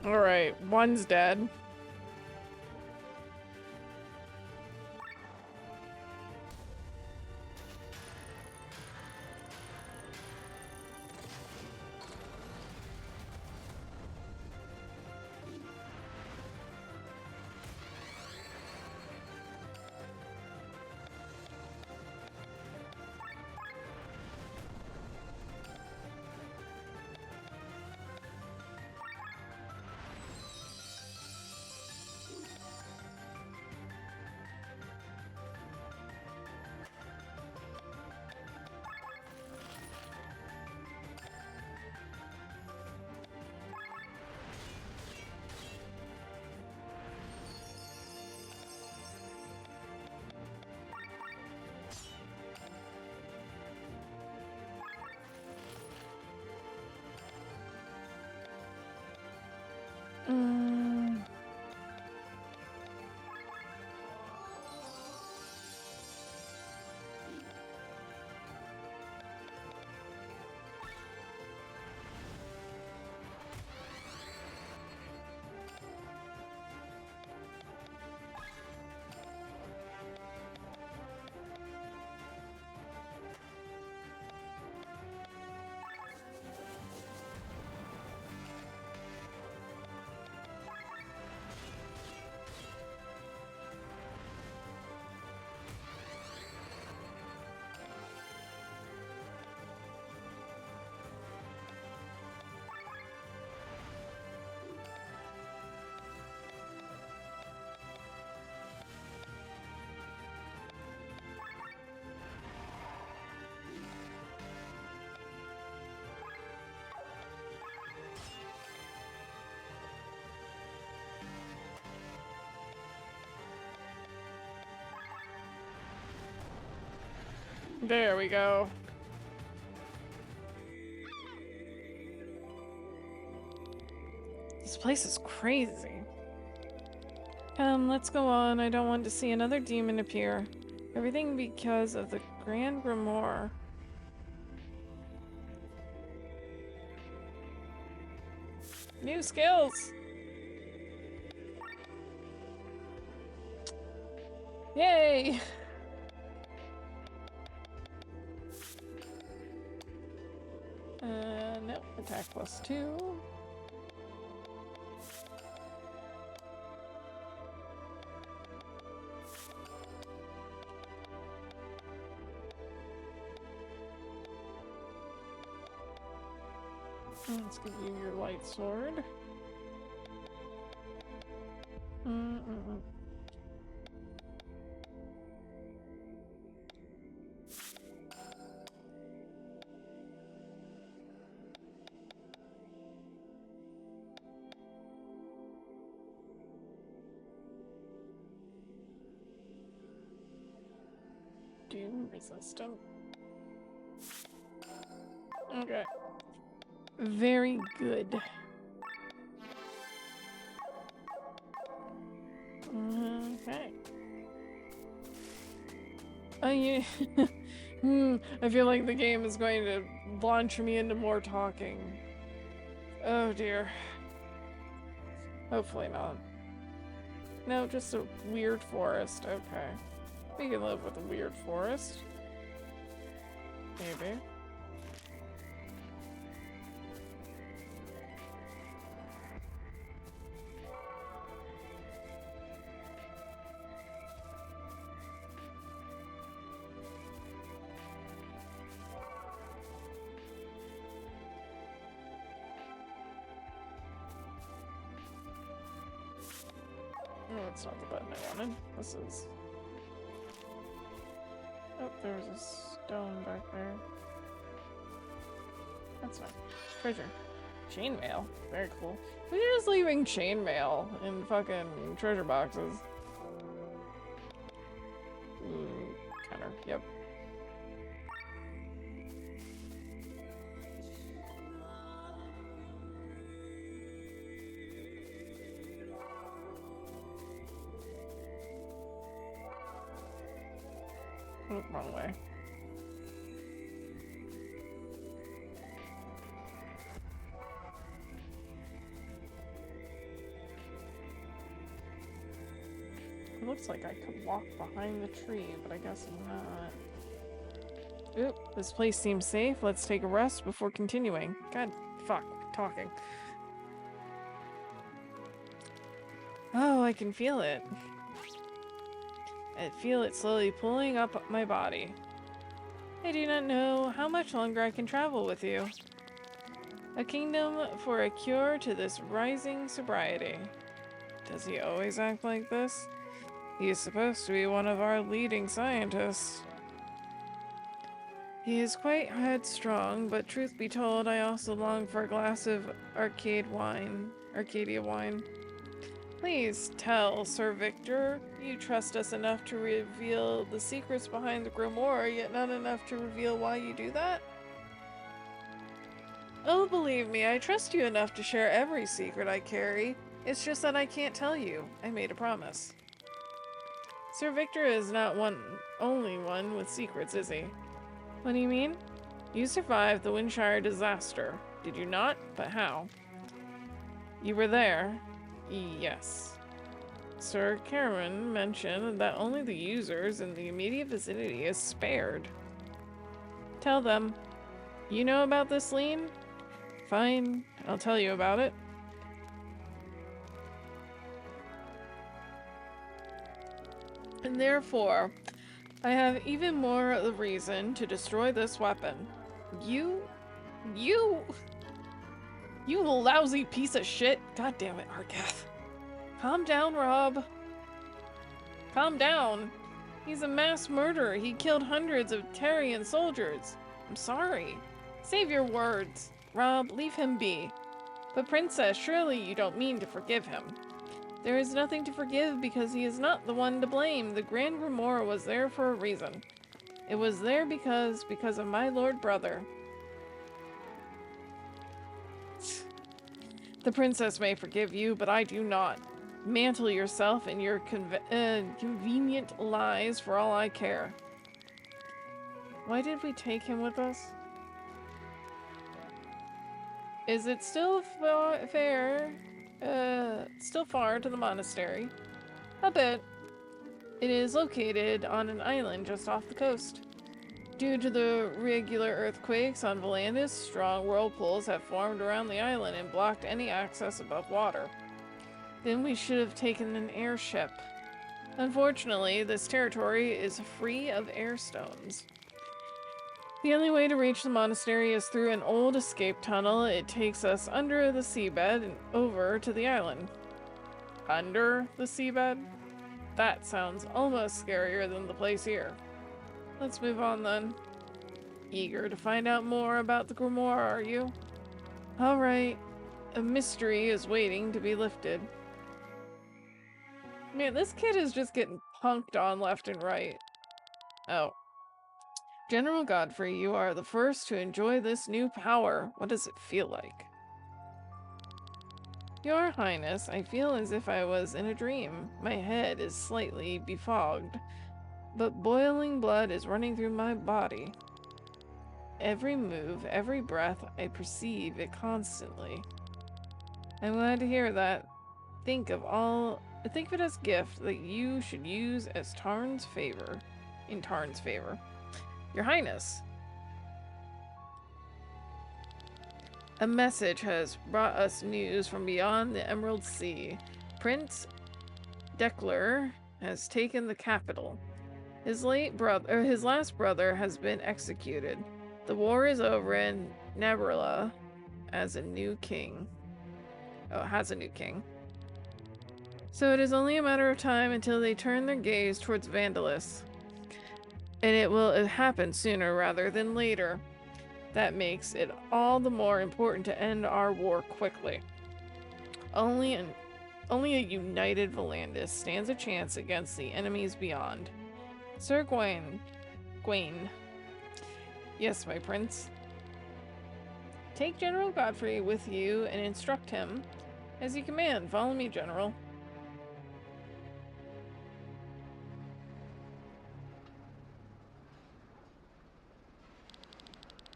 Alright, one's dead. There we go. This place is crazy. Let's go on. I don't want to see another demon appear. Everything because of the Grand Grimoire. New skills! Yay! Nope. Attack +2. Let's give you your light sword. Doom resistant. Okay. Very good. Okay. I feel like the game is going to launch me into more talking. Oh dear. Hopefully not. No, just a weird forest. Okay. We can live with a weird forest. Maybe. No, it's not the button I wanted. This is... Oh, there's a stone back there. That's fine. Treasure. Chainmail. Very cool. We're just leaving chainmail in fucking treasure boxes. Counter. Yep. Oh, wrong way. It looks like I could walk behind the tree, but I guess not. Oop, this place seems safe. Let's take a rest before continuing. God, fuck, talking. Oh, I can feel it. I feel it slowly pulling up my body. I do not know how much longer I can travel with you. A kingdom for a cure to this rising sobriety. Does he always act like this? He is supposed to be one of our leading scientists. He is quite headstrong, but truth be told, I also long for a glass of Arcadia wine. Please tell Sir Victor you trust us enough to reveal the secrets behind the Grimoire, yet not enough to reveal why you do that? Oh, believe me, I trust you enough to share every secret I carry. It's just that I can't tell you. I made a promise. Sir Victor is not only one with secrets, is he? What do you mean? You survived the Windshire disaster, did you not? But how? You were there. Yes. Sir Cameron mentioned that only the users in the immediate vicinity is spared. Tell them. You know about this lien? Fine, I'll tell you about it. And therefore, I have even more of the reason to destroy this weapon. You lousy piece of shit. God damn it, Argath. Calm down, Rob. Calm down. He's a mass murderer. He killed hundreds of Tarian soldiers. I'm sorry. Save your words. Rob, leave him be. But Princess, surely you don't mean to forgive him. There is nothing to forgive because he is not the one to blame. The Grand Grimoire was there for a reason. It was there because of my lord brother. The princess may forgive you, but I do not. Mantle yourself in your convenient lies for all I care. Why did we take him with us? Is it still still far to the monastery? A bit. It is located on an island just off the coast. Due to the regular earthquakes on Volandis, strong whirlpools have formed around the island and blocked any access above water. Then we should have taken an airship. Unfortunately, this territory is free of air stones. The only way to reach the monastery is through an old escape tunnel. It takes us under the seabed and over to the island. Under the seabed? That sounds almost scarier than the place here. Let's move on then. Eager to find out more about the Grimoire, are you? Alright. A mystery is waiting to be lifted. Man, this kid is just getting punked on left and right. Oh. General Godfrey, you are the first to enjoy this new power. What does it feel like? Your Highness, I feel as if I was in a dream. My head is slightly befogged, but boiling blood is running through my body. Every move, every breath, I perceive it constantly. I'm glad to hear that. Think of it as a gift that you should use as Tarn's favor. In Tarn's favor. Your Highness. A message has brought us news from beyond the Emerald Sea. Prince Dekler has taken the capital. His last brother has been executed. The war is over and Nabrilla has a new king. So it is only a matter of time until they turn their gaze towards Vandalis. And it will happen sooner rather than later. That makes it all the more important to end our war quickly. Only a united Volandis stands a chance against the enemies beyond. Sir Gawain. Yes, my prince. Take General Godfrey with you and instruct him. As you command, follow me, General.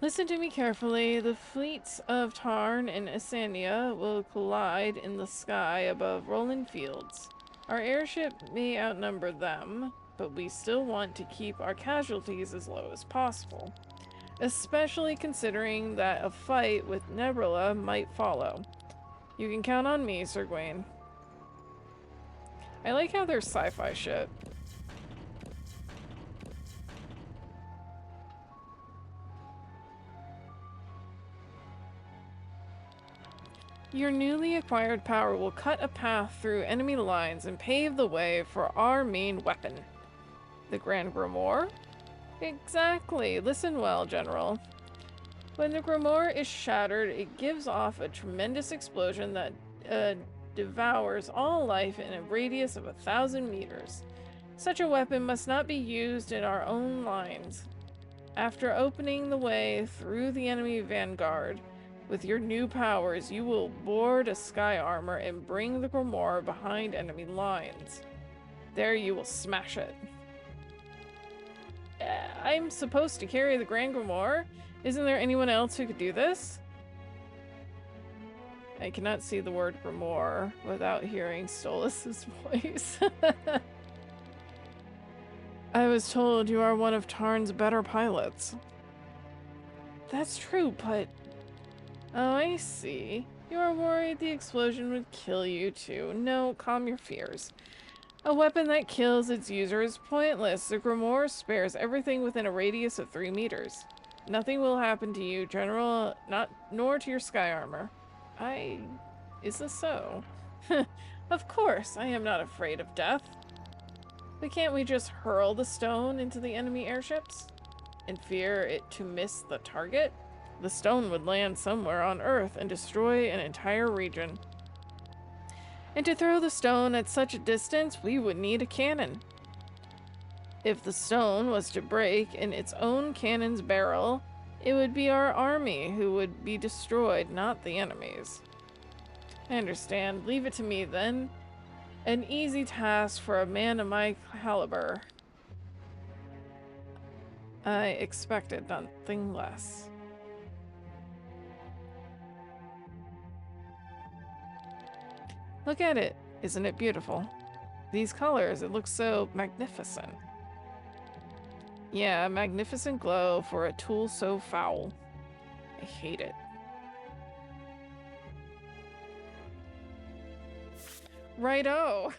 Listen to me carefully. The fleets of Tarn and Esania will collide in the sky above rolling fields. Our airship may outnumber them, but we still want to keep our casualties as low as possible. Especially considering that a fight with Nebula might follow. You can count on me, Sir Gawain. I like how they're sci-fi shit. Your newly acquired power will cut a path through enemy lines and pave the way for our main weapon. The Grand Grimoire? Exactly. Listen well, General. When the Grimoire is shattered, it gives off a tremendous explosion that devours all life in a radius of 1,000 meters. Such a weapon must not be used in our own lines. After opening the way through the enemy vanguard, with your new powers, you will board a sky armor and bring the Grimoire behind enemy lines. There you will smash it. I'm supposed to carry the Grand Grimoire? Isn't there anyone else who could do this? I cannot see the word Grimoire without hearing Stolas's voice. I was told you are one of Tarn's better pilots. That's true, but... Oh, I see. You are worried the explosion would kill you too. No, calm your fears. A weapon that kills its user is pointless. The Grimoire spares everything within a radius of 3 meters. Nothing will happen to you, General, nor to your sky armor. Is this so? Of course, I am not afraid of death. But can't we just hurl the stone into the enemy airships? And fear it to miss the target? The stone would land somewhere on Earth and destroy an entire region. And to throw the stone at such a distance, we would need a cannon. If the stone was to break in its own cannon's barrel, it would be our army who would be destroyed, not the enemies. I understand. Leave it to me then. An easy task for a man of my caliber. I expected nothing less. Look at it. Isn't it beautiful? These colors, it looks so magnificent. Yeah, a magnificent glow for a tool so foul. I hate it. Righto.